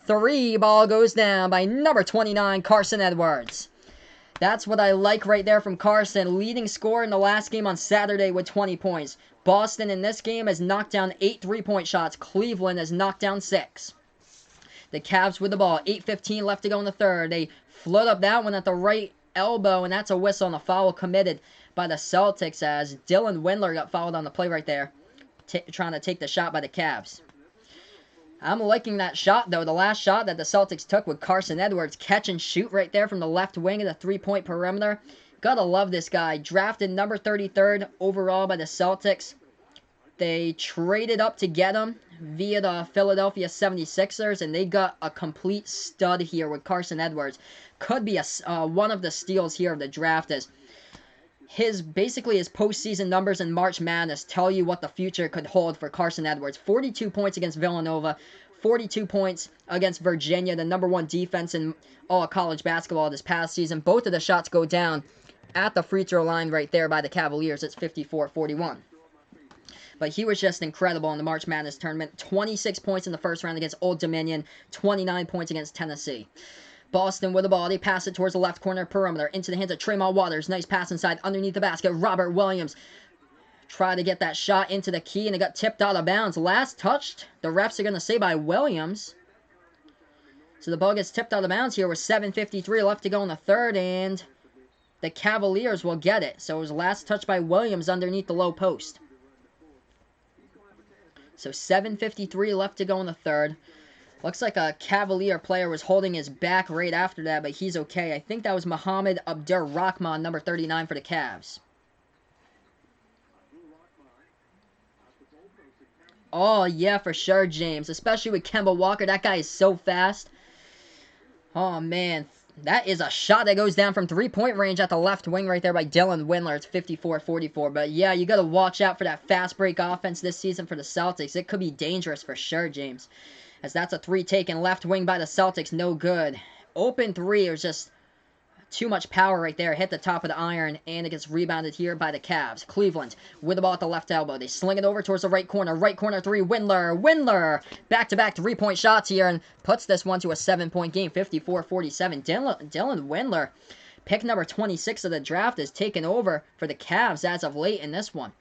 Three ball goes down by number 29, Carson Edwards. That's what I like right there from Carson. Leading scorer in the last game on Saturday with 20 points. Boston in this game has knocked down 8 3-point shots. Cleveland has knocked down 6. The Cavs with the ball. 8:15 left to go in the third. They float up that one at the right elbow, and that's a whistle on a foul committed by the Celtics as Dylan Windler got fouled on the play right there, trying to take the shot by the Cavs. I'm liking that shot, though. The last shot that the Celtics took with Carson Edwards. Catch and shoot right there from the left wing of the three-point perimeter. Gotta love this guy. Drafted number 33rd overall by the Celtics. They traded up to get him via the Philadelphia 76ers, and they got a complete stud here with Carson Edwards. Could be one of the steals here of the draft as basically his postseason numbers in March Madness tell you what the future could hold for Carson Edwards. 42 points against Villanova, 42 points against Virginia, the number 1 defense in all of college basketball this past season. Both of the shots go down at the free throw line right there by the Cavaliers. It's 54-41. But he was just incredible in the March Madness tournament. 26 points in the first round against Old Dominion, 29 points against Tennessee. Boston with the ball. They pass it towards the left corner perimeter. Into the hands of Tremont Waters. Nice pass inside underneath the basket. Robert Williams tried to get that shot into the key, and it got tipped out of bounds. Last touched, the refs are going to say by Williams. So the ball gets tipped out of bounds here with 7:53 left to go in the third, and the Cavaliers will get it. So it was last touch by Williams underneath the low post. So 7:53 left to go in the third. Looks like a Cavalier player was holding his back right after that, but he's okay. I think that was Mohamed Abdur-Rahman, number 39 for the Cavs. Oh, yeah, for sure, James. Especially with Kemba Walker. That guy is so fast. Oh, man. That is a shot that goes down from three-point range at the left wing right there by Dylan Windler. It's 54-44. But, yeah, you got to watch out for that fast break offense this season for the Celtics. It could be dangerous for sure, James. As that's a three taken left wing by the Celtics. No good. Open three. It was just too much power right there. Hit the top of the iron, and it gets rebounded here by the Cavs. Cleveland with the ball at the left elbow. They sling it over towards the right corner. Right corner three. Windler. Back-to-back three-point shots here and puts this one to a 7-point game. 54-47. Dylan Windler, pick number 26 of the draft, is taken over for the Cavs as of late in this one.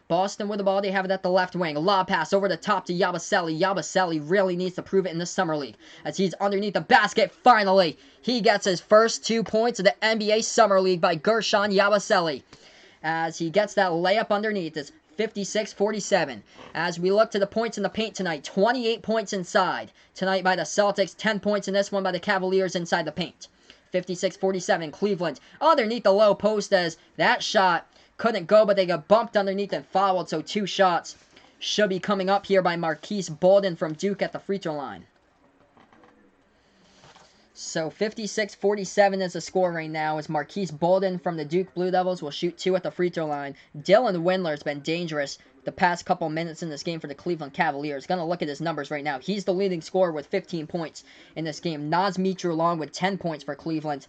Boston with the ball. They have it at the left wing. Lob pass over the top to Yabusele. Yabusele really needs to prove it in the summer league as he's underneath the basket. Finally, he gets his first 2 points of the NBA Summer League by Gershon Yabusele as he gets that layup underneath. It's 56-47. As we look to the points in the paint tonight, 28 points inside tonight by the Celtics, 10 points in this one by the Cavaliers inside the paint. 56-47. Cleveland underneath the low post as that shot couldn't go, but they got bumped underneath and fouled, so 2 shots should be coming up here by Marquise Bolden from Duke at the free throw line. So 56-47 is the score right now as Marquise Bolden from the Duke Blue Devils will shoot 2 at the free throw line. Dylan Windler's been dangerous the past couple minutes in this game for the Cleveland Cavaliers. Gonna look at his numbers right now. He's the leading scorer with 15 points in this game. Naz Mitru along with 10 points for Cleveland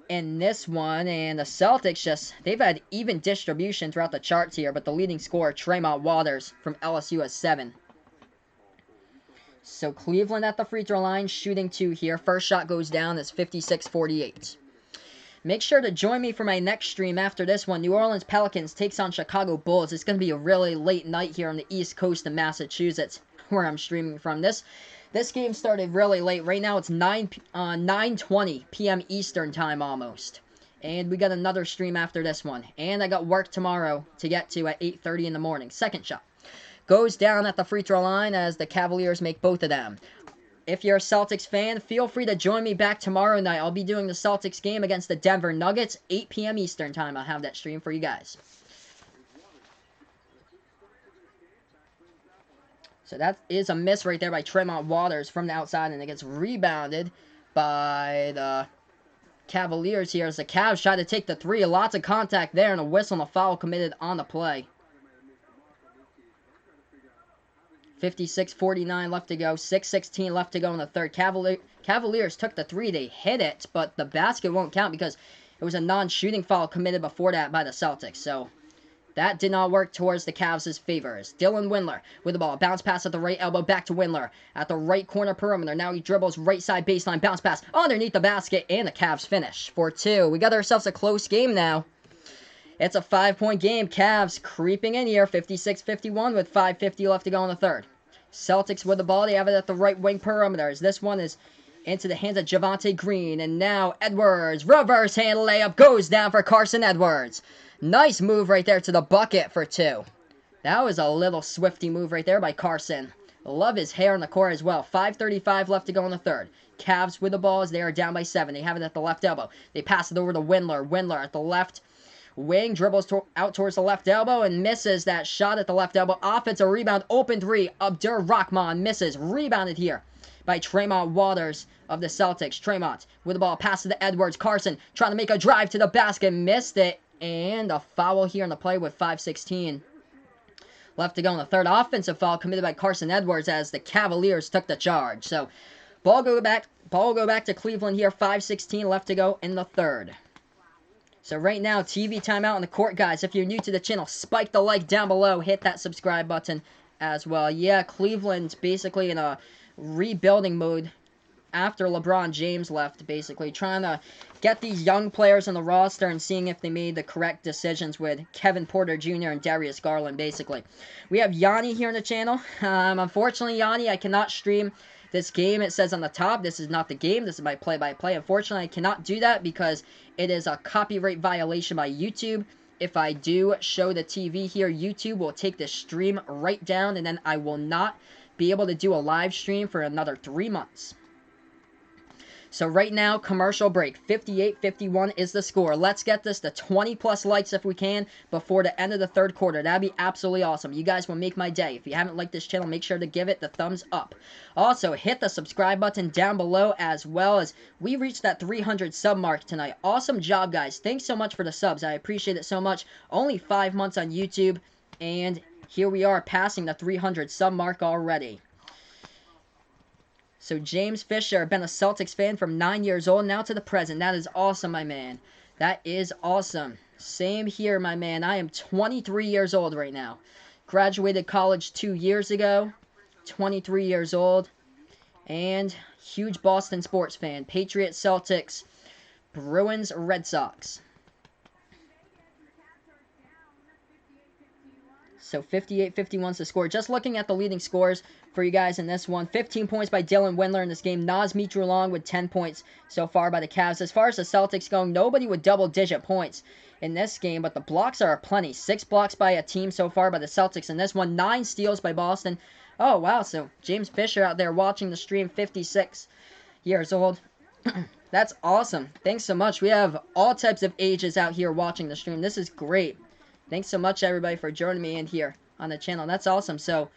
in this one, and the Celtics they've had even distribution throughout the charts here, but the leading scorer, Tremont Waters from LSU, has 7. So Cleveland at the free throw line, shooting 2 here. First shot goes down. It's 56-48. Make sure to join me for my next stream after this one. New Orleans Pelicans takes on Chicago Bulls. It's going to be a really late night here on the East Coast of Massachusetts, where I'm streaming from. This game started really late. Right now it's 9:20 p.m. Eastern time almost. And we got another stream after this one. And I got work tomorrow to get to at 8:30 in the morning. Second shot goes down at the free throw line as the Cavaliers make both of them. If you're a Celtics fan, feel free to join me back tomorrow night. I'll be doing the Celtics game against the Denver Nuggets, 8 p.m. Eastern time. I'll have that stream for you guys. So that is a miss right there by Tremont Waters from the outside, and it gets rebounded by the Cavaliers here as the Cavs try to take the three. Lots of contact there, and a whistle and a foul committed on the play. 56:49 left to go. 6:16 left to go in the third. Cavaliers took the three. They hit it, but the basket won't count because it was a non-shooting foul committed before that by the Celtics. So that did not work towards the Cavs' favors. Dylan Windler with the ball. Bounce pass at the right elbow. Back to Windler at the right corner perimeter. Now he dribbles right side baseline. Bounce pass underneath the basket. And the Cavs finish for two. We got ourselves a close game now. It's a 5-point game. Cavs creeping in here. 56-51 with 5:50 left to go in the third. Celtics with the ball. They have it at the right wing perimeter. This one is into the hands of Javonte Green. And now Edwards. Reverse hand layup goes down for Carson Edwards. Nice move right there to the bucket for two. That was a little swifty move right there by Carson. Love his hair in the court as well. 5:35 left to go in the third. Cavs with the ball as they are down by 7. They have it at the left elbow. They pass it over to Windler. Windler at the left wing, dribbles out towards the left elbow and misses that shot at the left elbow. Offensive rebound, open three. Abdur Rahman misses. Rebounded here by Tremont Waters of the Celtics. Tremont with the ball, pass to Edwards. Carson trying to make a drive to the basket, missed it. And a foul here in the play with 5:16 left to go in the third. Offensive foul committed by Carson Edwards as the Cavaliers took the charge. So ball will go back to Cleveland here. 5:16 left to go in the third. So right now, TV timeout on the court, guys. If you're new to the channel, spike the like down below. Hit that subscribe button as well. Yeah, Cleveland's basically in a rebuilding mode after LeBron James left, basically. Trying to get these young players on the roster and seeing if they made the correct decisions with Kevin Porter Jr. and Darius Garland, basically. We have Yanni here on the channel. Unfortunately, Yanni, I cannot stream this game. It says on the top, this is not the game. This is my play-by-play. Unfortunately, I cannot do that because it is a copyright violation by YouTube. If I do show the TV here, YouTube will take the stream right down, and then I will not be able to do a live stream for another 3 months. So right now, commercial break. 58-51 is the score. Let's get this to 20-plus likes if we can before the end of the third quarter. That'd be absolutely awesome. You guys will make my day. If you haven't liked this channel, make sure to give it the thumbs up. Also, hit the subscribe button down below as well as we reached that 300 sub mark tonight. Awesome job, guys. Thanks so much for the subs. I appreciate it so much. Only 5 months on YouTube, and here we are passing the 300 sub mark already. So James Fisher, been a Celtics fan from 9 years old, now to the present. That is awesome, my man. That is awesome. Same here, my man. I am 23 years old right now. Graduated college 2 years ago. 23 years old. And huge Boston sports fan. Patriots, Celtics, Bruins, Red Sox. So 58-51 is the score. Just looking at the leading scores for you guys in this one. 15 points by Dylan Windler in this game. Naz Mitrulong with 10 points so far by the Cavs. As far as the Celtics go, nobody with double-digit points in this game, but the blocks are plenty. 6 blocks by a team so far by the Celtics in this one. 9 steals by Boston. Oh, wow. So James Fisher out there watching the stream, 56 years old. That's awesome. Thanks so much. We have all types of ages out here watching the stream. This is great. Thanks so much, everybody, for joining me in here on the channel. That's awesome. So,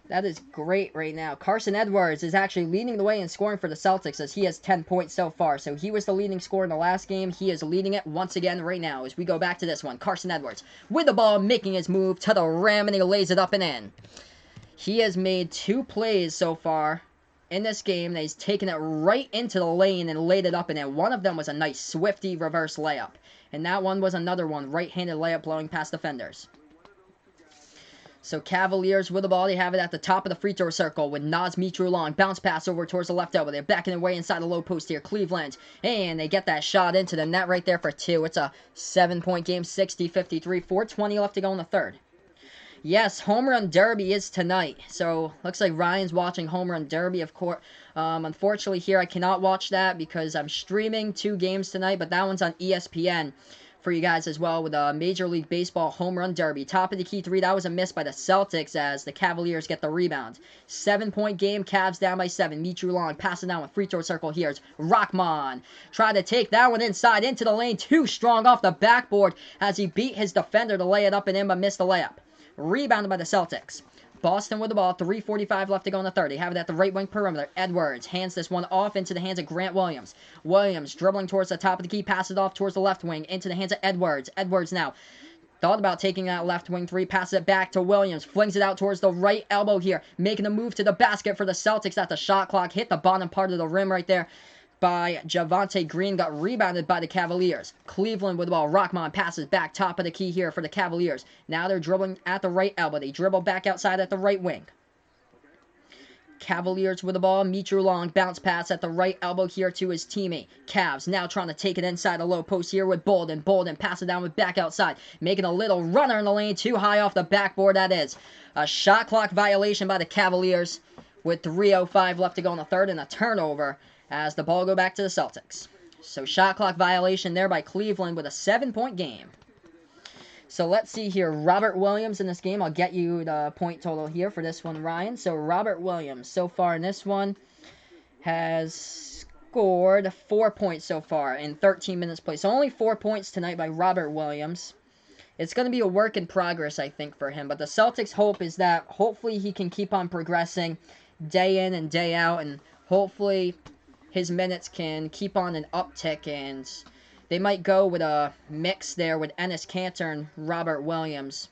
that is great right now. Carson Edwards is actually leading the way in scoring for the Celtics as he has 10 points so far. So, he was the leading scorer in the last game. He is leading it once again right now as we go back to this one. Carson Edwards with the ball, making his move to the rim, and he lays it up and in. He has made 2 plays so far in this game. He's taken it right into the lane and laid it up and in. One of them was a nice swifty reverse layup. And that one was another one, right-handed layup blowing past defenders. So Cavaliers with the ball. They have it at the top of the free throw circle with Naz Mitrulong. Bounce pass over towards the left elbow. They're backing away inside the low post here. Cleveland. And they get that shot into the net right there for 2. It's a 7-point game, 60-53. 4:20 left to go in the third. Yes, Home Run Derby is tonight. So, looks like Ryan's watching Home Run Derby, of course. Unfortunately, here I cannot watch that because I'm streaming 2 games tonight, but that one's on ESPN for you guys as well with a Major League Baseball Home Run Derby. Top of the key 3, that was a miss by the Celtics as the Cavaliers get the rebound. 7-point game, Cavs down by 7. Michu Long passing down with free throw circle here. It's Rockman. Try to take that one inside into the lane. Too strong off the backboard as he beat his defender to lay it up and in but missed the layup. Rebounded by the Celtics. Boston with the ball, 3:45 left to go in the third. They have it at the right wing perimeter. Edwards hands this one off into the hands of Grant Williams. Williams dribbling towards the top of the key, passes it off towards the left wing into the hands of Edwards. Edwards now thought about taking that left wing 3, passes it back to Williams, flings it out towards the right elbow here, making a move to the basket for the Celtics at the shot clock. Hit the bottom part of the rim right there by Javonte Green, got rebounded by the Cavaliers. Cleveland with the ball. Rockman passes back, top of the key here for the Cavaliers. Now they're dribbling at the right elbow. They dribble back outside at the right wing. Cavaliers with the ball. Michu Long, bounce pass at the right elbow here to his teammate. Cavs now trying to take it inside a low post here with Bolden. Bolden pass it down with back outside, making a little runner in the lane, too high off the backboard. That is a shot clock violation by the Cavaliers with 3:05 left to go in the third and a turnover as the ball go back to the Celtics. So shot clock violation there by Cleveland with a 7-point game. So let's see here. Robert Williams in this game. I'll get you the point total here for this one, Ryan. So Robert Williams so far in this one has scored 4 points so far in 13 minutes played. So only 4 points tonight by Robert Williams. It's going to be a work in progress, I think, for him. But the Celtics' hope is that hopefully he can keep on progressing day in and day out, and hopefully his minutes can keep on an uptick, and they might go with a mix there with Enes Kanter and Robert Williams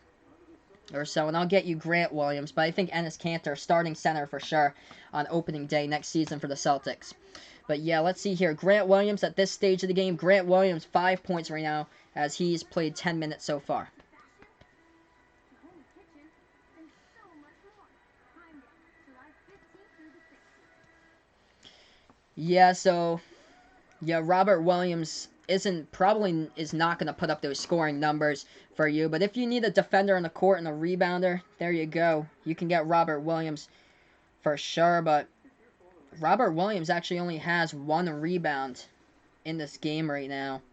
or so. And I'll get you Grant Williams, but I think Enes Kanter starting center for sure on opening day next season for the Celtics. But yeah, let's see here. Grant Williams at this stage of the game. Grant Williams 5 points right now as he's played 10 minutes so far. Yeah, Robert Williams is not going to put up those scoring numbers for you. But if you need a defender on the court and a rebounder, there you go. You can get Robert Williams for sure. But Robert Williams actually only has 1 rebound in this game right now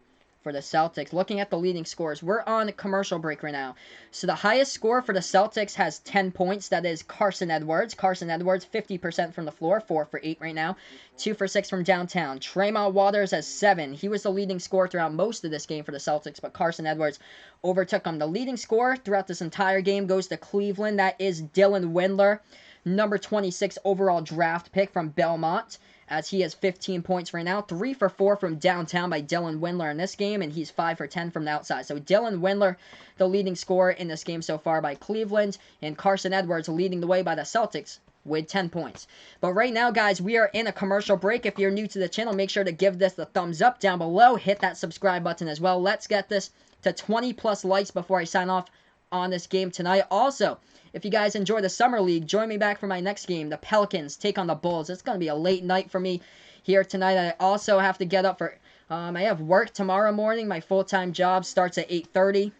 for the Celtics. Looking at the leading scores, we're on a commercial break right now. So the highest score for the Celtics has 10 points. That is Carson Edwards. Carson Edwards, 50% from the floor, 4 for 8 right now. 2 for 6 from downtown. Tremont Waters has 7. He was the leading scorer throughout most of this game for the Celtics, but Carson Edwards overtook him. The leading scorer throughout this entire game goes to Cleveland. That is Dylan Windler, number 26 overall draft pick from Belmont, as he has 15 points right now. 3 for 4 from downtown by Dylan Windler in this game, and he's 5 for 10 from the outside. So Dylan Windler, the leading scorer in this game so far by Cleveland, and Carson Edwards leading the way by the Celtics with 10 points. But right now, guys, we are in a commercial break. If you're new to the channel, make sure to give this the thumbs up down below. Hit that subscribe button as well. Let's get this to 20 plus likes before I sign off on this game tonight. Also, if you guys enjoy the Summer League, join me back for my next game. The Pelicans take on the Bulls. It's going to be a late night for me here tonight. I also have to get up for, I have work tomorrow morning. My full-time job starts at 8:30.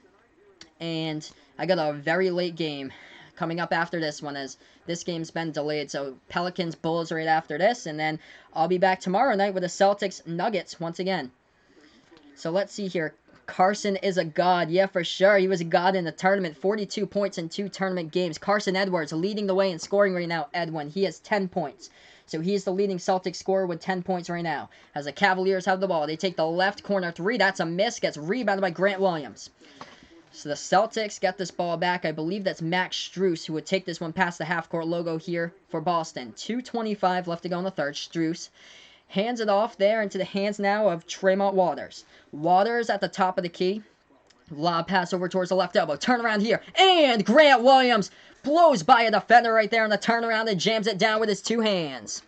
And I got a very late game coming up after this one, as this game's been delayed. So Pelicans, Bulls right after this. And then I'll be back tomorrow night with the Celtics, Nuggets once again. So let's see here. Carson is a god. Yeah, for sure. He was a god in the tournament. 42 points in 2 tournament games. Carson Edwards leading the way in scoring right now. Edwin, he has 10 points. So he's the leading Celtics scorer with 10 points right now. As the Cavaliers have the ball, they take the left corner 3. That's a miss. Gets rebounded by Grant Williams. So the Celtics get this ball back. I believe that's Max Strus who would take this one past the half-court logo here for Boston. 2:25 left to go in the third. Strus hands it off there into the hands now of Tremont Waters. Waters at the top of the key. Lob pass over towards the left elbow. Turn around here. And Grant Williams blows by a defender right there on the turnaround and jams it down with his 2 hands.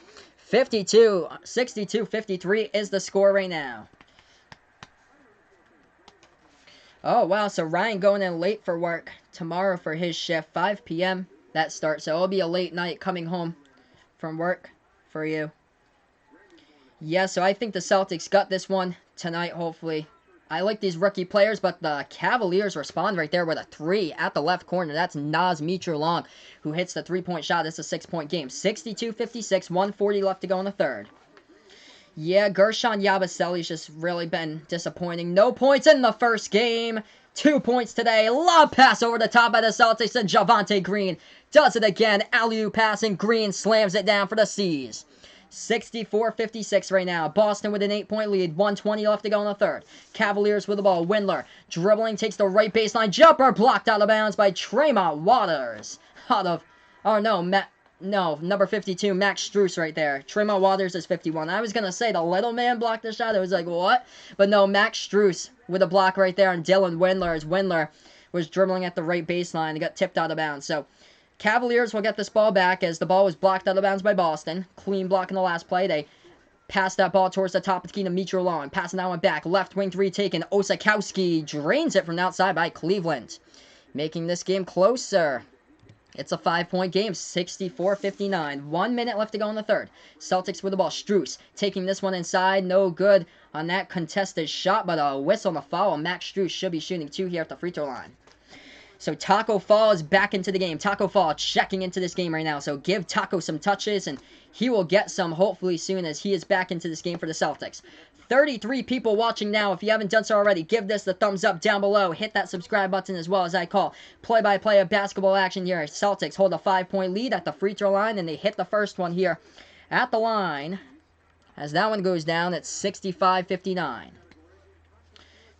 62-53 is the score right now. Oh, wow. So Ryan going in late for work tomorrow for his shift. 5 p.m. that starts. So it'll be a late night coming home from work for you. Yeah, so I think the Celtics got this one tonight, hopefully. I like these rookie players, but the Cavaliers respond right there with a 3 at the left corner. That's Naz Mitrou-Long, who hits the 3-point shot. It's a 6-point game. 62-56, 140 left to go in the third. Yeah, Gershon Yabusele's just really been disappointing. No points in the first game. 2 points today. Lob pass over the top by the Celtics, and Javonte Green does it again. Alley-oop pass, and Green slams it down for the C's. 64-56 right now. Boston with an 8-point lead. 120 left to go in the third. Cavaliers with the ball. Windler dribbling, takes the right baseline. Jumper blocked out of bounds by Tremont Waters. Number 52, Max Strus right there. Tremont Waters is 51. I was going to say the little man blocked the shot. I was like, what? But no, Max Strus with a block right there on Dylan Windler, as Windler was dribbling at the right baseline and got tipped out of bounds. So Cavaliers will get this ball back as the ball was blocked out of bounds by Boston. Clean block in the last play. They passed that ball towards the top of the key to Mitrou-Long. Passing that one back. Left wing 3 taken. Osikowski drains it from the outside by Cleveland, making this game closer. It's a 5-point game, 64-59. 1 minute left to go in the third. Celtics with the ball. Strus taking this one inside. No good on that contested shot, but a whistle on the foul. Max Strus should be shooting 2 here at the free throw line. So Taco Fall is back into the game. Taco Fall checking into this game right now. So give Taco some touches, and he will get some hopefully soon as he is back into this game for the Celtics. 33 people watching now. If you haven't done so already, give this the thumbs up down below. Hit that subscribe button as well as I call play-by-play of basketball action here. Celtics hold a 5-point lead at the free throw line, and they hit the first one here at the line. As that one goes down, it's 65-59.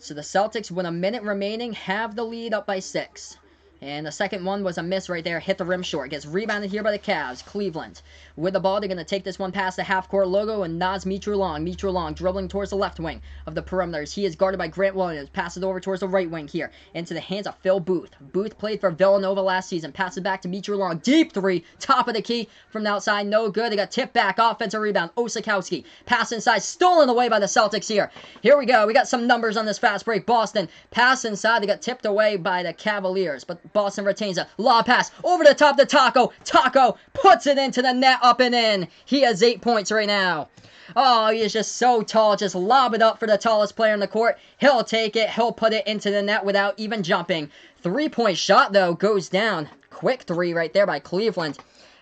So the Celtics, with a minute remaining, have the lead up by 6. And the second one was a miss right there. Hit the rim short. Gets rebounded here by the Cavs. Cleveland with the ball. They're going to take this one past the half-court logo. And Naz Mitrou-Long. Mitrou-Long dribbling towards the left wing of the perimeters. He is guarded by Grant Williams. Passes over towards the right wing here. Into the hands of Phil Booth. Booth played for Villanova last season. Passes back to Mitrou-Long. Deep 3. Top of the key from the outside. No good. They got tipped back. Offensive rebound. Osikowski. Pass inside. Stolen away by the Celtics here. Here we go. We got some numbers on this fast break. Boston. Pass inside. They got tipped away by the Cavaliers. But Boston retains a lob pass over the top to Taco. Taco puts it into the net, up and in. He has 8 points right now. Oh, he is just so tall. Just lob it up for the tallest player in the court. He'll take it. He'll put it into the net without even jumping. 3-point shot, though, goes down. Quick 3 right there by Cleveland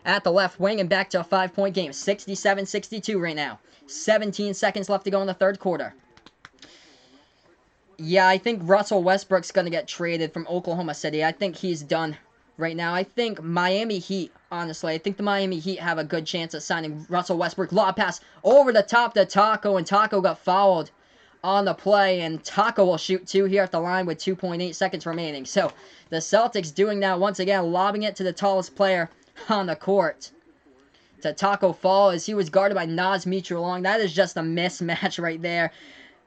at the left wing, and back to a 5-point game. 67-62 right now. 17 seconds left to go in the third quarter. Yeah, I think Russell Westbrook's going to get traded from Oklahoma City. I think he's done right now. I think Miami Heat, honestly, I think the Miami Heat have a good chance of signing Russell Westbrook. Lob pass over the top to Taco, and Taco got fouled on the play, and Taco will shoot 2 here at the line with 2.8 seconds remaining. So the Celtics doing that once again, lobbing it to the tallest player on the court, to Taco Fall, as he was guarded by Naz Mitrou-Long. That is just a mismatch right there.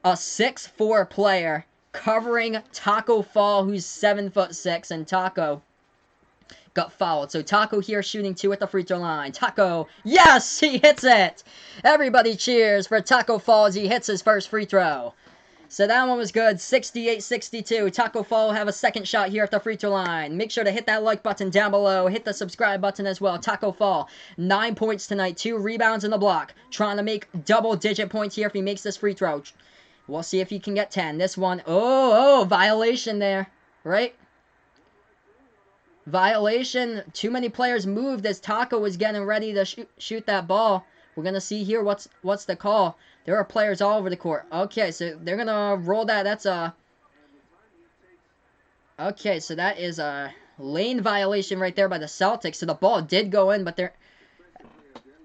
A 6'4" player covering Taco Fall, who's 7'6", and Taco got fouled. So Taco here shooting 2 at the free throw line. Taco, yes, he hits it. Everybody cheers for Taco Fall as he hits his first free throw. So that one was good. 68-62. Taco Fall will have a second shot here at the free throw line. Make sure to hit that like button down below. Hit the subscribe button as well. Taco Fall, 9 points tonight. 2 rebounds in the block. Trying to make double-digit points here if he makes this free throw. We'll see if he can get 10. This one, violation there, right? Violation. Too many players moved as Taco was getting ready to shoot that ball. We're going to see here what's the call. There are players all over the court. Okay, so they're going to roll that. That's a... Okay, so that is a lane violation right there by the Celtics. So the ball did go in, but they're...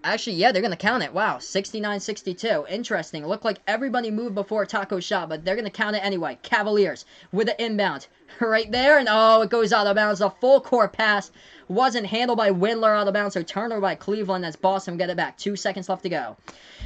Actually, yeah, they're going to count it. Wow, 69-62. Interesting. It looked like everybody moved before Taco's shot, but they're going to count it anyway. Cavaliers with the inbound right there, and it goes out of bounds. A full court pass wasn't handled by Windler out of bounds, so turnover by Cleveland as Boston get it back. 2 seconds left to go.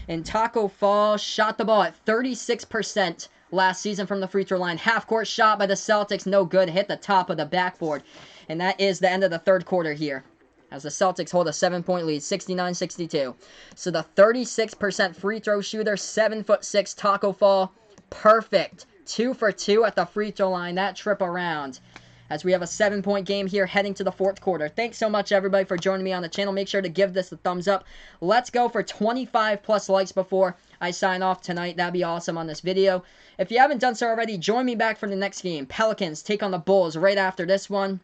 And Taco Fall shot the ball at 36% last season from the free throw line. Half-court shot by the Celtics, no good. Hit the top of the backboard. And that is the end of the third quarter here, as the Celtics hold a 7-point lead, 69-62. So the 36% free throw shooter, 7'6", Taco Fall, perfect. 2 for 2 at the free throw line. That trip around, as we have a 7-point game here heading to the fourth quarter. Thanks so much, everybody, for joining me on the channel. Make sure to give this a thumbs up. Let's go for 25+ likes before I sign off tonight. That'd be awesome on this video. If you haven't done so already, join me back for the next game. Pelicans take on the Bulls right after this one.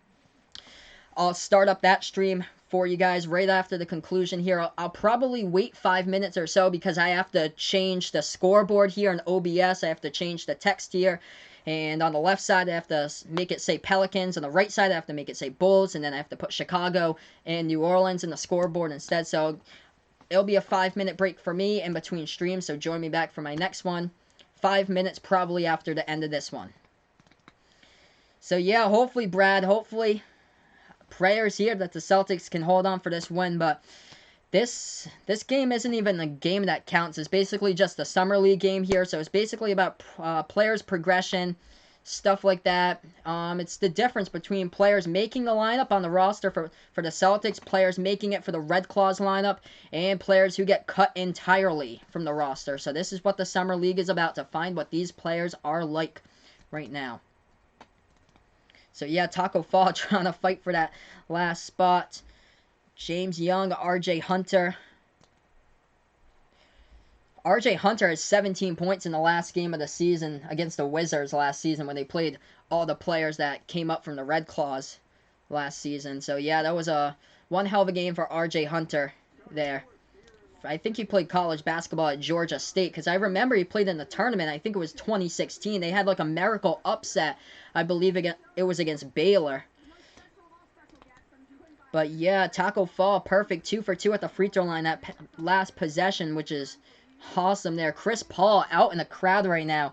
I'll start up that stream for you guys right after the conclusion here. I'll probably wait 5 minutes or so because I have to change the scoreboard here in OBS. I have to change the text here. And on the left side, I have to make it say Pelicans. On the right side, I have to make it say Bulls. And then I have to put Chicago and New Orleans in the scoreboard instead. So it'll be a 5-minute break for me in between streams. So join me back for my next one. 5 minutes probably after the end of this one. So yeah, hopefully, Brad, hopefully prayers here that the Celtics can hold on for this win, but this game isn't even a game that counts. It's basically just a summer league game here, so it's basically about players' progression, stuff like that. It's the difference between players making the lineup on the roster for the Celtics, players making it for the Red Claws lineup, and players who get cut entirely from the roster. So this is what the summer league is about, to find what these players are like right now. So yeah, Taco Fall trying to fight for that last spot. James Young, RJ Hunter. RJ Hunter has 17 points in the last game of the season against the Wizards last season when they played all the players that came up from the Red Claws last season. So yeah, that was one hell of a game for RJ Hunter there. I think he played college basketball at Georgia State, because I remember he played in the tournament. I think it was 2016. They had like a miracle upset. I believe it was against Baylor. But yeah, Taco Fall, perfect 2 for 2 at the free throw line. That last possession, which is awesome there. Chris Paul out in the crowd right now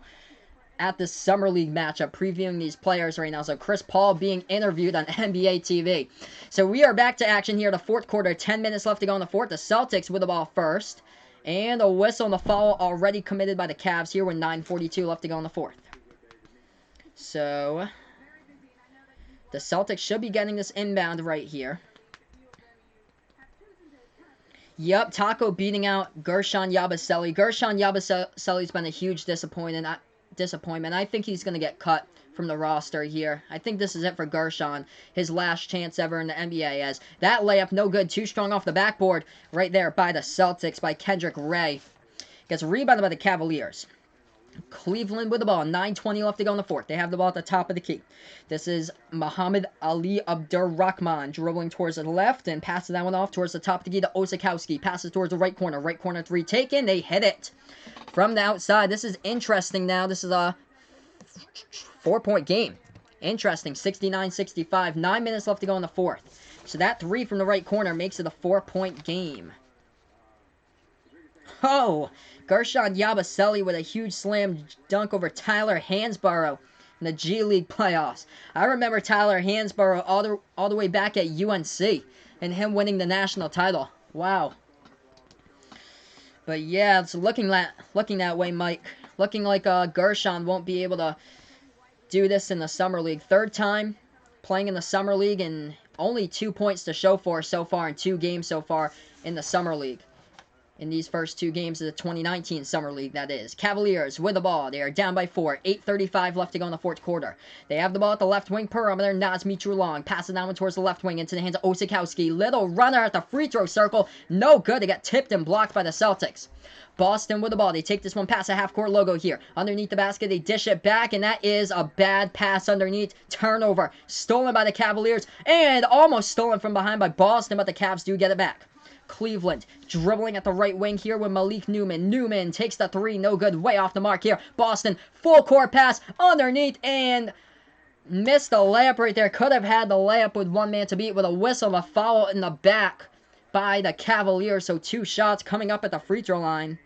at this Summer League matchup, previewing these players right now. So Chris Paul being interviewed on NBA TV. So we are back to action here, the fourth quarter. 10 minutes left to go in the fourth. The Celtics with the ball first. And a whistle on the foul already committed by the Cavs here with 9:42 left to go in the fourth. So the Celtics should be getting this inbound right here. Yep, Taco beating out Gershon Yabusele. Gershon Yabusele's been a huge disappointment. I think he's going to get cut from the roster here. I think this is it for Gershon. His last chance ever in the NBA, as that layup no good. Too strong off the backboard right there by the Celtics, by Kendrick Ray. Gets rebounded by the Cavaliers. Cleveland with the ball. 9:20 left to go in the fourth. They have the ball at the top of the key. This is Muhammad Ali Abdur-Rahman dribbling towards the left and passing that one off towards the top of the key to Osikowski. Passes towards the right corner. Right corner three taken. They hit it from the outside. This is interesting now. This is a 4-point game. Interesting. 69-65. 9 minutes left to go in the fourth. So that three from the right corner makes it a 4-point game. Oh! Gershon Yabusele with a huge slam dunk over Tyler Hansborough in the G League playoffs. I remember Tyler Hansborough all the way back at UNC and him winning the national title. Wow. But yeah, it's looking that way, Mike. Looking like Gershon won't be able to do this in the Summer League. Third time playing in the Summer League, and only 2 points to show for so far in 2 games so far in the Summer League. In these first 2 games of the 2019 Summer League, that is. Cavaliers with the ball. They are down by 4. 8:35 left to go in the fourth quarter. They have the ball at the left wing perimeter. Naz Mitrulong passing that one towards the left wing into the hands of Osikowski. Little runner at the free throw circle. No good. They got tipped and blocked by the Celtics. Boston with the ball. They take this one past a half-court logo here. Underneath the basket, they dish it back, and that is a bad pass underneath. Turnover. Stolen by the Cavaliers, and almost stolen from behind by Boston, but the Cavs do get it back. Cleveland dribbling at the right wing here with Malik Newman. Newman takes the three. No good. Way off the mark here. Boston, full court pass underneath, and missed the layup right there. Could have had the layup with one man to beat with a whistle, a foul in the back by the Cavaliers. So 2 shots coming up at the free throw line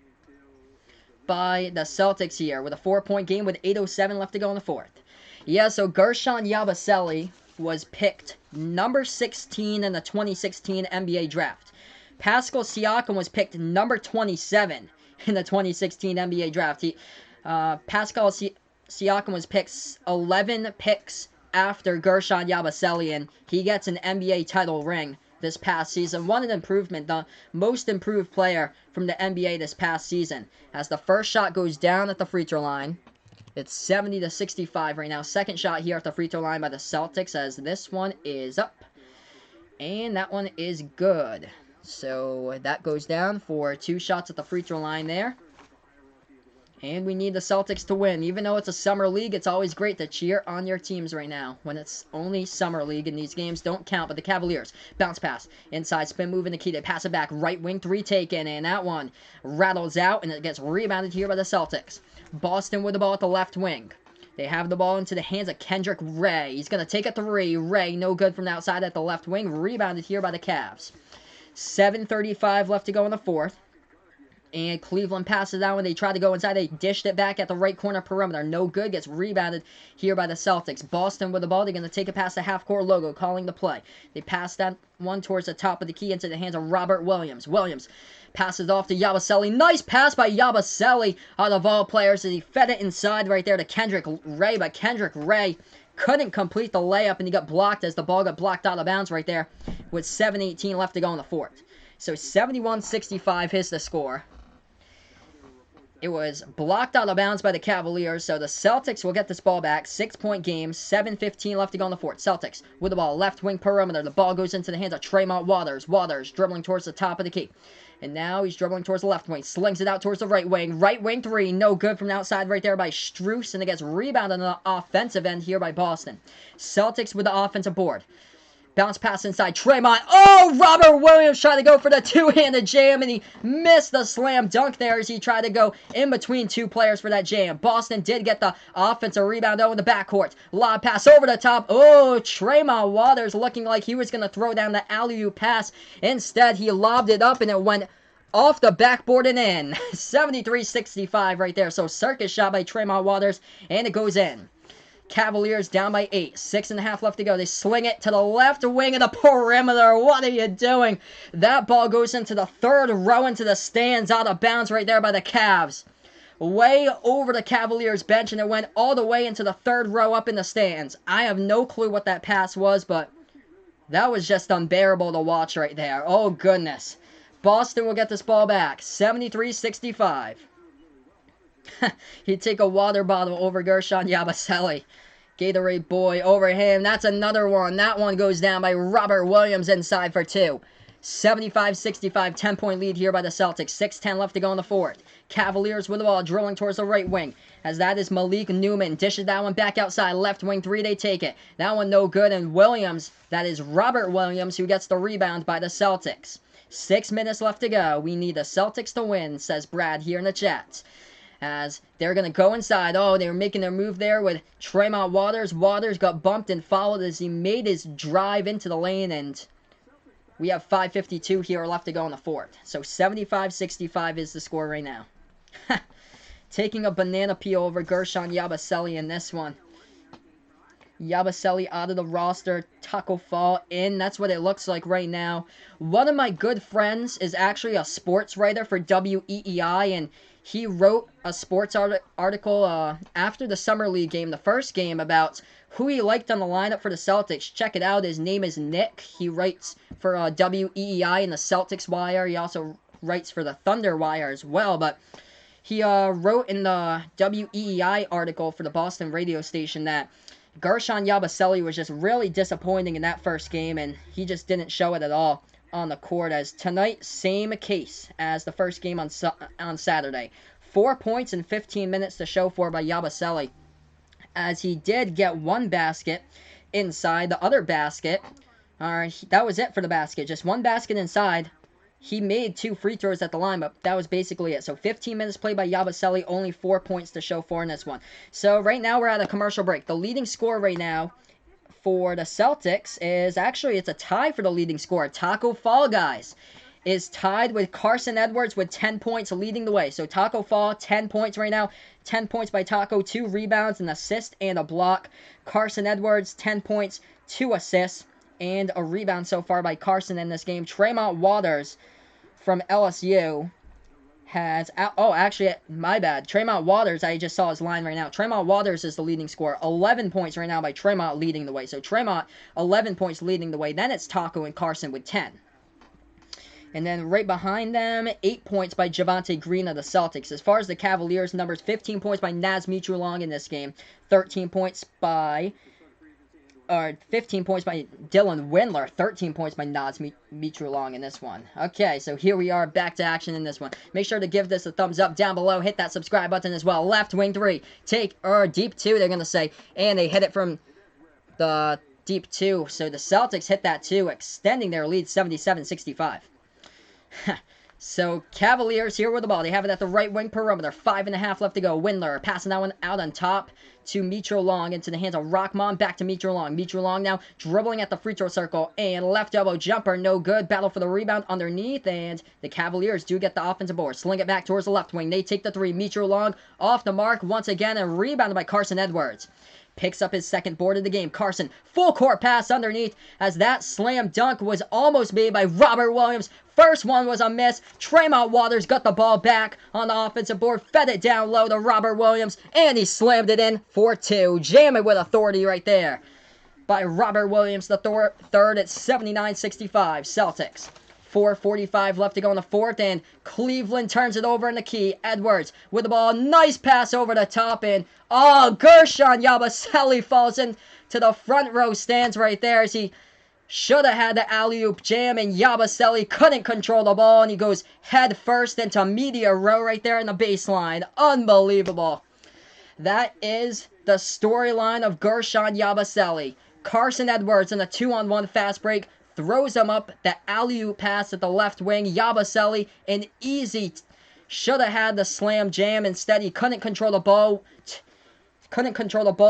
by the Celtics here with a 4-point game with 8:07 left to go in the fourth. Yeah, so Gershon Yabusele was picked number 16 in the 2016 NBA draft. Pascal Siakam was picked number 27 in the 2016 NBA draft. Pascal Siakam was picked 11 picks after Gershon Yabusele, and he gets an NBA title ring this past season. What an improvement. The most improved player from the NBA this past season. As the first shot goes down at the free throw line. It's 70-65 right now. Second shot here at the free throw line by the Celtics, as this one is up. And that one is good. So that goes down for 2 shots at the free throw line there. And we need the Celtics to win. Even though it's a summer league, it's always great to cheer on your teams right now. When it's only summer league and these games don't count. But the Cavaliers, bounce pass, inside spin move in the key. They pass it back, right wing three taken. And that one rattles out and it gets rebounded here by the Celtics. Boston with the ball at the left wing. They have the ball into the hands of Kendrick Ray. He's going to take a three. Ray, no good from the outside at the left wing. Rebounded here by the Cavs. 7:35 left to go in the fourth. And Cleveland passes out when they try to go inside. They dished it back at the right corner perimeter. No good. Gets rebounded here by the Celtics. Boston with the ball. They're going to take it past the half-court logo, calling the play. They pass that one towards the top of the key into the hands of Robert Williams. Williams passes off to Yabusele. Nice pass by Yabusele out of all players as he fed it inside right there to Kendrick Ray. But Kendrick Ray couldn't complete the layup and he got blocked as the ball got blocked out of bounds right there with 7:18 left to go in the fourth. So 71-65 is the score. It was blocked out of bounds by the Cavaliers, so the Celtics will get this ball back. 6-point game, 7:15 left to go in the fourth. Celtics with the ball, left wing perimeter. The ball goes into the hands of Tremont Waters. Waters dribbling towards the top of the key. And now he's dribbling towards the left wing. Slings it out towards the right wing. Right wing three, no good from the outside right there by Strus, and it gets rebounded on the offensive end here by Boston. Celtics with the offensive board. Bounce pass inside. Tremont. Oh, Robert Williams tried to go for the two-handed jam, and he missed the slam dunk there as he tried to go in between two players for that jam. Boston did get the offensive rebound over the backcourt. Lob pass over the top. Oh, Tremont Waters looking like he was going to throw down the alley-oop pass. Instead, he lobbed it up, and it went off the backboard and in. 73-65 right there. So circus shot by Tremont Waters, and it goes in. Cavaliers down by 8. 6.5 left to go. They sling it to the left wing of the perimeter. What are you doing? That ball goes into the third row into the stands, out of bounds right there by the Cavs. Way over the Cavaliers bench, and it went all the way into the third row up in the stands. I have no clue what that pass was, but that was just unbearable to watch right there. Oh, goodness. Boston will get this ball back. 73-65. He'd take a water bottle over Gershon Yabusele. Gatorade boy over him. That's another one. That one goes down by Robert Williams inside for two. 75-65, 10-point lead here by the Celtics. 6:10 left to go in the fourth. Cavaliers with the ball, drilling towards the right wing. As that is Malik Newman. Dishes that one back outside. Left wing three, they take it. That one no good. And Williams, that is Robert Williams, who gets the rebound by the Celtics. 6 minutes left to go. We need the Celtics to win, says Brad here in the chat. As they're going to go inside. Oh, they were making their move there with Tremont Waters. Waters got bumped and fouled as he made his drive into the lane, and we have 5:52 here left to go in the fourth. So 75-65 is the score right now. Taking a banana peel over Gershon Yabusele in this one. Yabusele out of the roster. Taco Fall in. That's what it looks like right now. One of my good friends is actually a sports writer for WEEI, and he wrote a sports article after the Summer League game, the first game, about who he liked on the lineup for the Celtics. Check it out. His name is Nick. He writes for WEEI and the Celtics Wire. He also writes for the Thunder Wire as well. But he wrote in the WEEI article for the Boston radio station that Gershon Yabusele was just really disappointing in that first game, and he just didn't show it at all on the court. As tonight, same case as the first game on Saturday. 4 points in 15 minutes to show for by Yabusele, as he did get one basket inside. The other basket, that was it for the basket. Just one basket inside. He made 2 free throws at the line, but that was basically it. So 15 minutes played by Yabusele, only 4 points to show for in this one. So right now we're at a commercial break. The leading score right now for the Celtics is actually, it's a tie for the leading scorer. Taco Fall, guys, is tied with Carson Edwards with 10 points leading the way. So Taco Fall, 10 points right now. 10 points by Taco, 2 rebounds, an assist, and a block. Carson Edwards, 10 points, 2 assists, and a rebound so far by Carson in this game. Tremont Waters from LSU has... Oh, actually, my bad. Tremont Waters, I just saw his line right now. Tremont Waters is the leading scorer. 11 points right now by Tremont leading the way. So Tremont, 11 points leading the way. Then it's Taco and Carson with 10. And then right behind them, 8 points by Javonte Green of the Celtics. As far as the Cavaliers numbers, 15 points by Naz Mitrulong in this game. 13 points by 15 points by Dylan Windler, 13 points by Naz Mitrulong in this one. Okay, so here we are back to action in this one. Make sure to give this a thumbs up down below. Hit that subscribe button as well. Left wing 3. Deep 2, they're going to say. And they hit it from the deep 2. So the Celtics hit that 2, extending their lead 77-65. So, Cavaliers here with the ball. They have it at the right wing perimeter. 5.5 left to go. Windler passing that one out on top to Mitrulong into the hands of Rockmon. Back to Mitrulong. Mitrulong now dribbling at the free throw circle. And left elbow jumper. No good. Battle for the rebound underneath. And the Cavaliers do get the offensive board. Sling it back towards the left wing. They take the 3. Mitrulong off the mark once again. And rebounded by Carson Edwards. Picks up his second board of the game. Carson, full court pass underneath as that slam dunk was almost made by Robert Williams. First one was a miss. Tremont Waters got the ball back on the offensive board, fed it down low to Robert Williams, and he slammed it in for 2. Jam it with authority right there by Robert Williams, the third at 79-65. Celtics. 4:45 left to go in the fourth, and Cleveland turns it over in the key. Edwards with the ball. Nice pass over the top, and Gershon Yabusele falls into the front row stands right there as he should have had the alley-oop jam, and Yabusele couldn't control the ball, and he goes head first into media row right there in the baseline. Unbelievable. That is the storyline of Gershon Yabusele. Carson Edwards in a 2-on-1 fast break throws him up the alley-oop pass at the left wing. Yabusele, an easy, should have had the slam jam. Instead, he couldn't control the ball.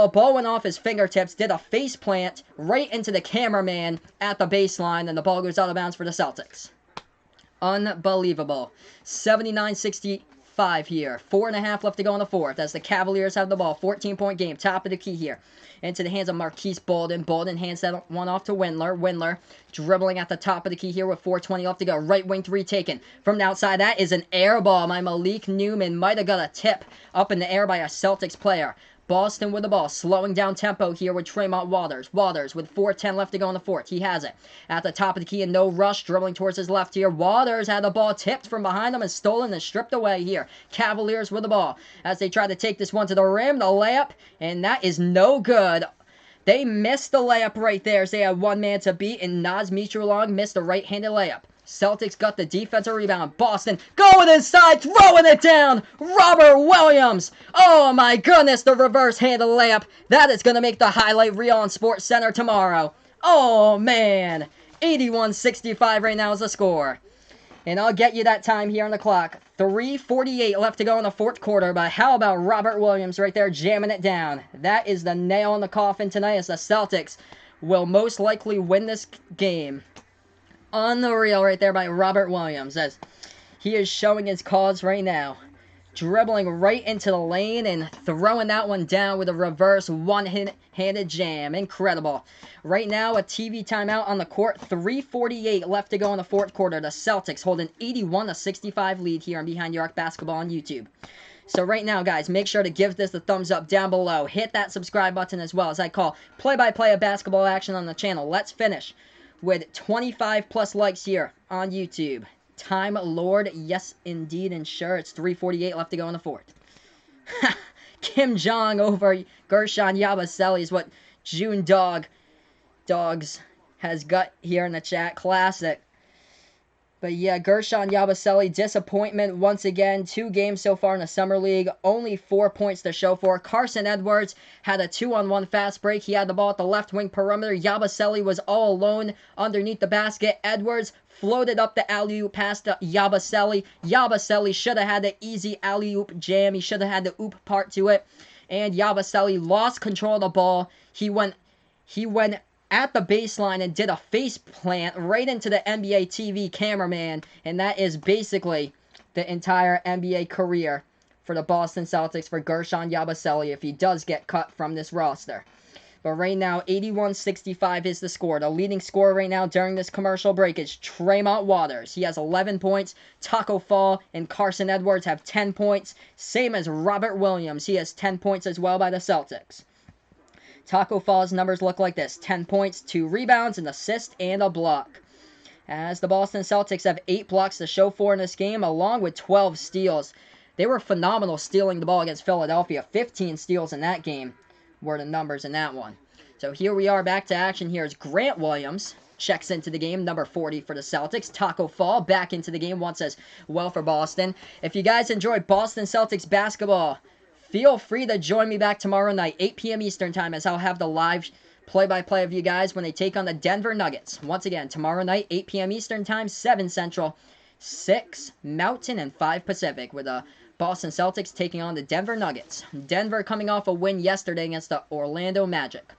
Ball went off his fingertips, did a face plant right into the cameraman at the baseline, and the ball goes out of bounds for the Celtics. Unbelievable. 79-65 here. 4.5 left to go in the fourth as the Cavaliers have the ball. 14-point game. Top of the key here. Into the hands of Marquise Bolden. Bolden hands that one off to Windler. Windler dribbling at the top of the key here with 4:20 left to go. Right wing 3 taken. From the outside, that is an air ball by Malik Newman. Might have got a tip up in the air by a Celtics player. Boston with the ball, slowing down tempo here with Tremont Waters. Waters with 4:10 left to go in the fourth. He has it. At the top of the key and no rush, dribbling towards his left here. Waters had the ball tipped from behind him and stolen and stripped away here. Cavaliers with the ball as they try to take this one to the rim. The layup, and that is no good. They missed the layup right there as they had one man to beat, and Naz Mitrulong missed the right-handed layup. Celtics got the defensive rebound. Boston going inside, throwing it down. Robert Williams. Oh my goodness, the reverse-handed layup. That is going to make the highlight reel on Sports Center tomorrow. Oh man. 81-65 right now is the score. And I'll get you that time here on the clock. 3:48 left to go in the fourth quarter. But how about Robert Williams right there jamming it down? That is the nail in the coffin tonight as the Celtics will most likely win this game. Unreal right there by Robert Williams as he is showing his cause right now. Dribbling right into the lane and throwing that one down with a reverse one-handed jam. Incredible. Right now, a TV timeout on the court. 3:48 left to go in the fourth quarter. The Celtics hold an 81-65 lead here on Behind Your Arc Basketball on YouTube. So right now, guys, make sure to give this a thumbs up down below. Hit that subscribe button as well as I call play-by-play of basketball action on the channel. Let's finish with 25 plus likes here on YouTube. Time Lord, yes indeed and sure. It's 3:48 left to go in the fourth. Kim Jong over Gershon Yabusele is what June Dogs has got here in the chat. Classic. But yeah, Gershon Yabusele, disappointment once again. 2 games so far in the Summer League. Only 4 points to show for. Carson Edwards had a 2-on-1 fast break. He had the ball at the left wing perimeter. Yabusele was all alone underneath the basket. Edwards floated up the alley-oop pass to Yabusele. Yabusele should have had the easy alley-oop jam. He should have had the oop part to it. And Yabusele lost control of the ball. He went at the baseline and did a face plant right into the NBA TV cameraman, and that is basically the entire NBA career for the Boston Celtics for Gershon Yabusele if he does get cut from this roster. But right now, 81-65 is the score. The leading scorer right now during this commercial break is Tremont Waters. He has 11 points. Taco Fall and Carson Edwards have 10 points. Same as Robert Williams. He has 10 points as well by the Celtics. Taco Fall's numbers look like this. 10 points, 2 rebounds, an assist, and a block. As the Boston Celtics have 8 blocks to show for in this game, along with 12 steals. They were phenomenal stealing the ball against Philadelphia. 15 steals in that game were the numbers in that one. So here we are back to action. Here is Grant Williams. Checks into the game, number 40 for the Celtics. Taco Fall back into the game once as well for Boston. If you guys enjoy Boston Celtics basketball, feel free to join me back tomorrow night, 8 p.m. Eastern Time, as I'll have the live play-by-play of you guys when they take on the Denver Nuggets. Once again, tomorrow night, 8 p.m. Eastern Time, 7 Central, 6 Mountain, and 5 Pacific, with the Boston Celtics taking on the Denver Nuggets. Denver coming off a win yesterday against the Orlando Magic.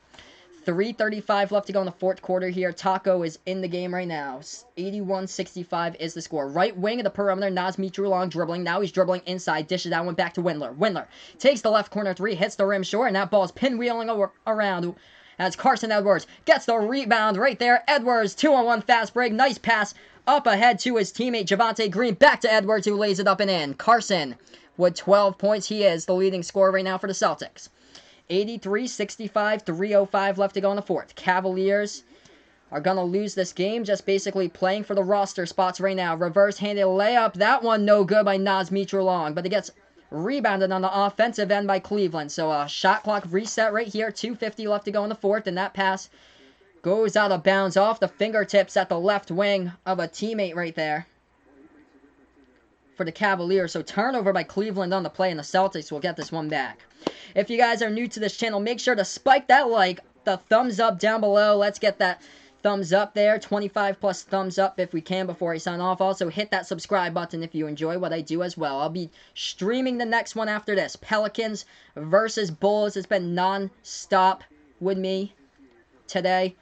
3:35 left to go in the fourth quarter here. Taco is in the game right now. 81-65 is the score. Right wing of the perimeter. Naz Mitrulong dribbling. Now he's dribbling inside. Dishes that one back to Windler. Windler takes the left corner three. Hits the rim short. And that ball's pinwheeling around as Carson Edwards gets the rebound right there. Edwards, 2-on-1 fast break. Nice pass up ahead to his teammate Javonte Green. Back to Edwards, who lays it up and in. Carson with 12 points. He is the leading scorer right now for the Celtics. 83-65, 3:05 left to go in the fourth. Cavaliers are going to lose this game, just basically playing for the roster spots right now. Reverse-handed layup. That one no good by Naz Mitrulong, but it gets rebounded on the offensive end by Cleveland. So a shot clock reset right here. 2:50 left to go in the fourth, and that pass goes out of bounds off the fingertips at the left wing of a teammate right there for the Cavaliers. So turnover by Cleveland on the play, and the Celtics will get this one back. If you guys are new to this channel, make sure to spike that like, the thumbs up down below. Let's get that thumbs up there. 25 plus thumbs up if we can before I sign off. Also, hit that subscribe button if you enjoy what I do as well. I'll be streaming the next one after this. Pelicans versus Bulls. It's been non-stop with me today.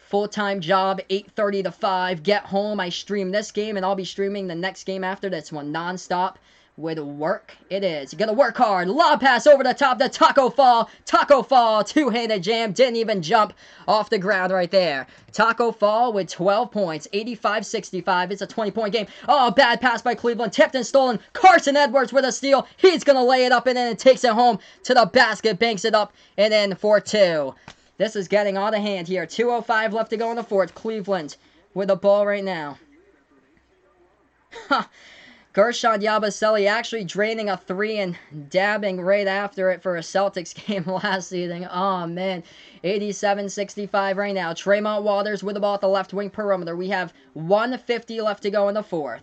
Full-time job, 8:30 to 5. Get home, I stream this game, and I'll be streaming the next game after this one. Non-stop with work it is. You gotta work hard. Lob pass over the top to Taco Fall. Taco Fall, two-handed jam. Didn't even jump off the ground right there. Taco Fall with 12 points. 85-65. It's a 20-point game. Oh, bad pass by Cleveland. Tipped and stolen. Carson Edwards with a steal. He's gonna lay it up and in and takes it home to the basket. Banks it up and in for two. This is getting out of hand here. 2:05 left to go in the fourth. Cleveland with the ball right now. Gershon Yabusele actually draining a three and dabbing right after it for a Celtics game last season. Oh, man. 87-65 right now. Tremont Waters with the ball at the left wing perimeter. We have 1:50 left to go in the fourth.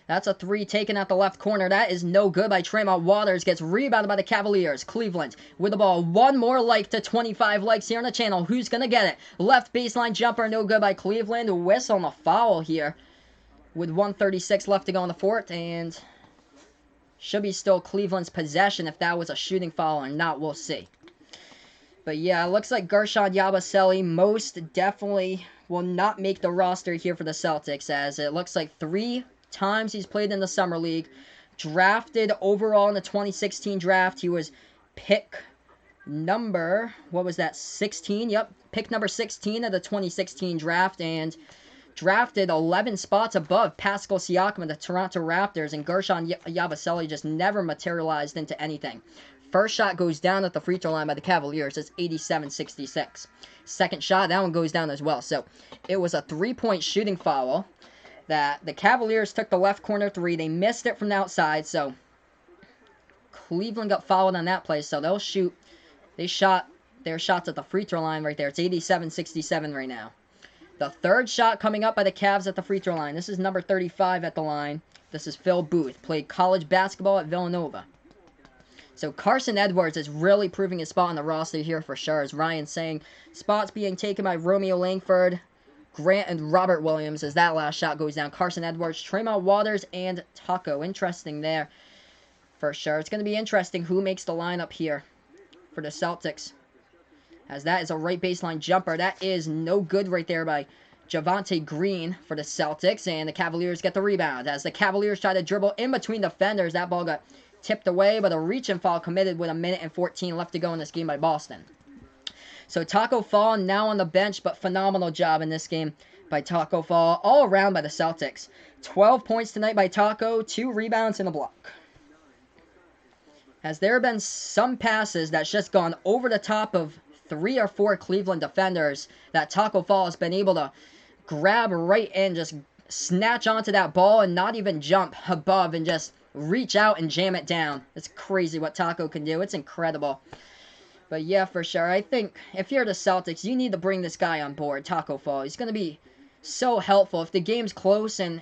That's a three taken at the left corner. That is no good by Tremont Waters. Gets rebounded by the Cavaliers. Cleveland with the ball. One more like to 25 likes here on the channel. Who's going to get it? Left baseline jumper. No good by Cleveland. Whistle on the foul here with 1:36 left to go in the fourth. And should be still Cleveland's possession if that was a shooting foul or not. We'll see. But yeah, it looks like Gershon Yabusele most definitely will not make the roster here for the Celtics, as it looks like 3 times he's played in the Summer League. Drafted overall in the 2016 draft. He was pick number, 16? Yep, pick number 16 of the 2016 draft, and drafted 11 spots above Pascal Siakam of the Toronto Raptors, and Gershon Yabusele just never materialized into anything. First shot goes down at the free throw line by the Cavaliers. It's 87-66. Second shot, that one goes down as well. So it was a 3-point shooting foul that the Cavaliers took the left corner three. They missed it from the outside, so Cleveland got fouled on that play, so they'll shoot. They shot their shots at the free throw line right there. It's 87-67 right now. The third shot coming up by the Cavs at the free throw line. This is number 35 at the line. This is Phil Booth. Played college basketball at Villanova. So Carson Edwards is really proving his spot on the roster here for sure. As Ryan's saying, spots being taken by Romeo Langford, Grant, and Robert Williams as that last shot goes down. Carson Edwards, Tremont Waters, and Taco. Interesting there for sure. It's going to be interesting who makes the lineup here for the Celtics, as that is a right baseline jumper. That is no good right there by Javonte Green for the Celtics, and the Cavaliers get the rebound. As the Cavaliers try to dribble in between defenders, that ball got tipped away, but a reach and foul committed with 1:14 left to go in this game by Boston. So Taco Fall now on the bench, but phenomenal job in this game by Taco Fall. All around by the Celtics. 12 points tonight by Taco, 2 rebounds and a block. Has there been some passes that's just gone over the top of 3 or 4 Cleveland defenders that Taco Fall has been able to grab right in, just snatch onto that ball and not even jump above and just reach out and jam it down. It's crazy what Taco can do. It's incredible. But yeah, for sure. I think if you're the Celtics, you need to bring this guy on board, Taco Fall. He's going to be so helpful. If the game's close and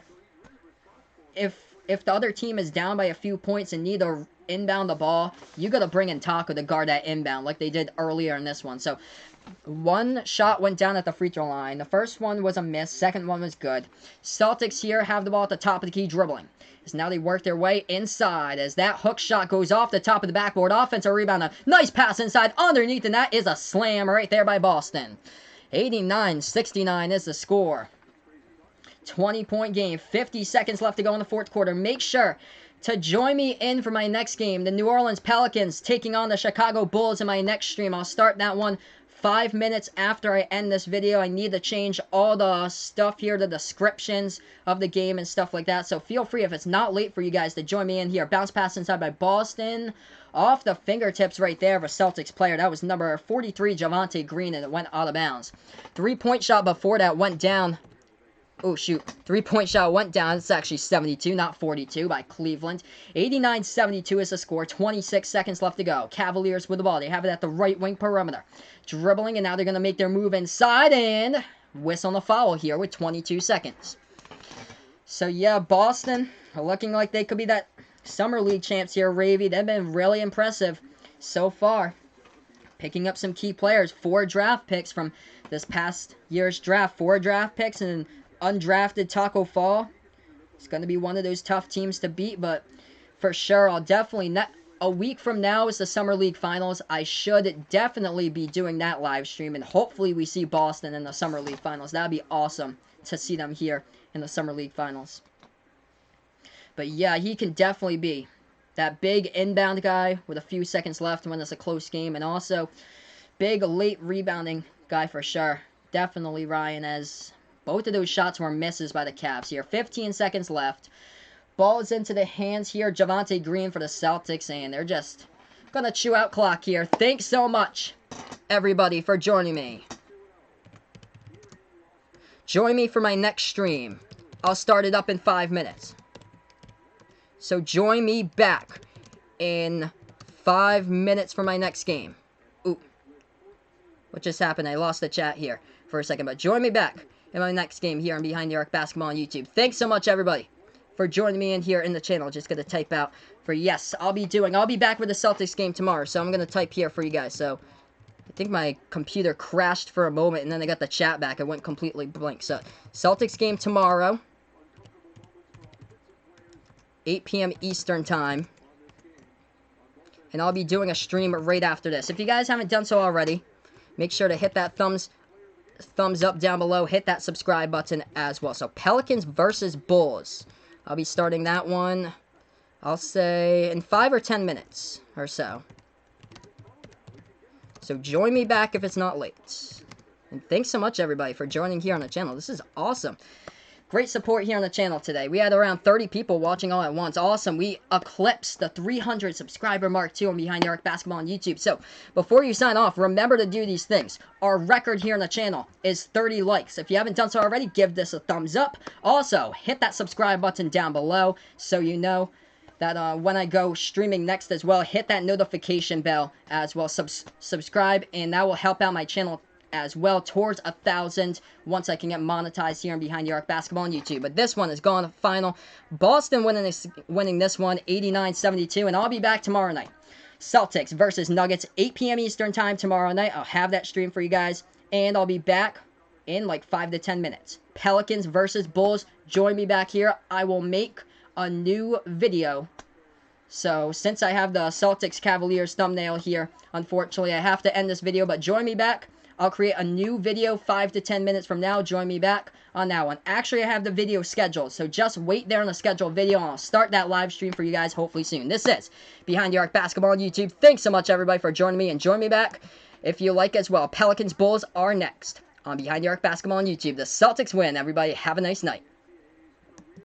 if the other team is down by a few points and need to inbound the ball, you got to bring in Taco to guard that inbound like they did earlier in this one. So, one shot went down at the free throw line. The first one was a miss. Second one was good. Celtics here have the ball at the top of the key dribbling. As now they work their way inside as that hook shot goes off the top of the backboard. Offensive rebound. A nice pass inside. Underneath the net is a slam right there by Boston. 89-69 is the score. 20-point game. 50 seconds left to go in the fourth quarter. Make sure to join me in for my next game. The New Orleans Pelicans taking on the Chicago Bulls in my next stream. I'll start that one 5 minutes after I end this video. I need to change all the stuff here, the descriptions of the game and stuff like that. So feel free, if it's not late for you guys, to join me in here. Bounce pass inside by Boston. Off the fingertips right there of a Celtics player. That was number 43, Javonte Green, and it went out of bounds. 3-point shot before that went down. Oh, shoot. 3-point shot went down. It's actually 72, not 42, by Cleveland. 89-72 is the score. 26 seconds left to go. Cavaliers with the ball. They have it at the right wing perimeter. Dribbling, and now they're going to make their move inside, and whistle on the foul here with 22 seconds. So, yeah, Boston looking like they could be that Summer League champs here, Ravy. They've been really impressive so far. Picking up some key players. 4 draft picks from this past year's draft. 4 draft picks and undrafted Taco Fall. It's going to be one of those tough teams to beat, but for sure, I'll definitely... A week from now is the Summer League Finals. I should definitely be doing that live stream, and hopefully we see Boston in the Summer League Finals. That would be awesome to see them here in the Summer League Finals. But yeah, he can definitely be that big inbound guy with a few seconds left when it's a close game, and also big late rebounding guy for sure. Definitely Ryan, as both of those shots were misses by the Cavs here. 15 seconds left. Ball is into the hands here. Javonte Green for the Celtics, and they're just going to chew out clock here. Thanks so much, everybody, for joining me. Join me for my next stream. I'll start it up in 5 minutes. So join me back in 5 minutes for my next game. Ooh. What just happened? I lost the chat here for a second, but join me back in my next game here on Behind the Arc Basketball on YouTube. Thanks so much, everybody, for joining me in here in the channel. Just going to type out for yes. I'll be back with the Celtics game tomorrow, so I'm going to type here for you guys. So I think my computer crashed for a moment, and then I got the chat back. It went completely blank. So Celtics game tomorrow, 8 p.m. Eastern time. And I'll be doing a stream right after this. If you guys haven't done so already, make sure to hit that thumbs up down below. Hit that subscribe button as well. So Pelicans versus Bulls. I'll be starting that one, I'll say, in 5 or 10 minutes or so. So join me back if it's not late. And thanks so much, everybody, for joining here on the channel. This is awesome. Great support here on the channel today. We had around 30 people watching all at once. Awesome. We eclipsed the 300 subscriber mark, too, on Behind the Arc Basketball on YouTube. So, before you sign off, remember to do these things. Our record here on the channel is 30 likes. If you haven't done so already, give this a thumbs up. Also, hit that subscribe button down below so you know that when I go streaming next as well. Hit that notification bell as well. Subscribe, and that will help out my channel as well towards 1,000 once I can get monetized here on Behind the Arc Basketball on YouTube. But this one is going to final. Boston winning this one 89-72, and I'll be back tomorrow night. Celtics versus Nuggets, 8 p.m. Eastern time tomorrow night. I'll have that stream for you guys, and I'll be back in like 5 to 10 minutes. Pelicans versus Bulls. Join me back here. I will make a new video. So, since I have the Celtics Cavaliers thumbnail here, unfortunately, I have to end this video, but join me back. I'll create a new video 5 to 10 minutes from now. Join me back on that one. Actually, I have the video scheduled, so just wait there on the scheduled video, and I'll start that live stream for you guys hopefully soon. This is Behind the Arc Basketball on YouTube. Thanks so much, everybody, for joining me, and join me back if you like as well. Pelicans Bulls are next on Behind the Arc Basketball on YouTube. The Celtics win. Everybody, have a nice night.